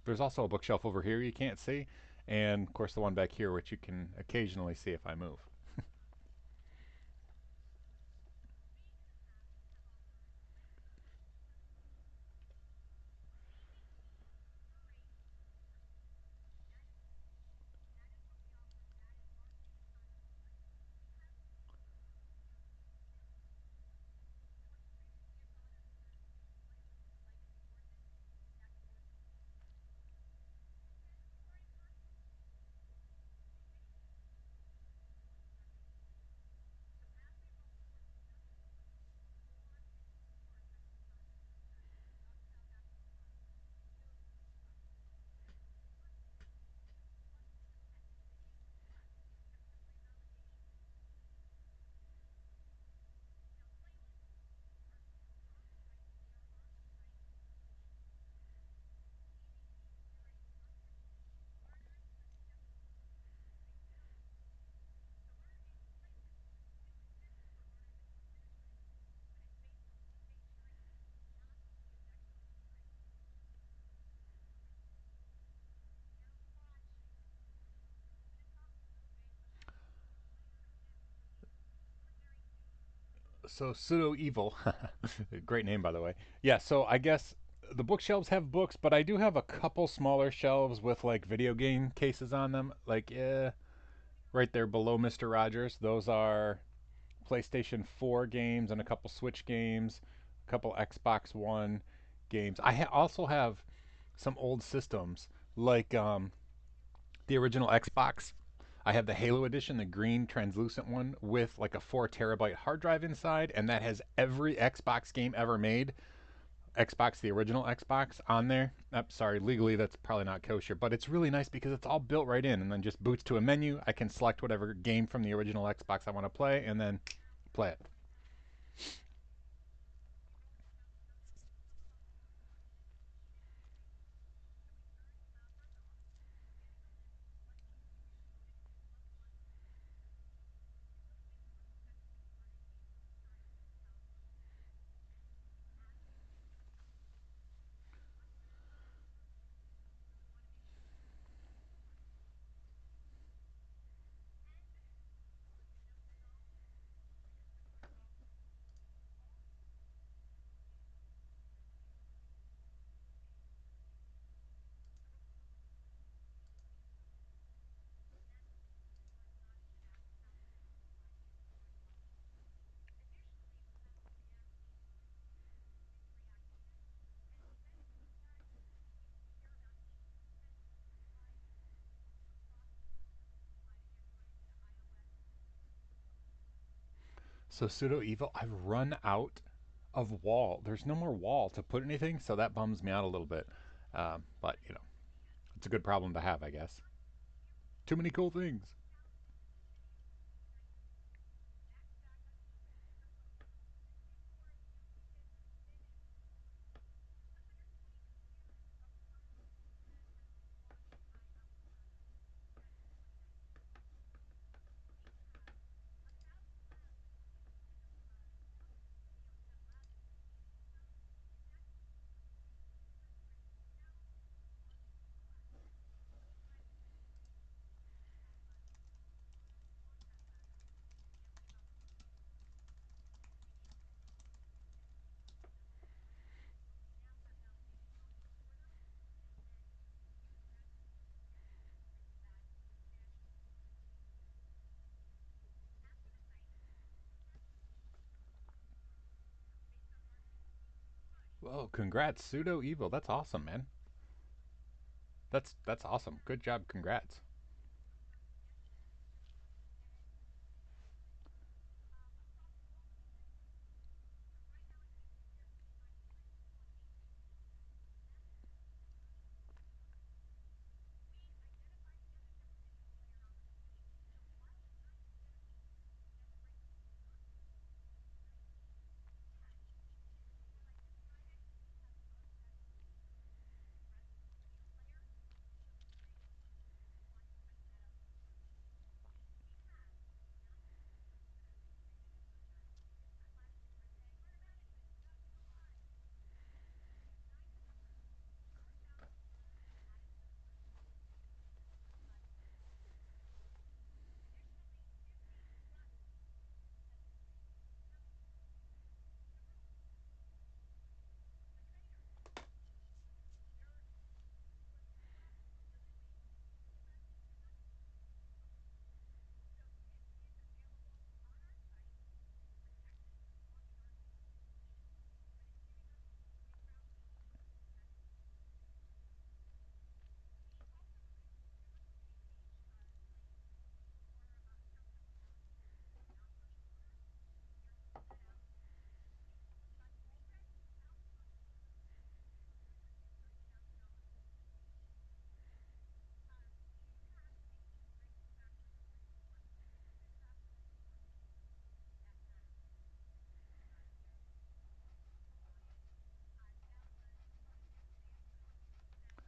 There's also a bookshelf over here you can't see, and of course the one back here, which you can occasionally see if I move. So pseudo evil, great name by the way. Yeah, so I guess the bookshelves have books, but I do have a couple smaller shelves with like video game cases on them. Like, right there below Mister Rogers, those are PlayStation 4 games and a couple Switch games, a couple Xbox One games. Also have some old systems like the original Xbox. I have the Halo edition, the green translucent one with like a 4 terabyte hard drive inside, and that has every Xbox game ever made. Xbox, the original Xbox, on there. Sorry, legally that's probably not kosher, but it's really nice because it's all built right in and then just boots to a menu. I can select whatever game from the original Xbox I want to play and then play it. So pseudo evil, I've run out of wall. There's no more wall to put anything, so that bums me out a little bit. But you know, it's a good problem to have, I guess. Too many cool things. Whoa, congrats, pseudo evil. That's awesome, man. That's awesome. Good job. Congrats.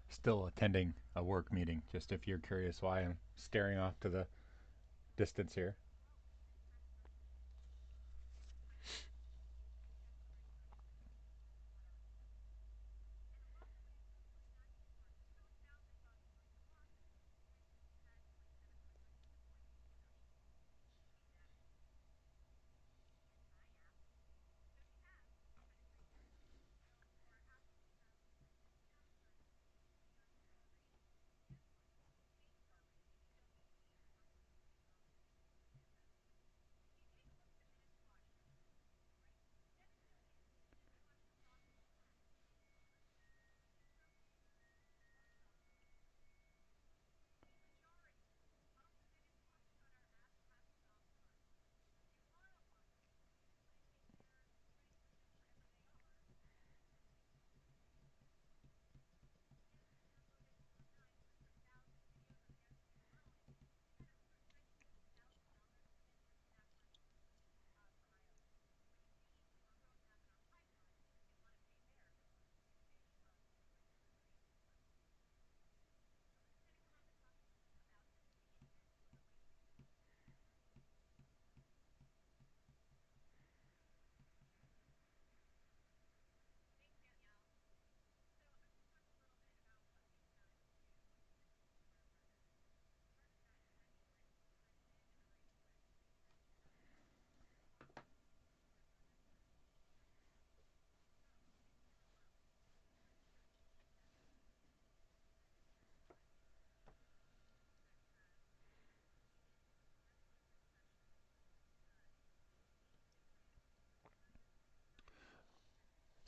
Still attending a work meeting, just if you're curious why I'm staring off to the distance here.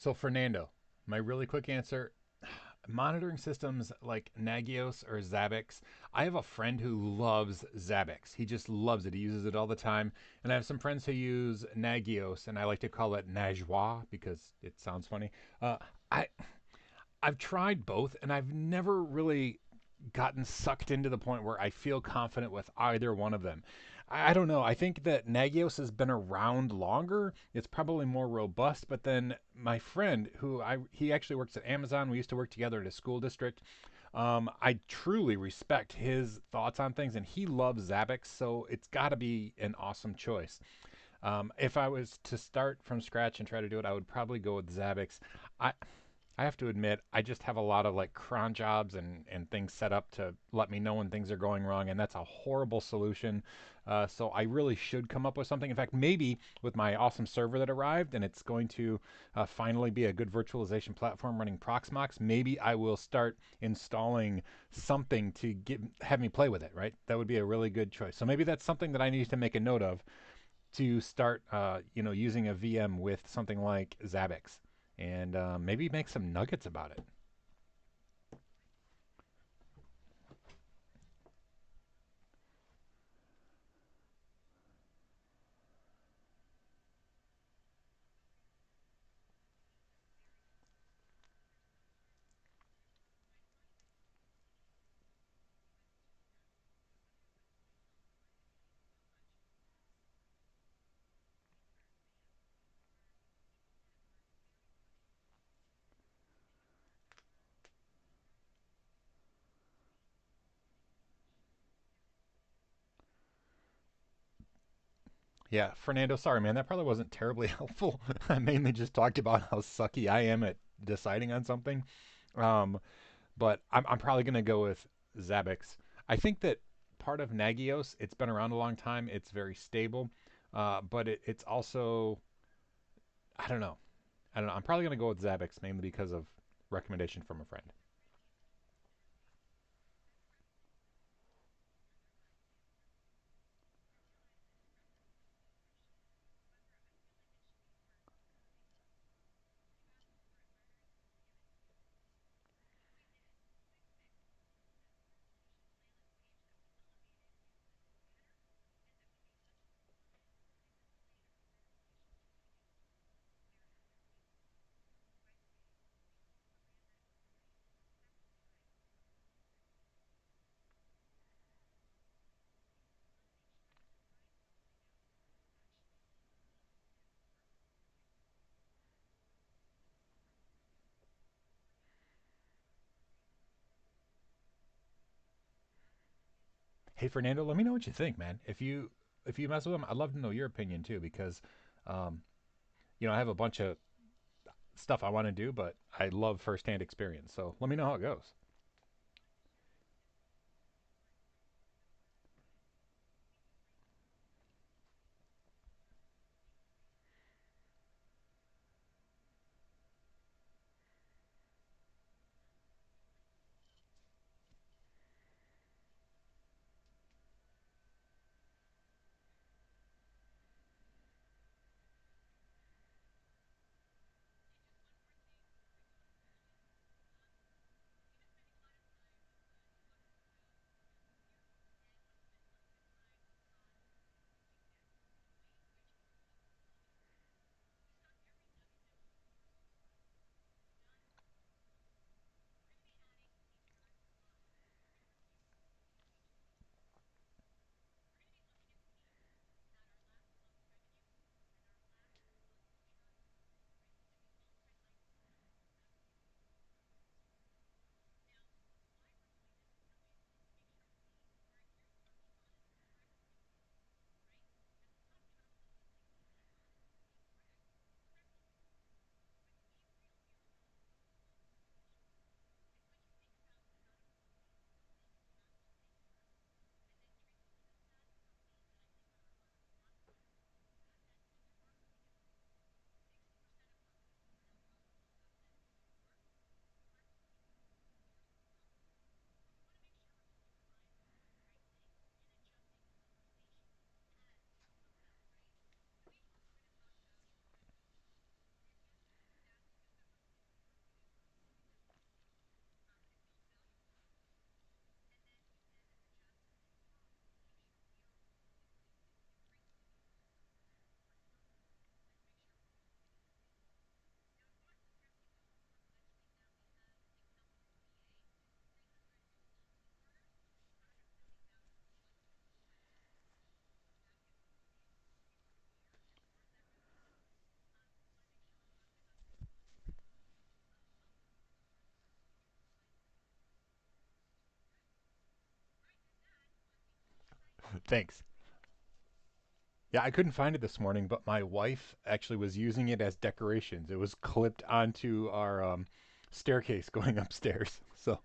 So, Fernando, my really quick answer, monitoring systems like Nagios or Zabbix. I have a friend who loves Zabbix. He just loves it. He uses it all the time. And I have some friends who use Nagios, and I like to call it Najwa because it sounds funny. I I've tried both, and I've never really gotten sucked into the point where I feel confident with either one of them. I don't know. I think that Nagios has been around longer. It's probably more robust. But then my friend, he actually works at Amazon. We used to work together at a school district. I truly respect his thoughts on things, and he loves Zabbix, so it's got to be an awesome choice. If I was to start from scratch and try to do it, I would probably go with Zabbix. I I have to admit, I just have a lot of like cron jobs and things set up to let me know when things are going wrong, and that's a horrible solution. So I really should come up with something. In fact, maybe with my awesome server that arrived, and it's going to finally be a good virtualization platform running Proxmox, maybe I will start installing something to have me play with it. Right? That would be a really good choice. So maybe that's something that I need to make a note of to start, using a VM with something like Zabbix, and maybe make some nuggets about it. Yeah, Fernando, sorry, man, that probably wasn't terribly helpful. I mainly just talked about how sucky I am at deciding on something. Um, but I'm probably going to go with Zabbix. I think that part of Nagios, it's been around a long time, it's very stable, but it's also, I don't know. I don't know. I'm probably going to go with Zabbix mainly because of recommendation from a friend. Hey Fernando, let me know what you think, man. If you mess with them, I'd love to know your opinion too, because um, I have a bunch of stuff I want to do, but I love firsthand experience. So let me know how it goes. Thanks. Yeah, I couldn't find it this morning, but my wife actually was using it as decorations. It was clipped onto our staircase going upstairs. So,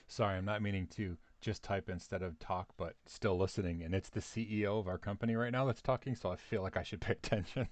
Sorry, I'm not meaning to just type instead of talk, but still listening. And it's the CEO of our company right now that's talking, so I feel like I should pay attention.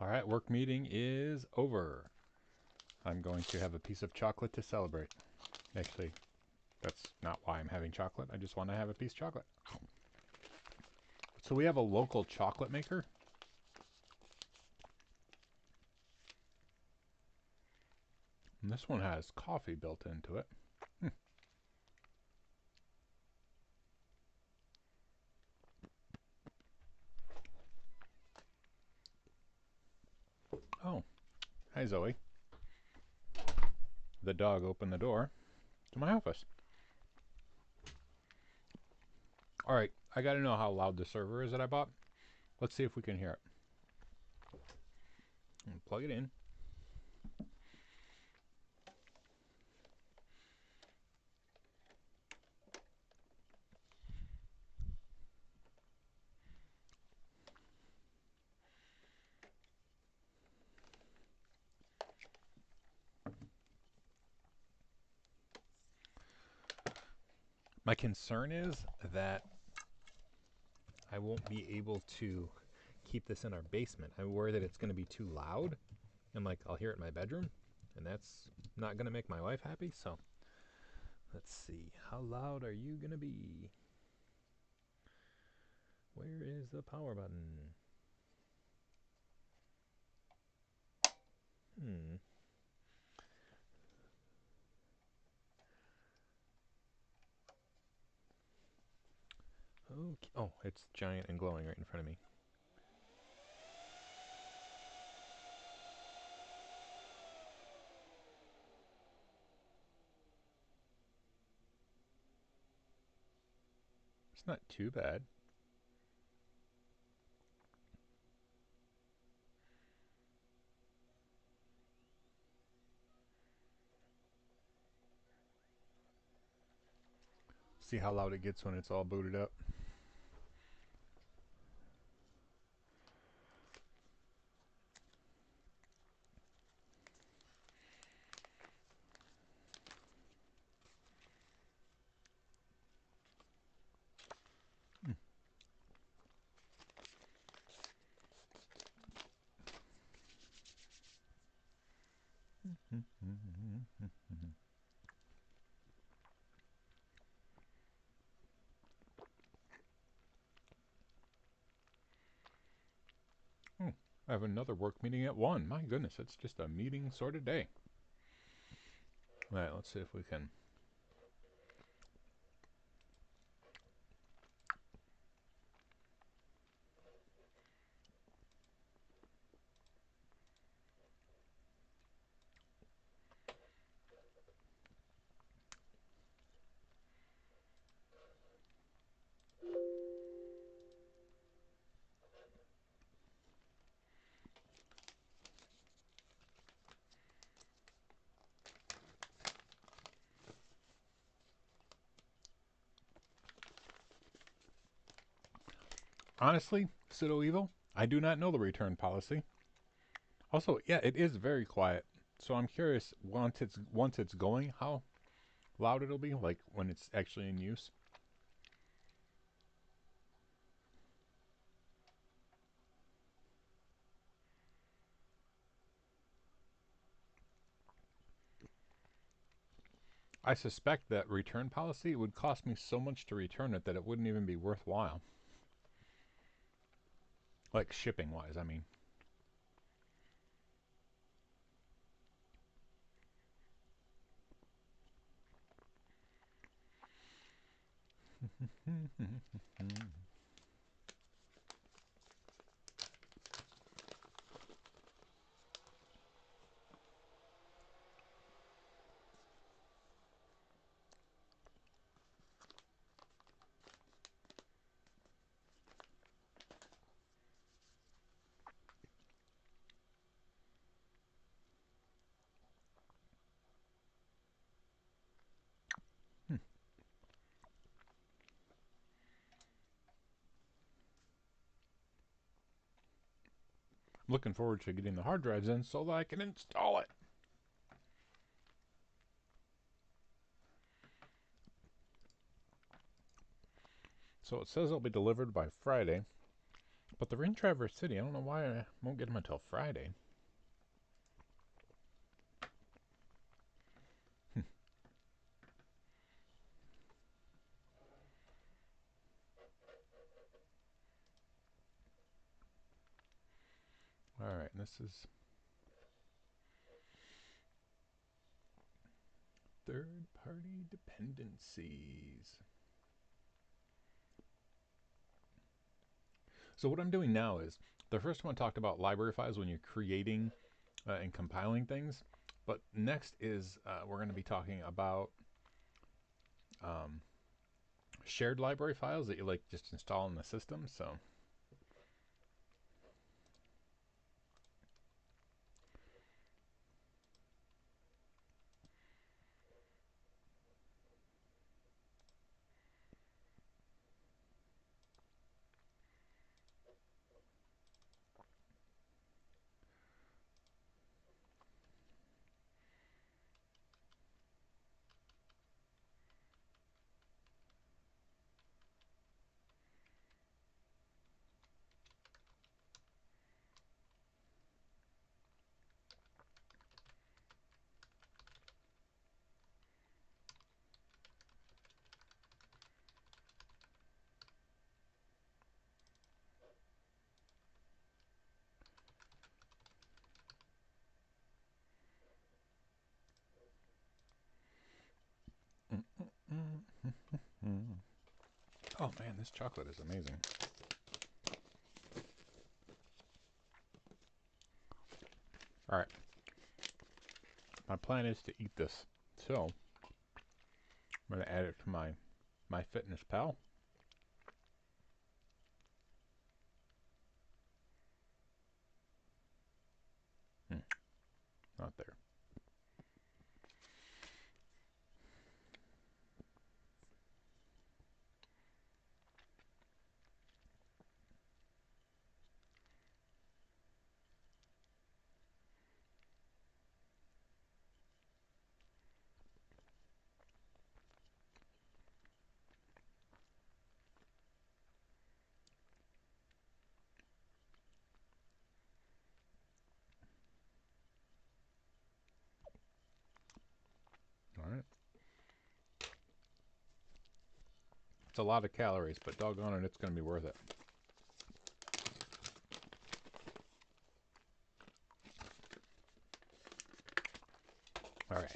Alright, work meeting is over. I'm going to have a piece of chocolate to celebrate. Actually, that's not why I'm having chocolate. I just want to have a piece of chocolate. So we have a local chocolate maker. And this one has coffee built into it. Oh, hi Zoe. The dog opened the door to my office. Alright, I gotta know how loud the server is that I bought. Let's see if we can hear it. Plug it in. My concern is that I won't be able to keep this in our basement. I'm worried that it's going to be too loud, and like I'll hear it in my bedroom, and that's not going to make my wife happy. So let's see, how loud are you going to be? Where is the power button? Okay. Oh, it's giant and glowing right in front of me. It's not too bad. See how loud it gets when it's all booted up. Oh, I have another work meeting at 1. My goodness, it's just a meeting sort of day. Alright, let's see if we can. Honestly, pseudo evil, I do not know the return policy. Also, yeah, it is very quiet. So I'm curious once it's going, how loud it'll be, like when it's actually in use. I suspect that return policy would cost me so much to return it that it wouldn't even be worthwhile. Like shipping wise, I mean. Looking forward to getting the hard drives in so that I can install it. So it says it'll be delivered by Friday, But they're in Traverse City. I don't know why I won't get them until Friday. Alright, this is third-party dependencies. So what I'm doing now is, the first one talked about library files when you're creating and compiling things. But next is we're going to be talking about um, shared library files that you like just install in the system. So oh man, this chocolate is amazing. All right, my plan is to eat this, so I'm going to add it to my Fitness Pal. Not there. All right. It's a lot of calories, but doggone it, it's going to be worth it. All right.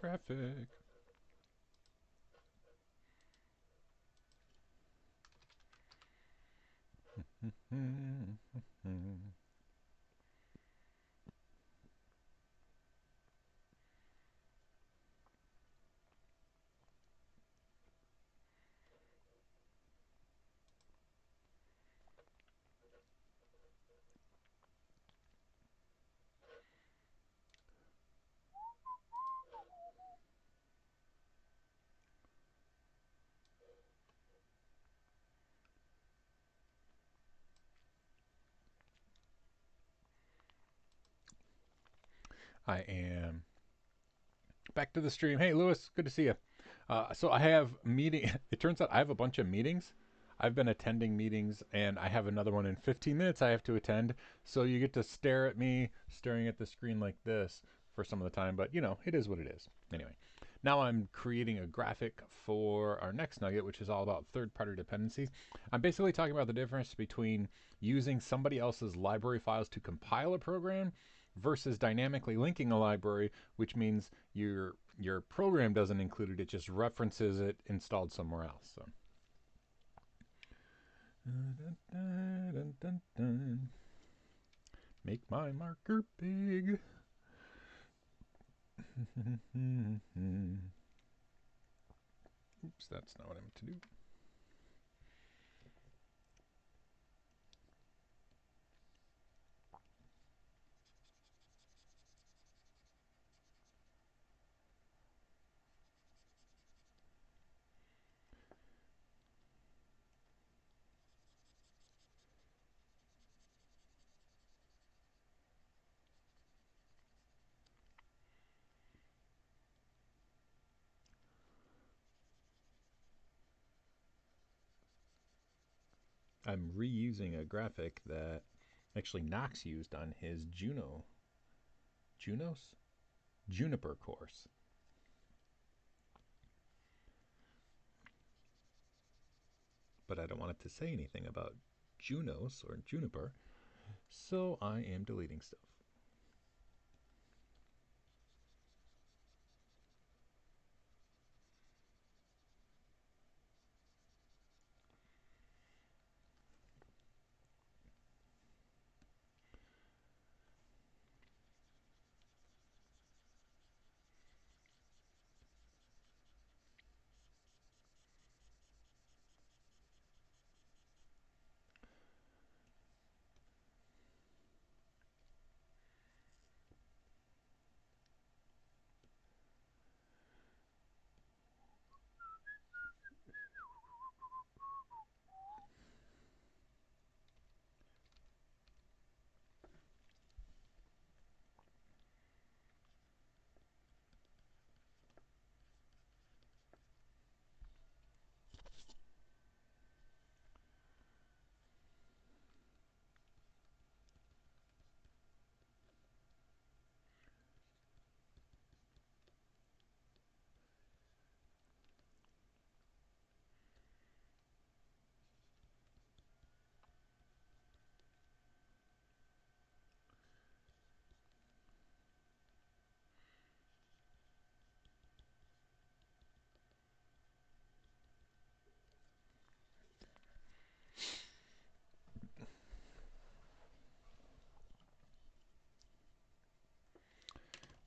Graphic. I am back to the stream. Hey, Lewis, good to see you. So I have meeting. It turns out I have a bunch of meetings. I've been attending meetings, and I have another one in 15 minutes I have to attend. So you get to stare at me staring at the screen like this for some of the time, but you know, it is what it is. Anyway, now I'm creating a graphic for our next nugget, which is all about third-party dependencies. I'm basically talking about the difference between using somebody else's library files to compile a program versus dynamically linking a library, which means your program doesn't include it; it just references it installed somewhere else. So. Make my marker big. Oops, that's not what I meant to do. I'm reusing a graphic that actually Knox used on his Juniper course. But I don't want it to say anything about Junos or Juniper, so I am deleting stuff.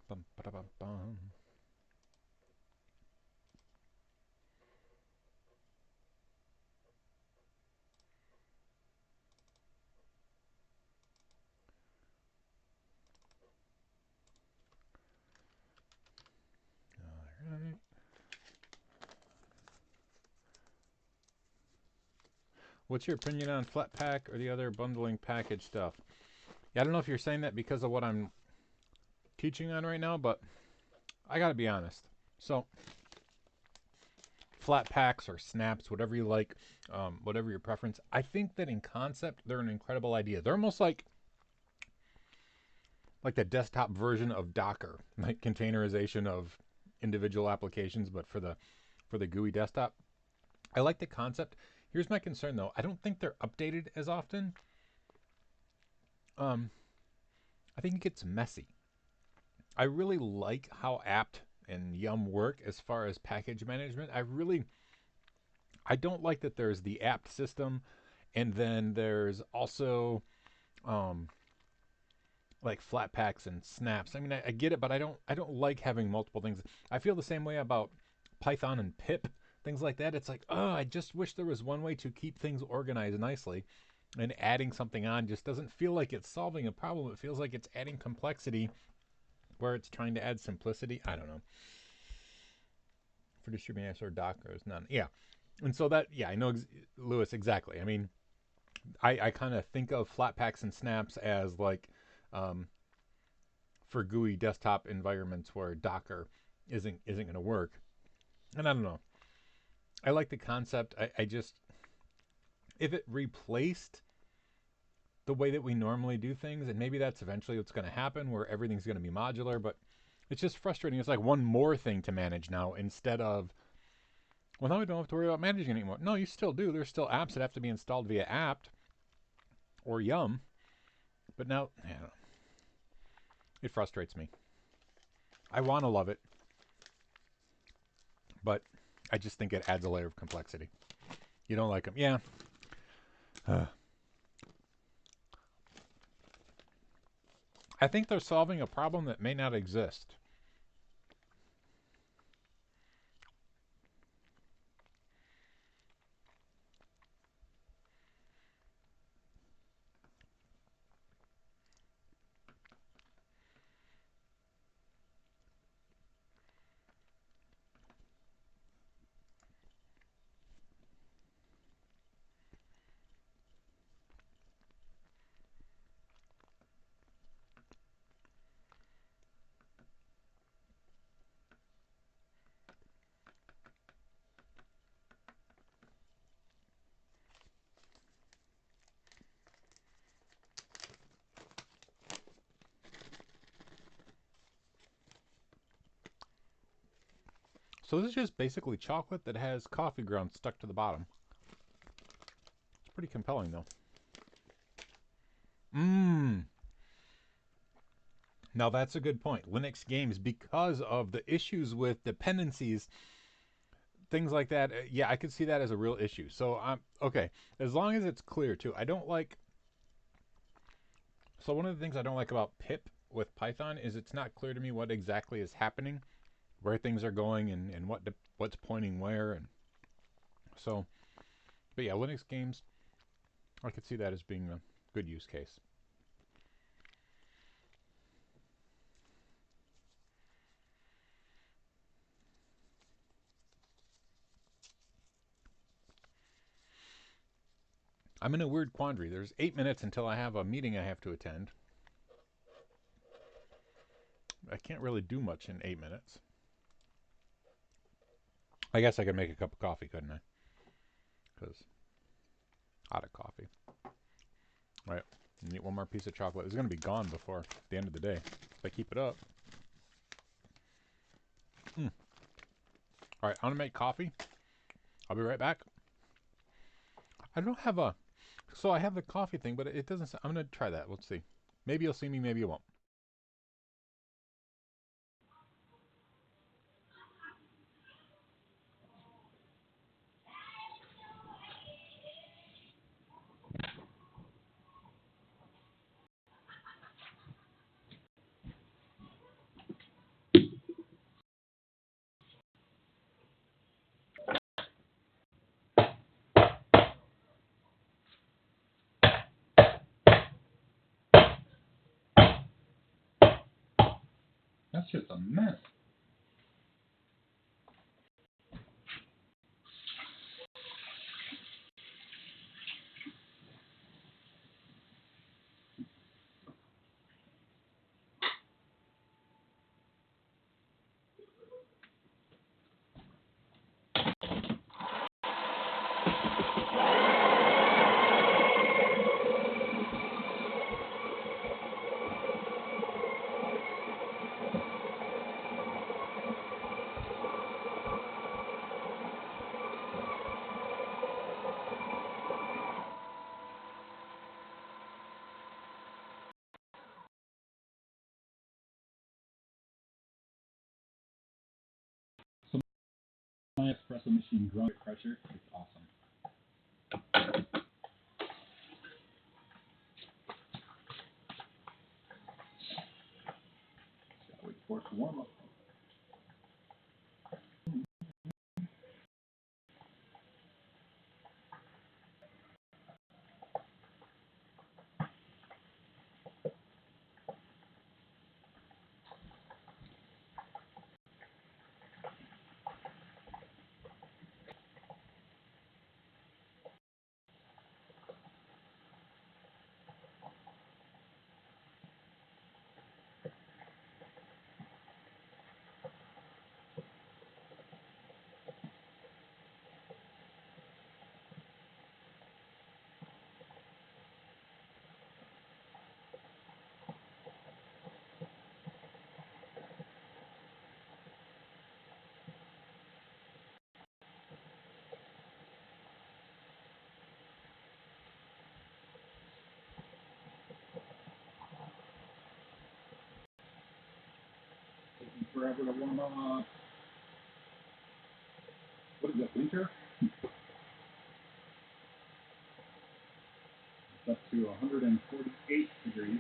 Bum, ba-da-bum, bum. All right. What's your opinion on Flatpak or the other bundling package stuff? Yeah, I don't know if you're saying that because of what I'm teaching on right now, but I gotta be honest. So, flat packs or snaps, whatever you like, whatever your preference, I think that in concept, they're an incredible idea. They're almost like the desktop version of Docker, like containerization of individual applications, but for the GUI desktop. I like the concept. Here's my concern though. I don't think they're updated as often. Um, I think it gets messy. I really like how apt and Yum work as far as package management. I don't like that there's the apt system and then there's also um like flat packs and snaps. I mean, I get it, but I don't like having multiple things. I feel the same way about Python and pip, things like that. It's like, oh, I just wish there was one way to keep things organized nicely. And adding something on just doesn't feel like it's solving a problem. It feels like it's adding complexity where it's trying to add simplicity. I don't know. For distributing S or Docker is none. Yeah. And so that, yeah, I know, Lewis, exactly. I mean, I kind of think of flat packs and snaps as like um, for GUI desktop environments where Docker isn't going to work. And I don't know. I like the concept. I just, if it replaced the way that we normally do things, and maybe that's eventually what's going to happen, where everything's going to be modular, but it's just frustrating. It's like one more thing to manage now instead of, well, now we don't have to worry about managing anymore. No, you still do. There's still apps that have to be installed via apt or yum, but now, I don't know. It frustrates me. I want to love it, but I just think it adds a layer of complexity. You don't like them? Yeah. I think they're solving a problem that may not exist. So this is just basically chocolate that has coffee grounds stuck to the bottom. It's pretty compelling, though. Mmm. Now that's a good point. Linux games, because of the issues with dependencies, things like that, yeah, I could see that as a real issue. So okay, as long as it's clear too. I don't like. So one of the things I don't like about pip with Python is it's not clear to me what exactly is happening, where things are going, and what's pointing where, and so. But yeah, Linux games, I could see that as being a good use case. I'm in a weird quandary. There's 8 minutes until I have a meeting I have to attend. I can't really do much in 8 minutes. I guess I could make a cup of coffee, couldn't I? Because out of coffee. All right, need one more piece of chocolate. It's going to be gone before the end of the day if I keep it up. All right, I'm going to make coffee. I'll be right back. I don't have a... So I have the coffee thing, but it doesn't... I'm going to try that. Let's see. Maybe you'll see me, maybe you won't. That's just a mess. So my espresso machine grunt crusher is awesome. Gotta wait for it to warm up. forever to warm up. What is that, winter? It's up to 148 degrees.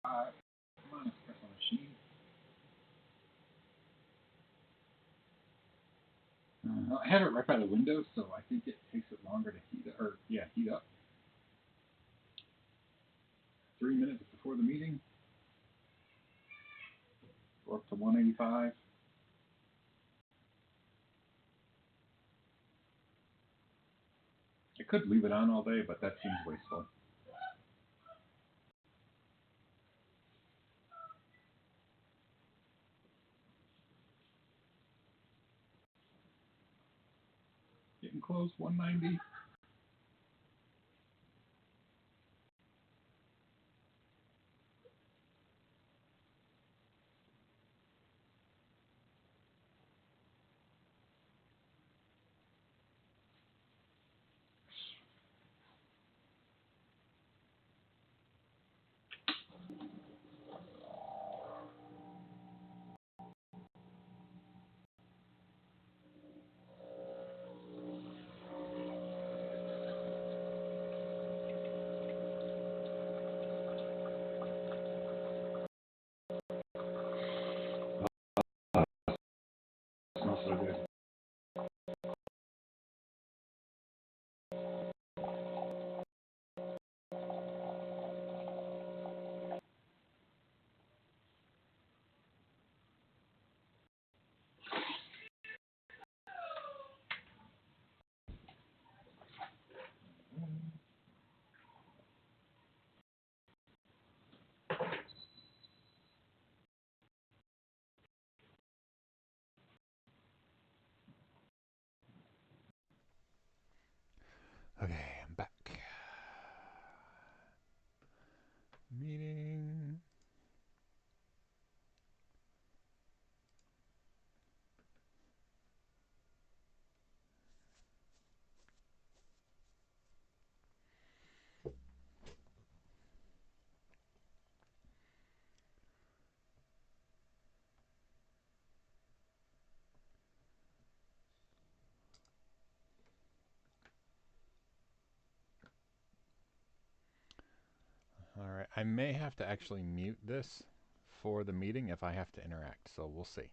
Come on, let's press on the machine. I had it right by the window, so I think it takes it longer to heat up. 3 minutes before the meeting. Go up to 185. I could leave it on all day, but that seems wasteful. Getting close, 190. Smells so good. Okay, I'm back. Meeting. All right, I may have to actually mute this for the meeting if I have to interact, so we'll see.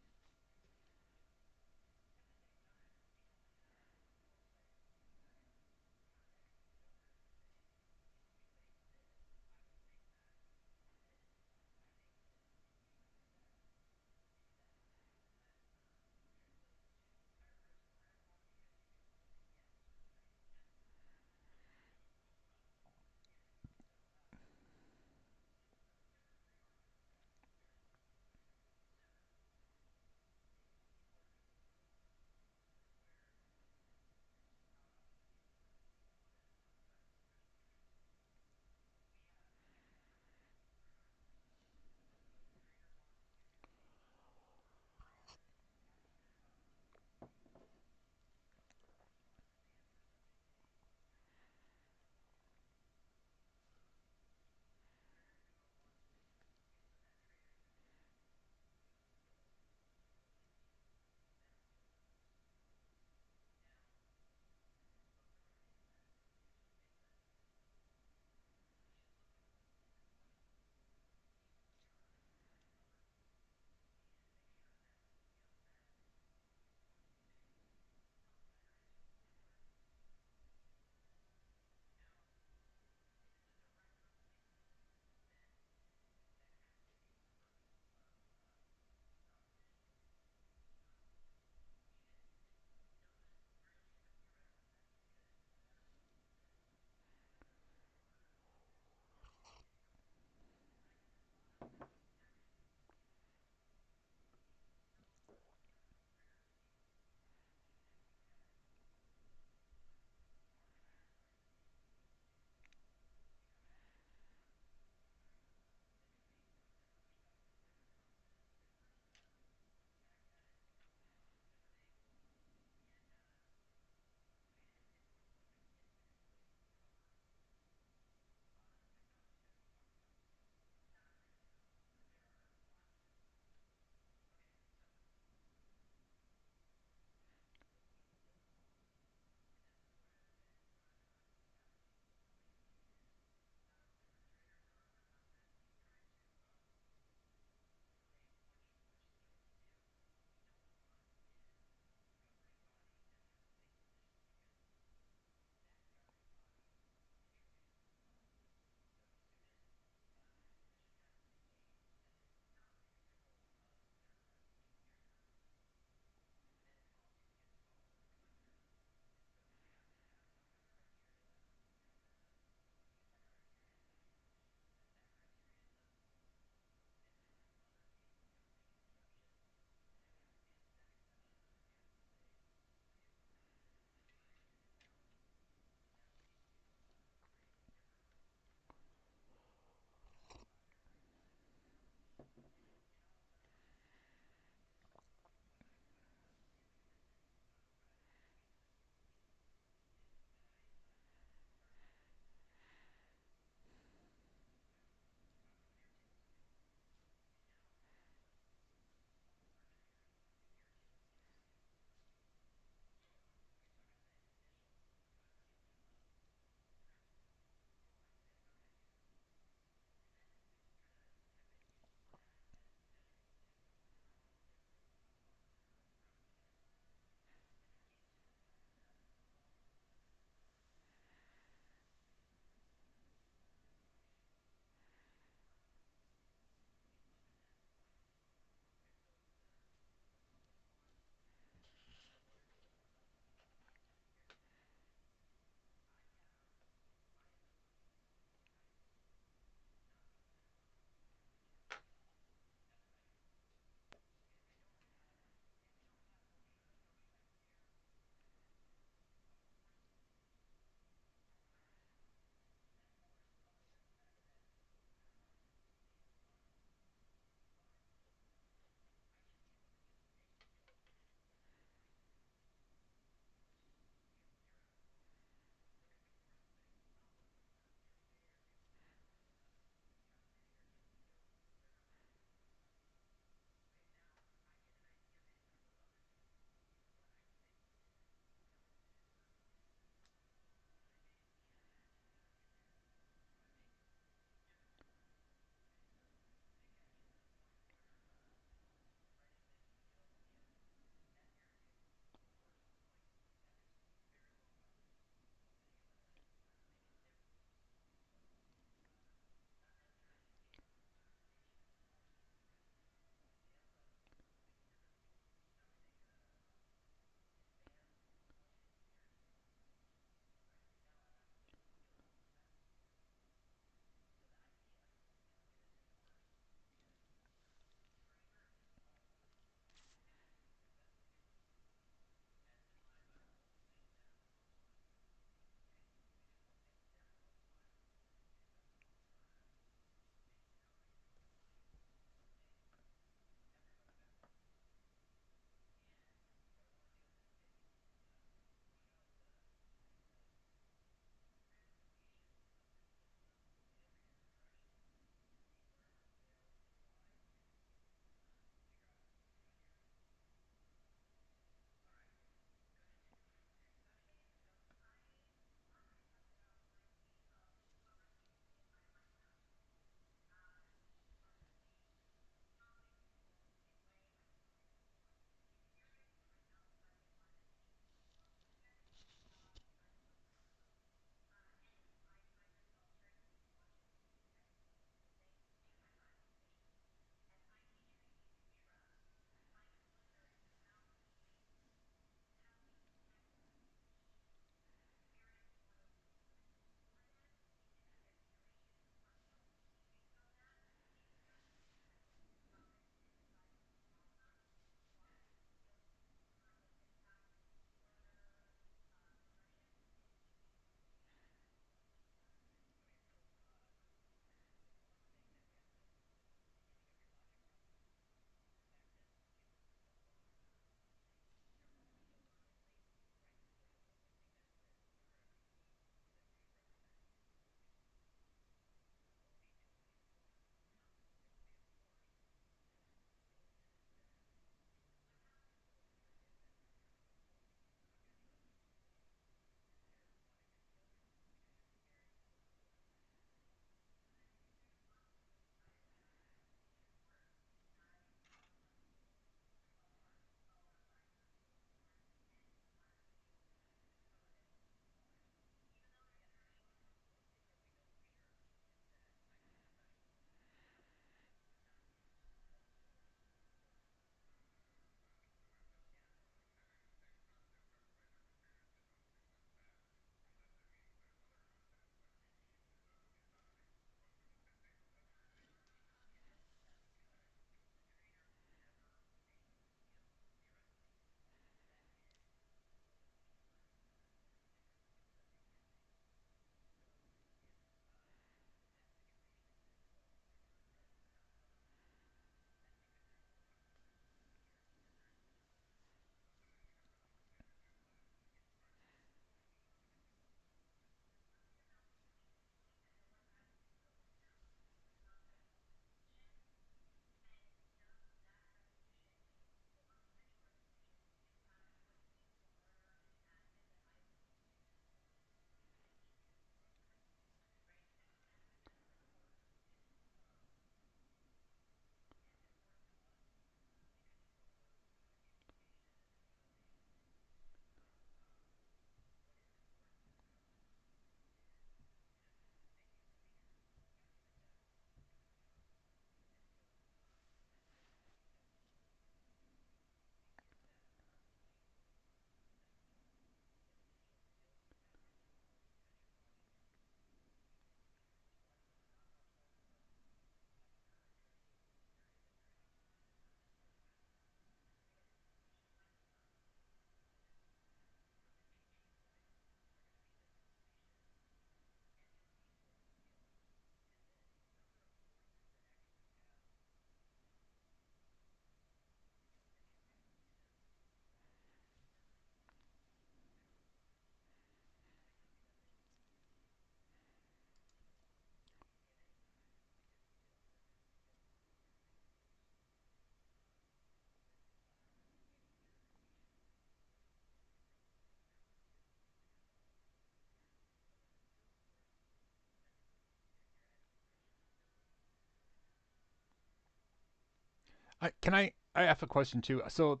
I have a question too. So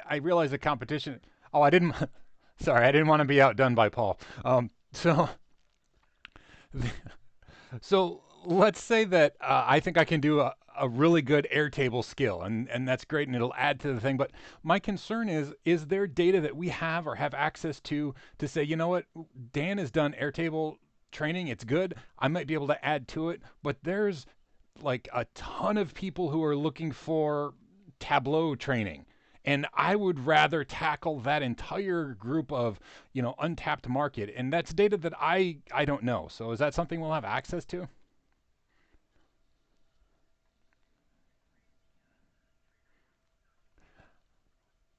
I realize the competition. Oh, I didn't. Sorry, I didn't want to be outdone by Paul. So so let's say that I think I can do a really good Airtable skill, and that's great, and it'll add to the thing. But my concern is there data that we have or have access to say, you know what, Dan has done Airtable training, it's good. I might be able to add to it, but there's like a ton of people who are looking for Tableau training. And I would rather tackle that entire group of, untapped market. And that's data that I don't know. So is that something we'll have access to?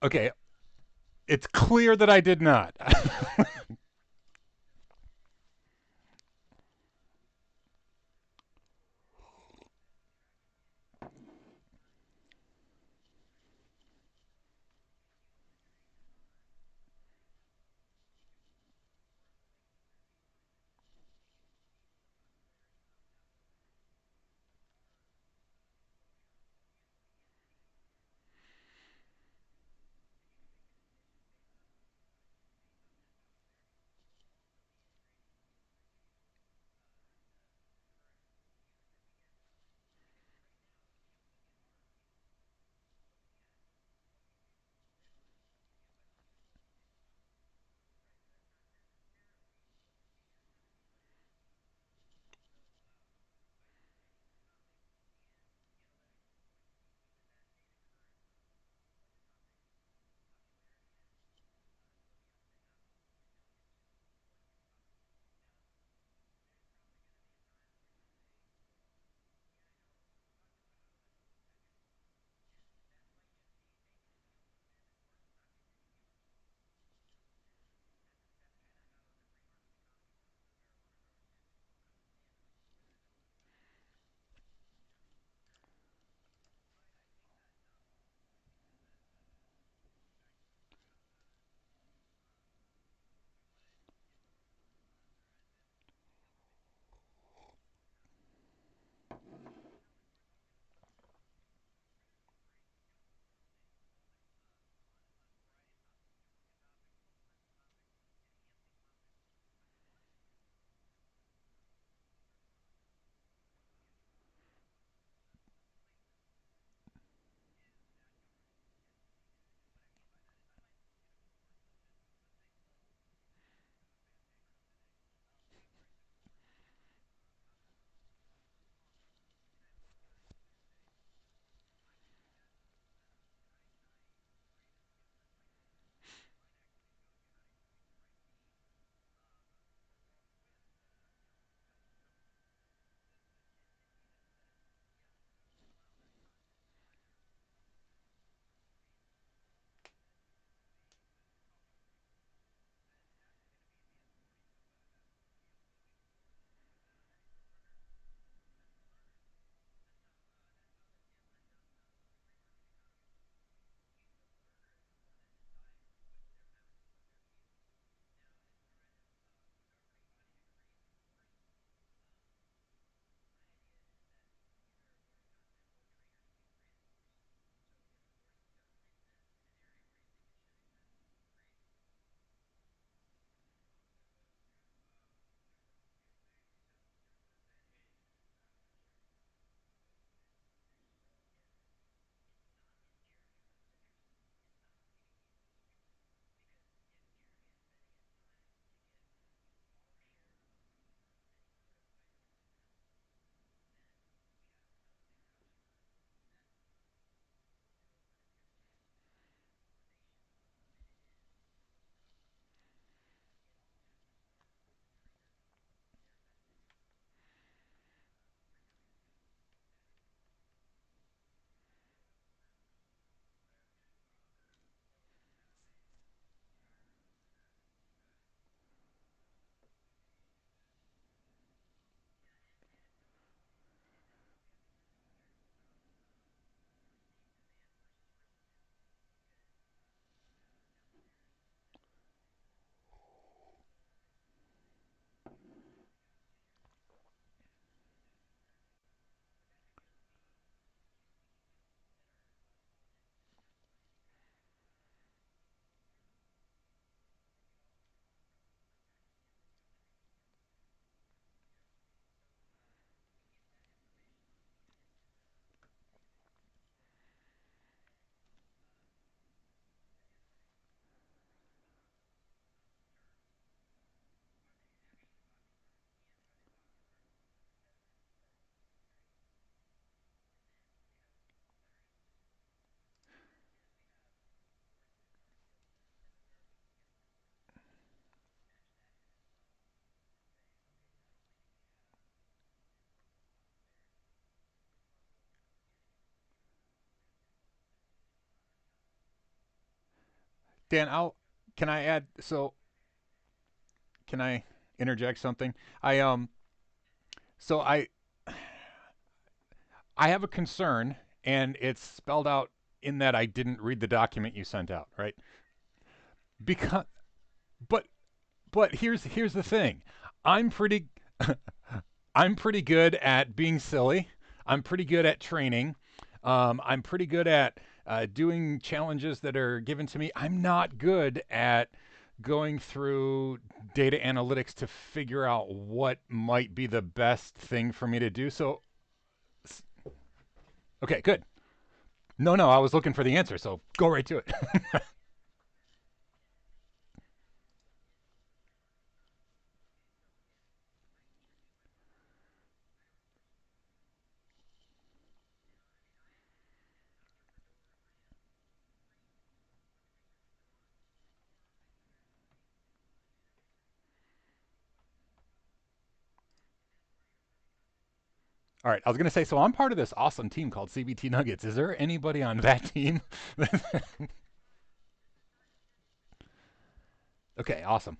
Okay, it's clear that I did not. Dan, I'll can I add so can I interject something? I so I have a concern and it's spelled out in that I didn't read the document you sent out, right? Because but here's the thing. I'm pretty I'm pretty good at being silly. I'm pretty good at training. I'm pretty good at doing challenges that are given to me. I'm not good at going through data analytics to figure out what might be the best thing for me to do. So, okay, good. No, no, I was looking for the answer, so go right to it. All right, I was going to say, so I'm part of this awesome team called CBT Nuggets. Is there anybody on that team? Okay, awesome.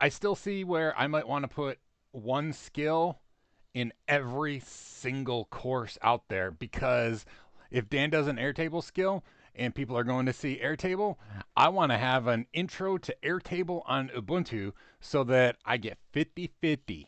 I still see where I might want to put one skill in every single course out there because if Dan does an Airtable skill and people are going to see Airtable, I want to have an intro to Airtable on Ubuntu so that I get 50-50.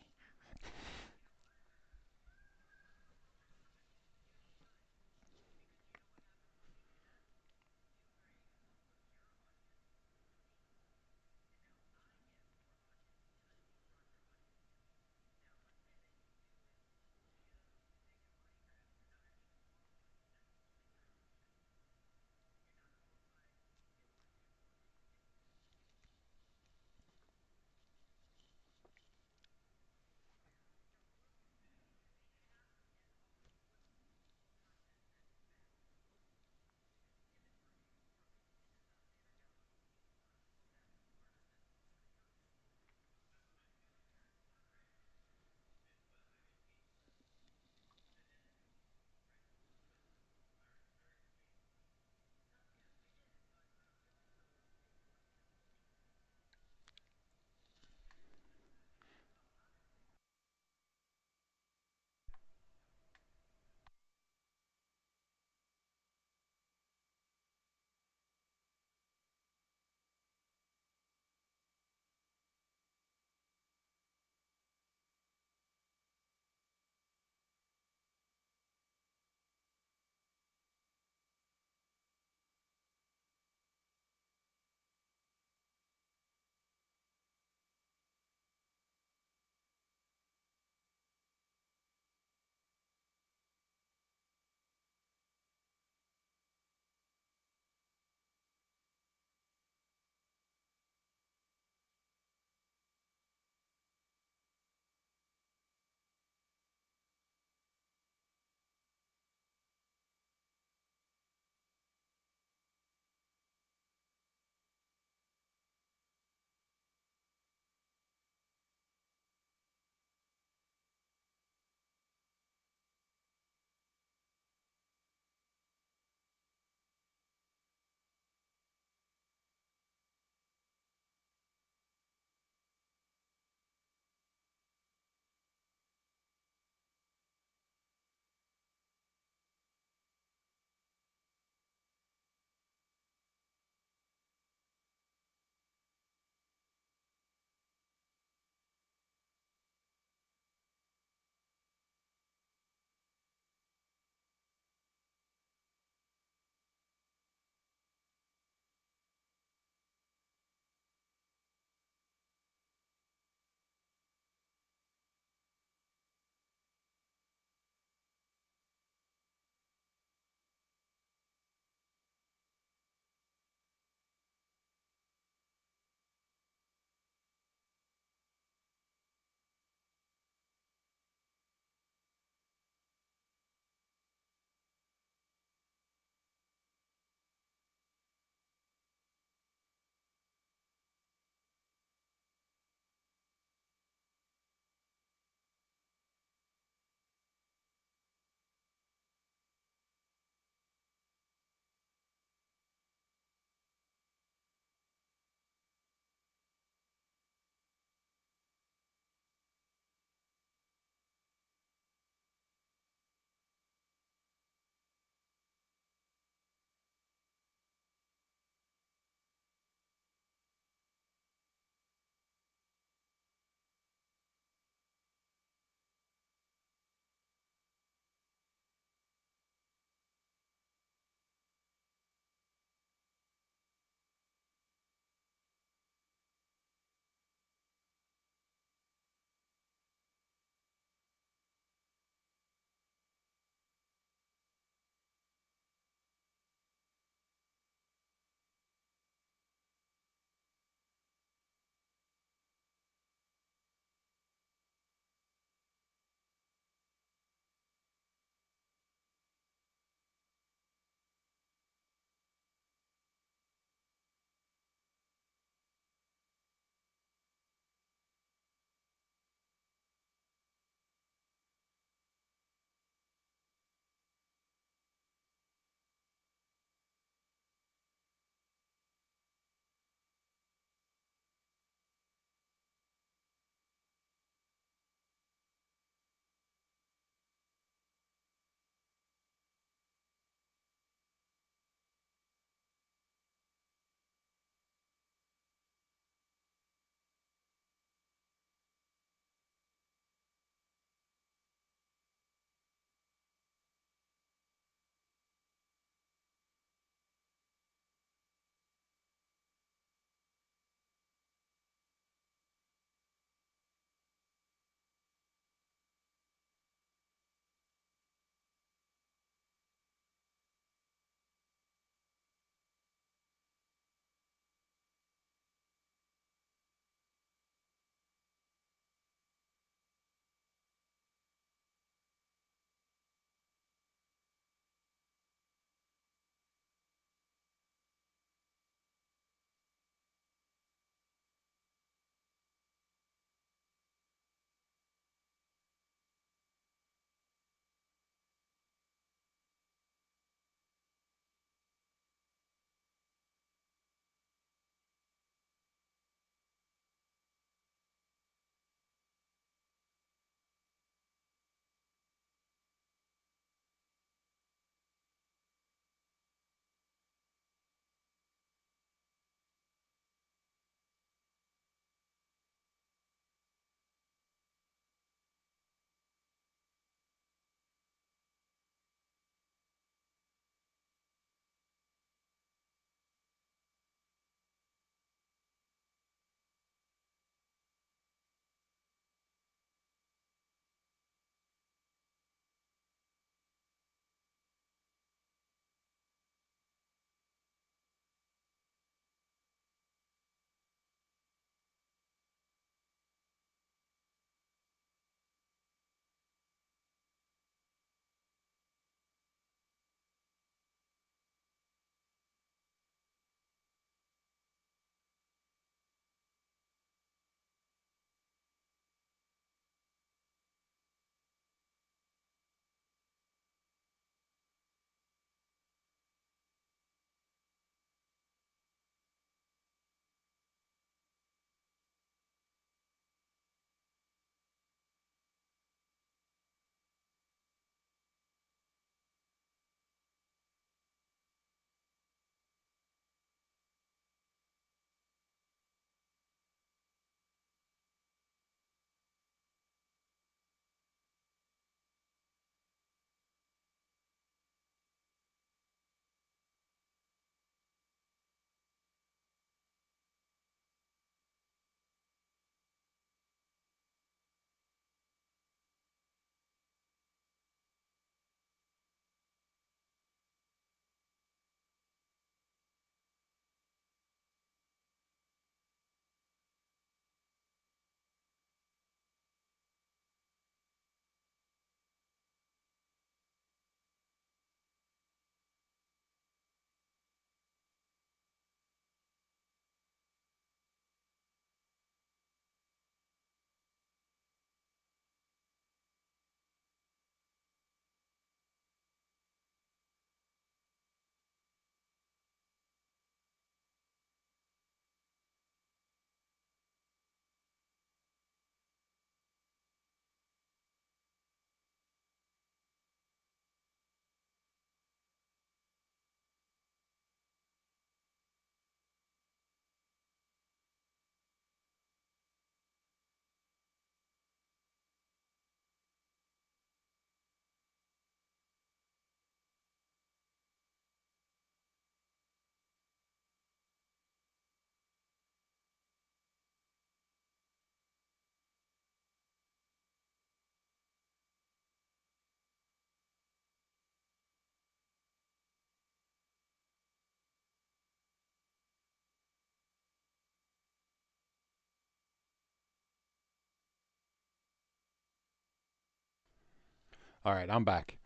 Alright, I'm back.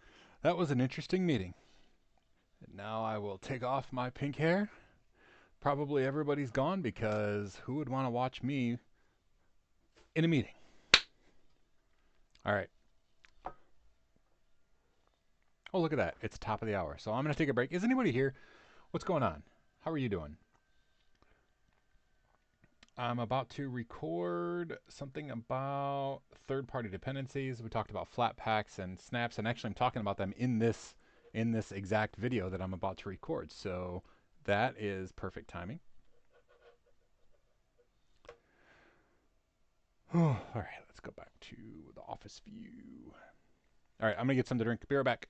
That was an interesting meeting. And now I will take off my pink hair. Probably everybody's gone because who would want to watch me in a meeting? Alright. Oh, look at that. It's top of the hour. So I'm going to take a break. Is anybody here? What's going on? How are you doing? I'm about to record something about third-party dependencies. We talked about Flatpaks and snaps, and actually I'm talking about them in this exact video that I'm about to record. So that is perfect timing. All right, let's go back to the office view. All right, I'm gonna get something to drink. Be right back.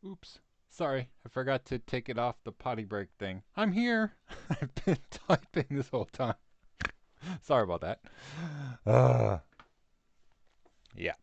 Oops. Sorry, I forgot to take it off the potty break thing. I'm here. I've been typing this whole time. Sorry about that. Uh, yeah.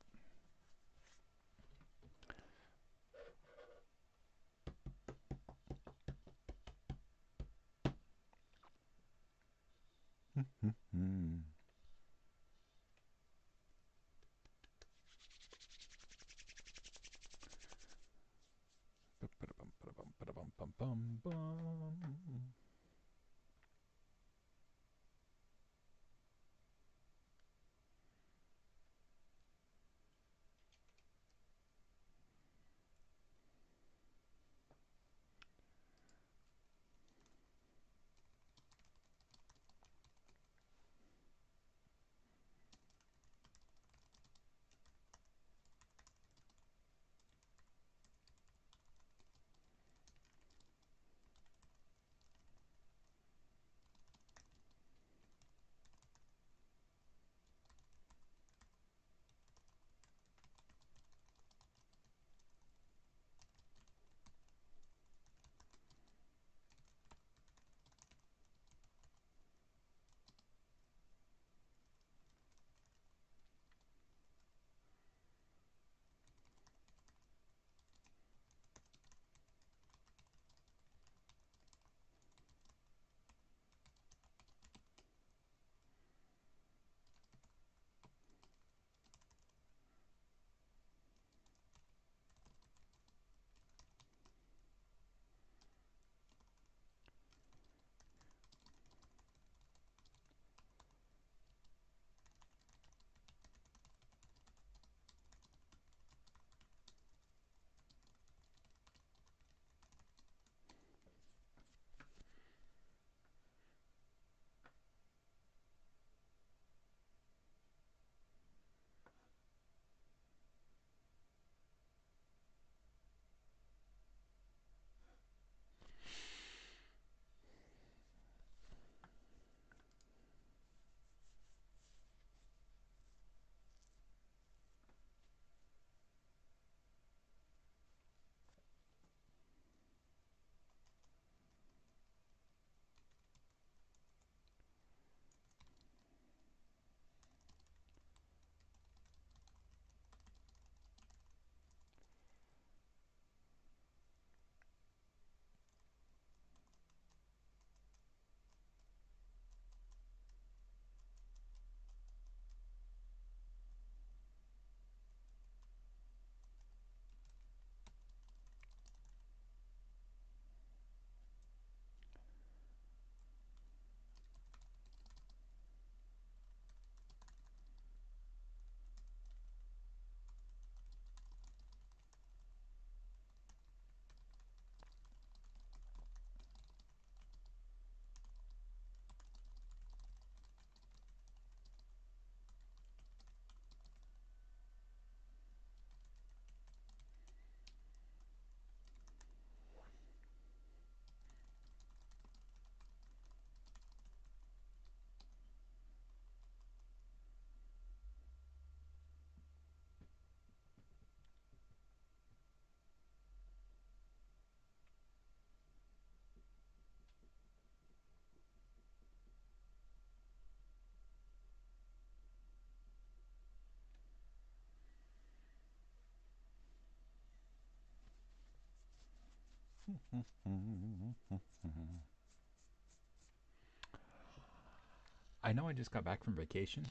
I know I just got back from vacation.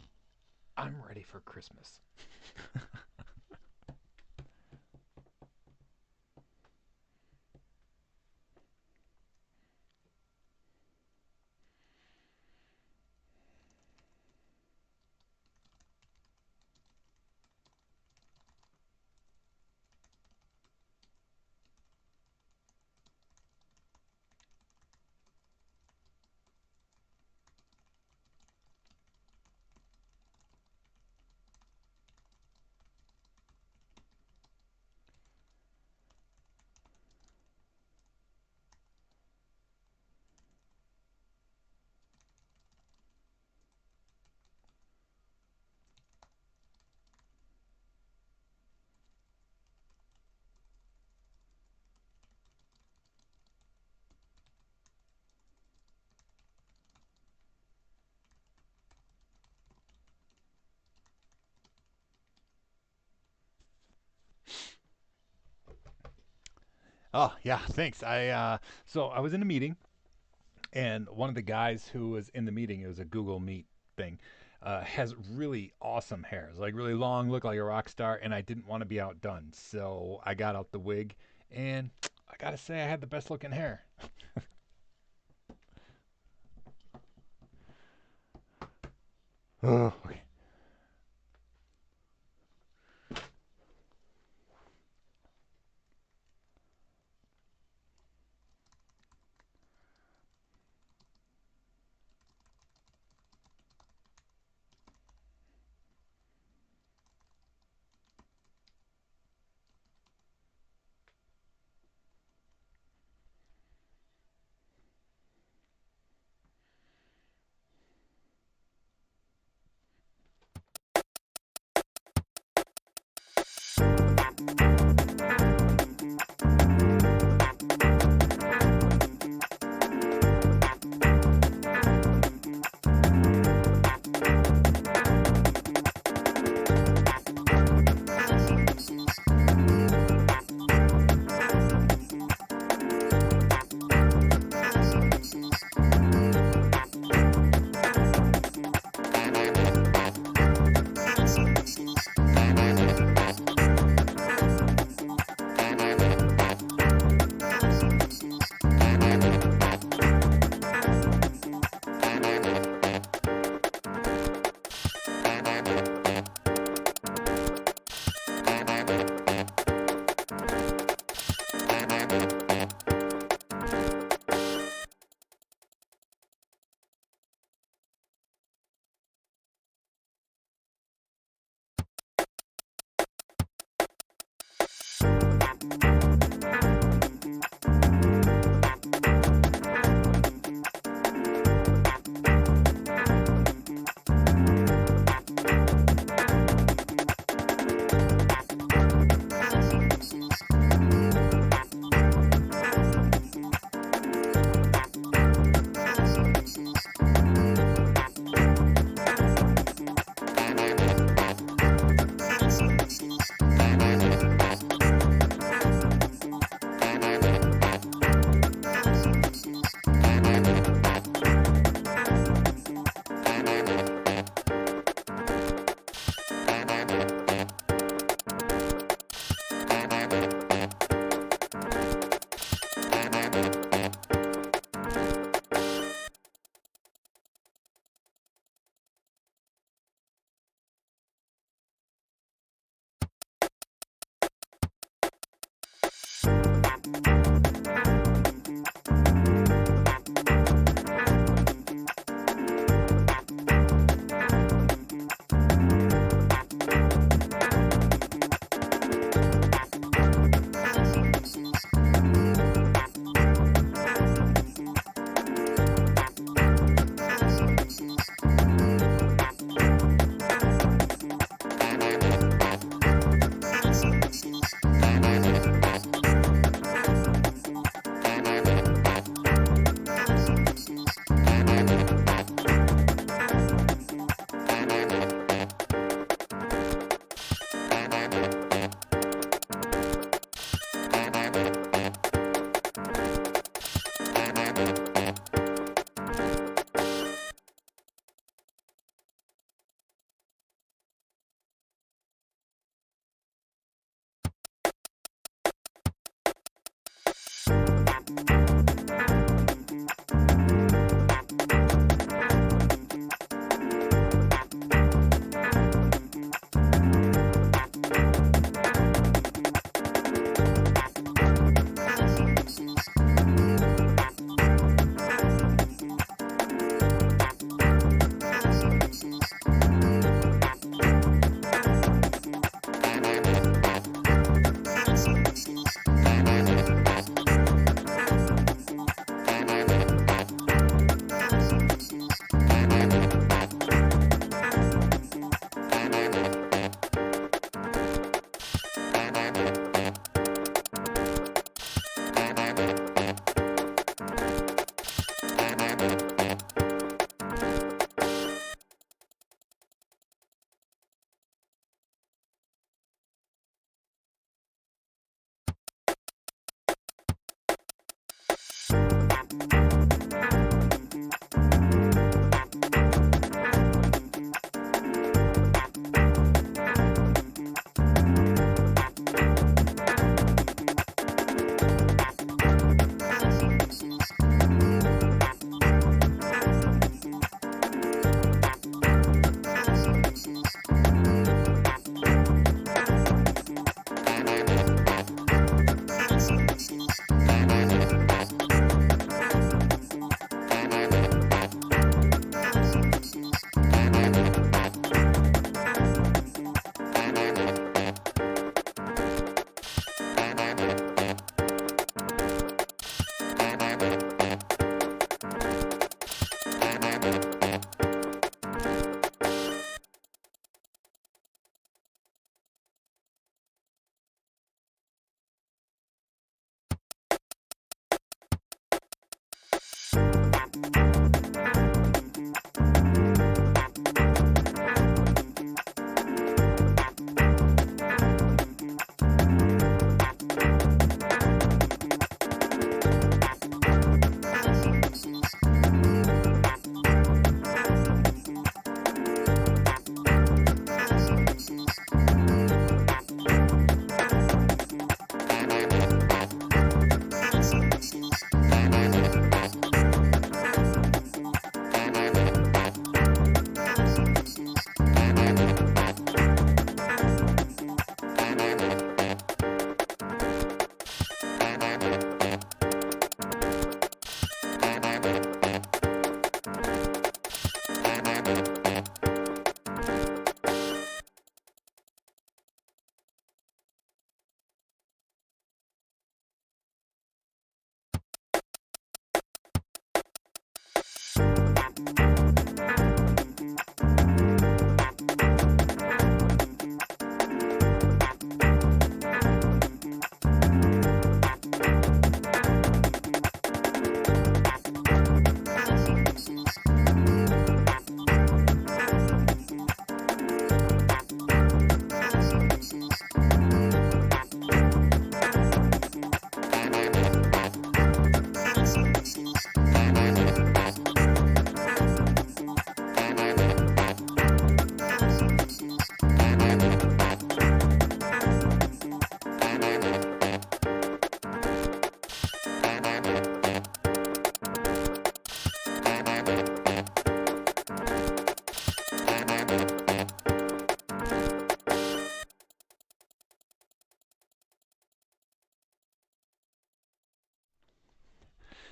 I'm ready for Christmas. Oh yeah, thanks. So I was in a meeting, and one of the guys who was in the meeting, it was a Google Meet thing, has really awesome hair. It's like really long, look like a rock star, and I didn't want to be outdone, so I got out the wig, and I gotta say I had the best looking hair. Oh, okay.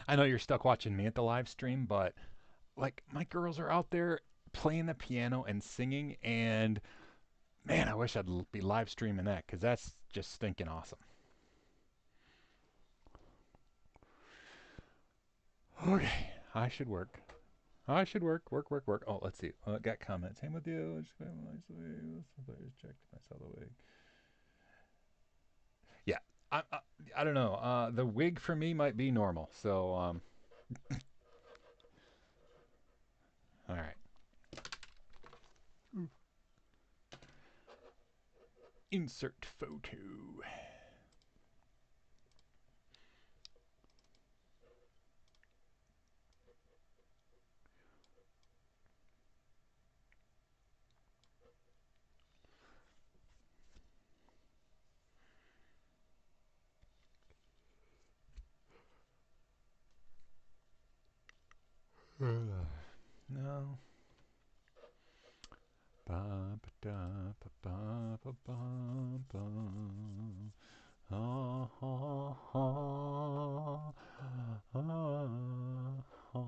I know you're stuck watching me at the live stream, but like my girls are out there playing the piano and singing, and man, I wish I'd be live streaming that because that's just stinking awesome. Okay, I should work. I should work, work, work, work. Oh, let's see. Got comments. Same with you. Just got nicely. Somebody checked myself away. Yeah, I don't know. The wig for me might be normal. So all right. Insert photo. No. Ba ba da ba ba ba ba ba. Ha ha ha. Ha ha.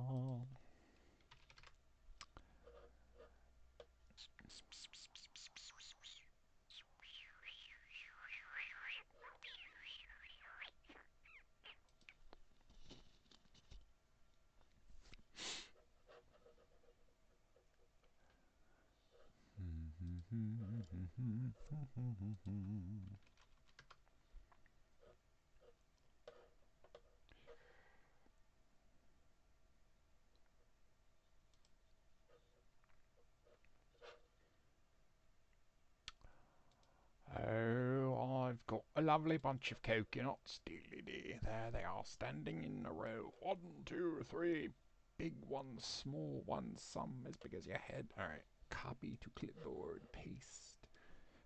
Oh, I've got a lovely bunch of coconuts. There they are, standing in a row. 1, 2, 3. Big ones, small ones, some as big as your head. Alright, copy to clipboard, paste.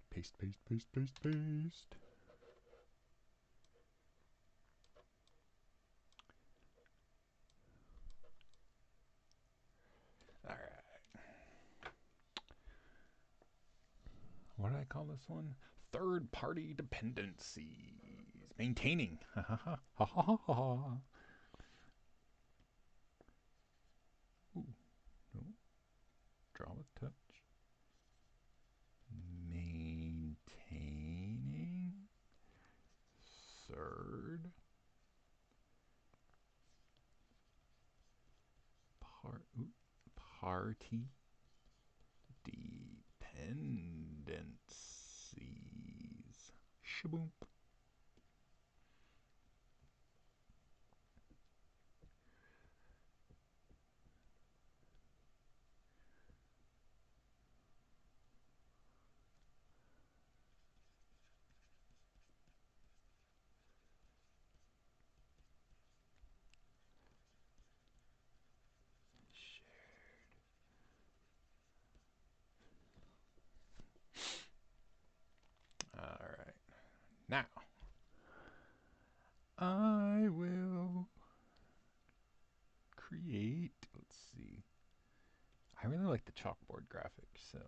Paste, paste, paste, paste, paste. Alright, what did I call this one? Third party dependencies. Maintaining. Ha ha ha ha ha ha. Ooh, no. Draw with touch. Maintaining. Third party dependencies. Shaboom. All right. Now, I will create. Let's see. I really like the chalkboard graphics, so.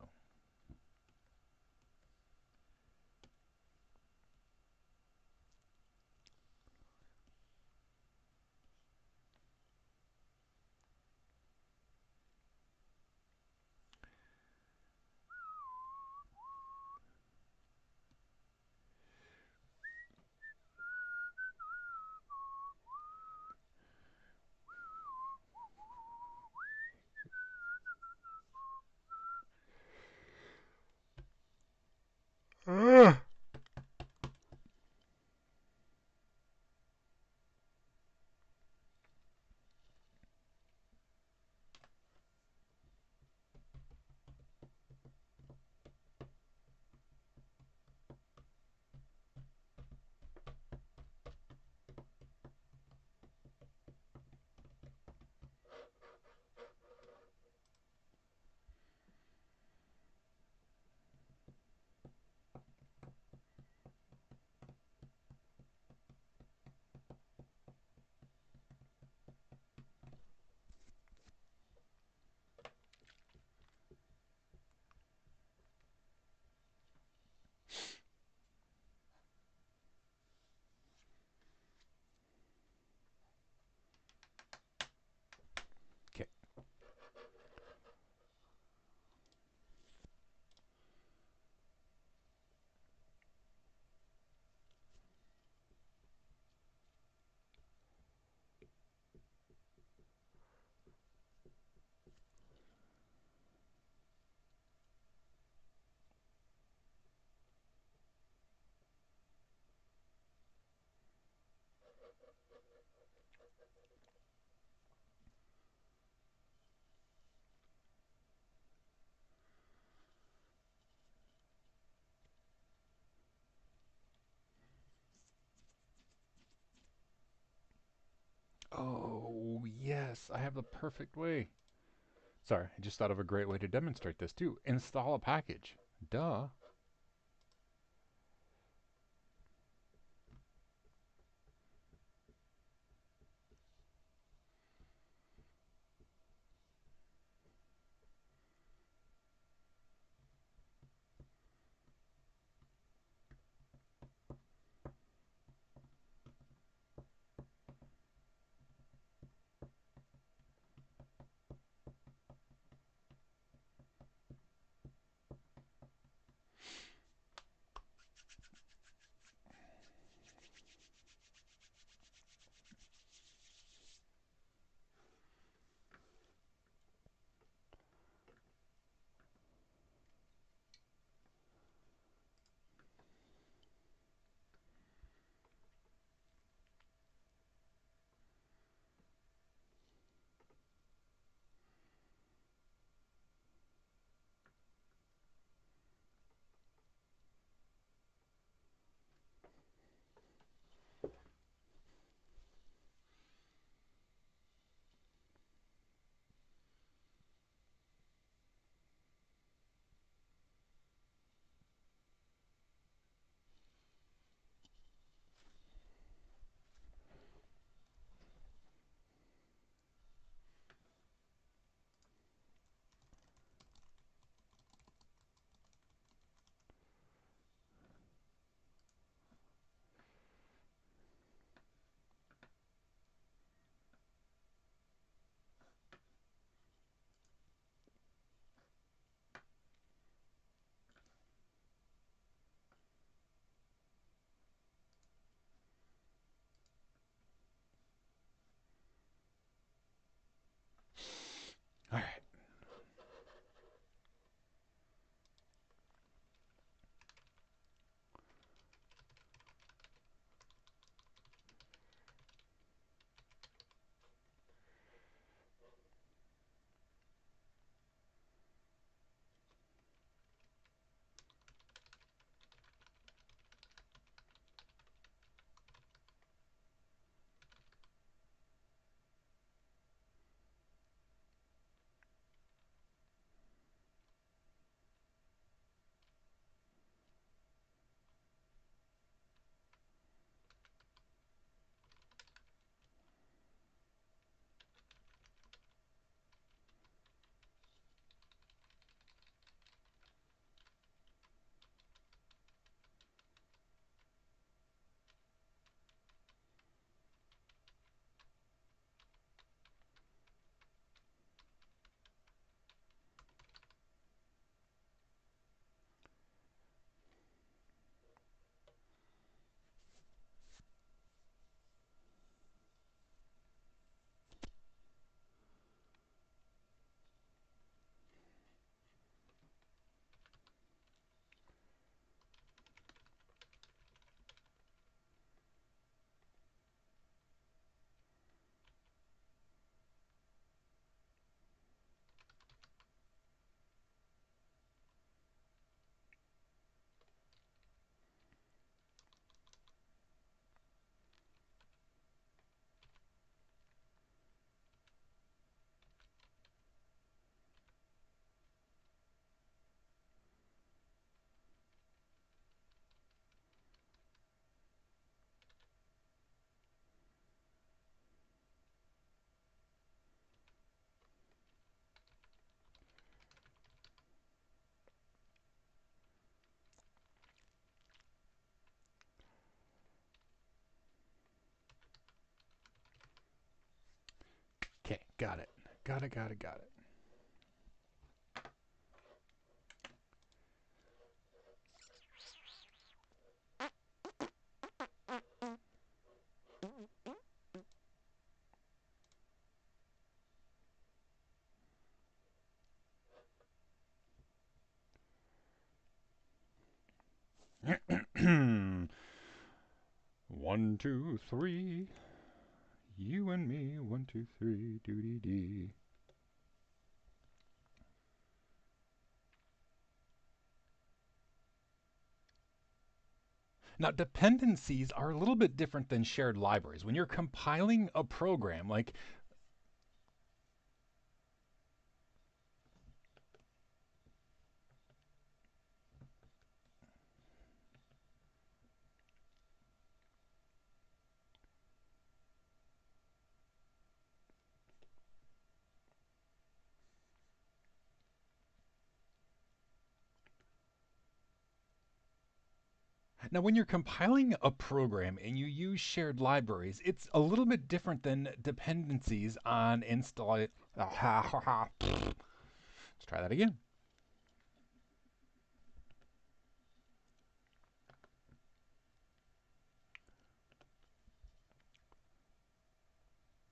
Oh, yes, I have the perfect way. Sorry, I just thought of a great way to demonstrate this too. Install a package. Duh. All right. Okay, got it. Got it. One, two, three. You and me. One, two, three. Doody dee. Now, dependencies are a little bit different than shared libraries. When you're compiling a program, like Now, when you're compiling a program and you use shared libraries, it's a little bit different than dependencies on install. Let's try that again.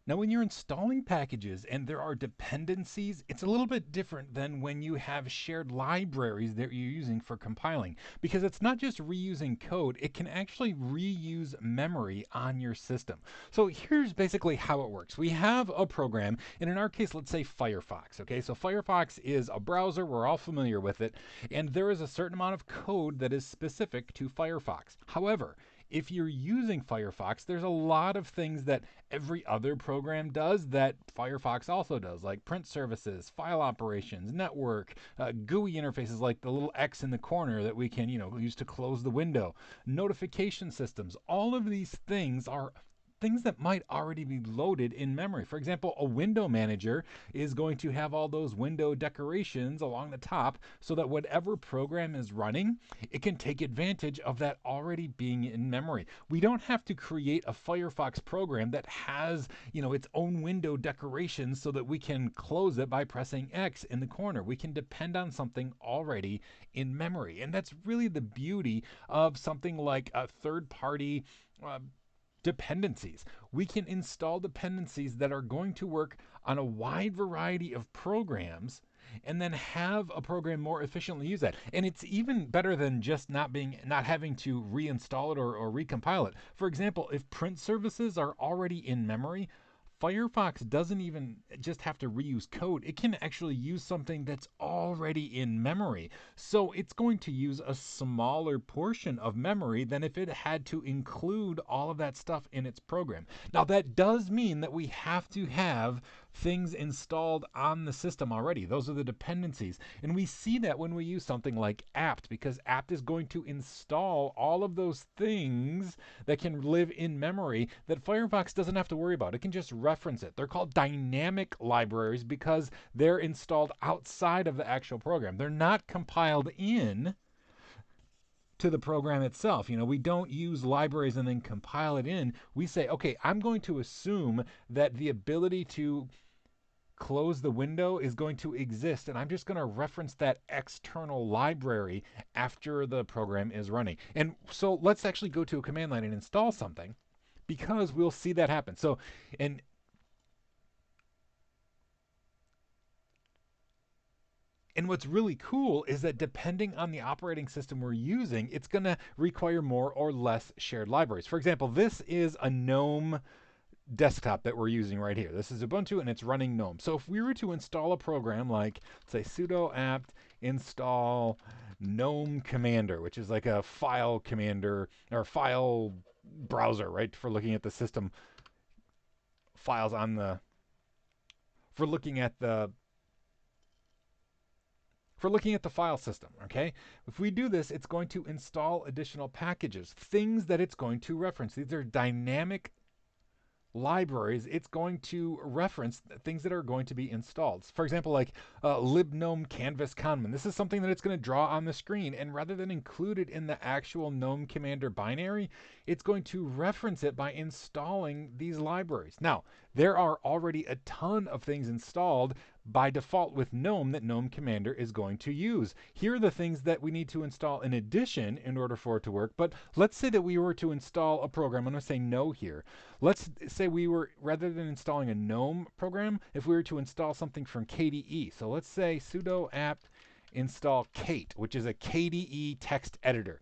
Now, when you're installing packages and there are dependencies, it's a little bit different than when you have shared libraries that you're using for compiling, because it's not just reusing code, it can actually reuse memory on your system. So here's basically how it works. We have a program, and in our case, let's say Firefox. Okay, so Firefox is a browser, we're all familiar with it, and there is a certain amount of code that is specific to Firefox. However, if you're using Firefox, there's a lot of things that every other program does that Firefox also does, like print services, file operations, network, GUI interfaces like the little X in the corner that we can, use to close the window, notification systems. All of these things are things that might already be loaded in memory. For example, a window manager is going to have all those window decorations along the top so that whatever program is running, it can take advantage of that already being in memory. We don't have to create a Firefox program that has, its own window decorations so that we can close it by pressing X in the corner. We can depend on something already in memory. And that's really the beauty of something like a third-party dependencies. We can install dependencies that are going to work on a wide variety of programs and then have a program more efficiently use that. And it's even better than just not having to reinstall it or recompile it. For example, if print services are already in memory, Firefox doesn't even just have to reuse code. It can actually use something that's already in memory. So it's going to use a smaller portion of memory than if it had to include all of that stuff in its program. Now, that does mean that we have to have things installed on the system already. Those are the dependencies. And we see that when we use something like apt, because apt is going to install all of those things that can live in memory that Firefox doesn't have to worry about. It can just reference it. They're called dynamic libraries because they're installed outside of the actual program. They're not compiled in to the program itself. We don't use libraries and then compile it in. We say, okay, I'm going to assume that the ability to close the window is going to exist, and I'm just going to reference that external library after the program is running. And so let's actually go to a command line and install something, because we'll see that happen. So, and what's really cool is that depending on the operating system we're using, it's going to require more or less shared libraries. For example, this is a GNOME desktop that we're using right here. This is Ubuntu and it's running GNOME. So if we were to install a program like, say, sudo apt install GNOME Commander, which is like a file commander or file browser, right, for looking at the system files on the, for looking at the file system, okay? If we do this, it's going to install additional packages, things that it's going to reference. These are dynamic libraries. It's going to reference things that are going to be installed. For example, like libgnome canvas conman. This is something that it's going to draw on the screen, and rather than include it in the actual GNOME Commander binary, it's going to reference it by installing these libraries. Now, there are already a ton of things installed by default with GNOME that GNOME Commander is going to use. Here are the things that we need to install in addition in order for it to work. But let's say that we were to install a program. I'm going to say no here. Let's say we were, rather than installing a GNOME program, if we were to install something from KDE. So let's say sudo apt install Kate, which is a KDE text editor.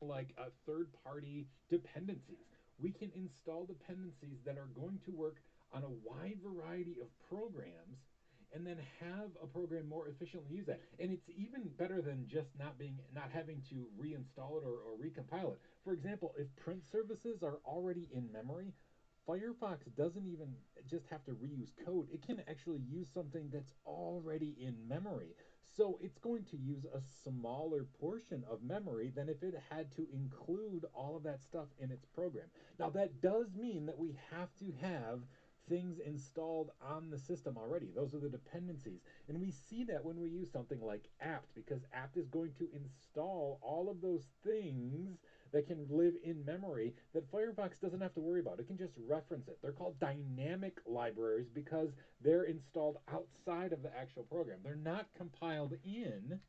like third-party dependencies. We can install dependencies that are going to work on a wide variety of programs and then have a program more efficiently use that. And it's even better than just not having to reinstall it or recompile it. For example, if print services are already in memory, Firefox doesn't even just have to reuse code. It can actually use something that's already in memory. So it's going to use a smaller portion of memory than if it had to include all of that stuff in its program. Now, that does mean that we have to have things installed on the system already. Those are the dependencies. And we see that when we use something like apt, because apt is going to install all of those things that can live in memory that Firefox doesn't have to worry about. It can just reference it. They're called dynamic libraries because they're installed outside of the actual program. They're not compiled in.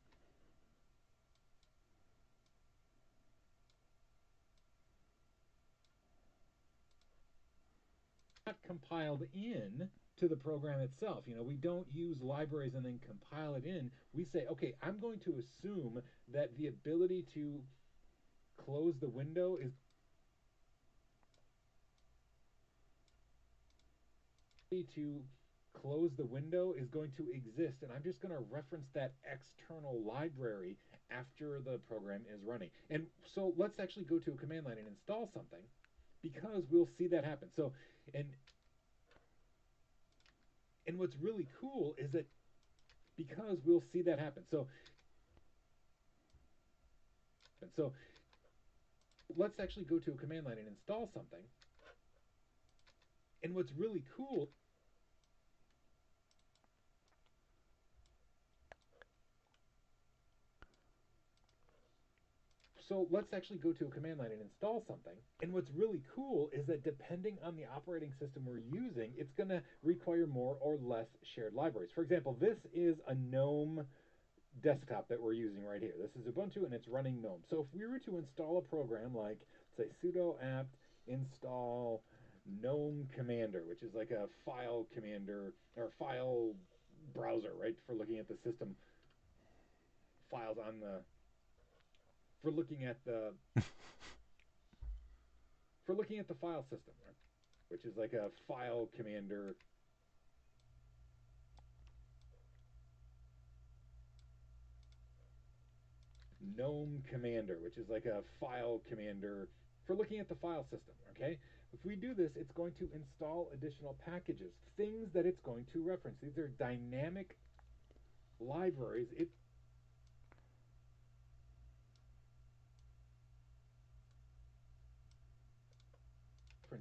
Not compiled in to the program itself. We don't use libraries and then compile it in. We say, okay, I'm going to assume that the ability to close the window is going to exist, and I'm just going to reference that external library after the program is running. And so let's actually go to a command line and install something, because we'll see that happen. So and what's really cool is that because we'll see that happen. So let's actually go to a command line and install something. And what's really cool So let's actually go to a command line and install something. And what's really cool is that depending on the operating system we're using, it's going to require more or less shared libraries. For example, this is a GNOME desktop that we're using right here. This is Ubuntu and it's running GNOME. So if we were to install a program like, say, sudo apt install GNOME Commander, which is like a file commander or file browser, right, for looking at the system files on the for looking at the file system, right, which is like a file commander. GNOME Commander, which is like a file commander for looking at the file system, okay? If we do this, it's going to install additional packages, things that it's going to reference. These are dynamic libraries.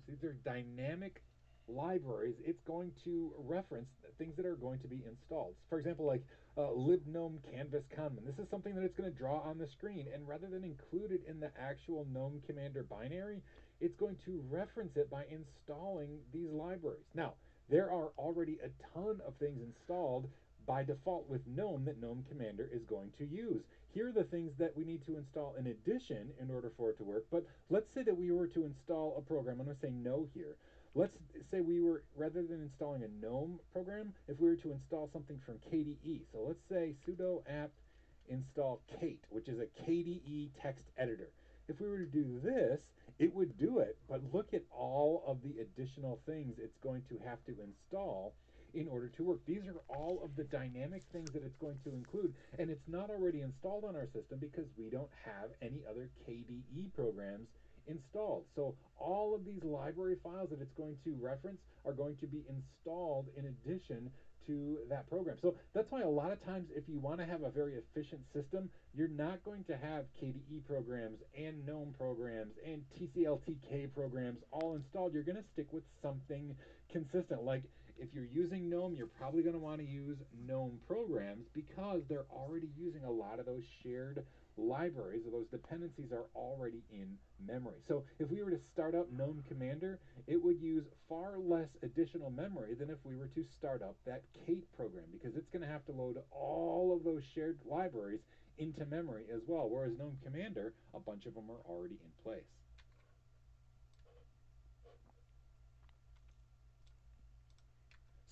These are dynamic libraries. It's going to reference things that are going to be installed. For example, like libgnome canvas common. This is something that it's going to draw on the screen, and rather than include it in the actual GNOME Commander binary, it's going to reference it by installing these libraries. Now, there are already a ton of things installed by default with GNOME that GNOME Commander is going to use. Here are the things that we need to install in addition in order for it to work. But let's say that we were to install a program. I'm going to say no here. Let's say we were, rather than installing a GNOME program, if we were to install something from KDE. So let's say sudo apt install Kate, which is a KDE text editor. If we were to do this, it would do it, but look at all of the additional things it's going to have to install in order to work. These are all of the dynamic things that it's going to include, and it's not already installed on our system because we don't have any other KDE programs installed. So all of these library files that it's going to reference are going to be installed in addition to that program. So that's why a lot of times if you want to have a very efficient system, you're not going to have KDE programs and GNOME programs and TCLTK programs all installed. You're going to stick with something consistent. Like if you're using GNOME, you're probably going to want to use GNOME programs because they're already using a lot of those shared libraries, or those dependencies are already in memory. So if we were to start up GNOME Commander, it would use far less additional memory than if we were to start up that Kate program, because it's going to have to load all of those shared libraries into memory as well, whereas GNOME Commander, a bunch of them are already in place.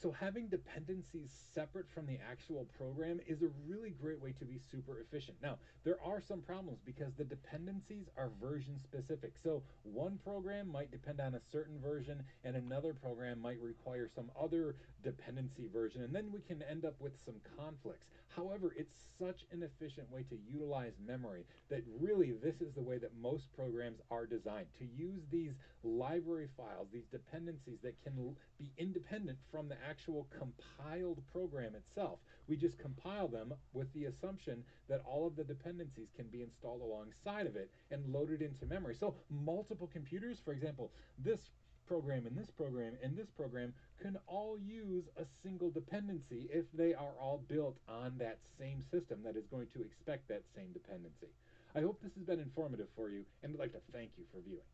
So having dependencies separate from the actual program is a really great way to be super efficient. Now, there are some problems because the dependencies are version specific. So one program might depend on a certain version and another program might require some other dependency version, and then we can end up with some conflicts. However, it's such an efficient way to utilize memory that really this is the way that most programs are designed, to use these library files, these dependencies that can be independent from the actual compiled program itself. We just compile them with the assumption that all of the dependencies can be installed alongside of it and loaded into memory. So multiple computers, for example, this program and this program and this program can all use a single dependency if they are all built on that same system that is going to expect that same dependency. I hope this has been informative for you, and I'd like to thank you for viewing.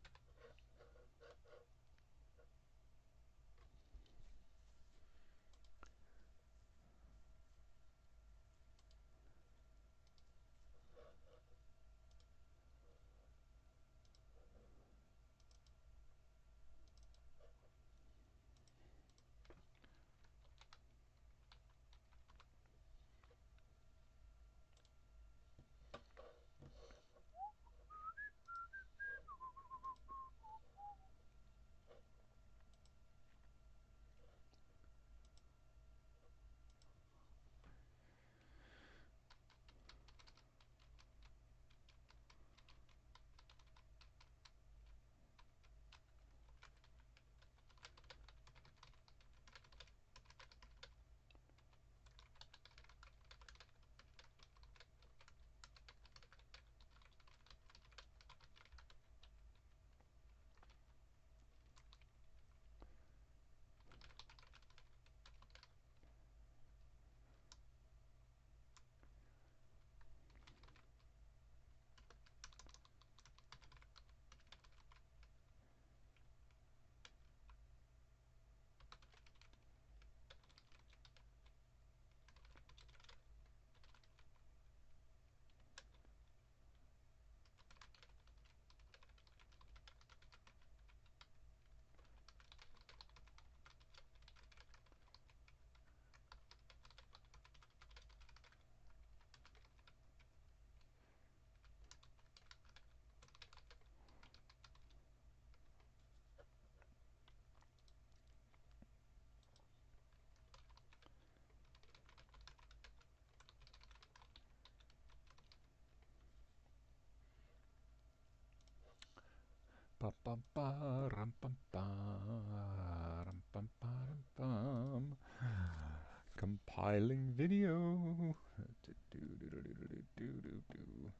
Bum, bum, ba, rum, bum, ba, rum, bum, ba, rum, bum. Compiling video. Do, do, do, do, do, do, do, do.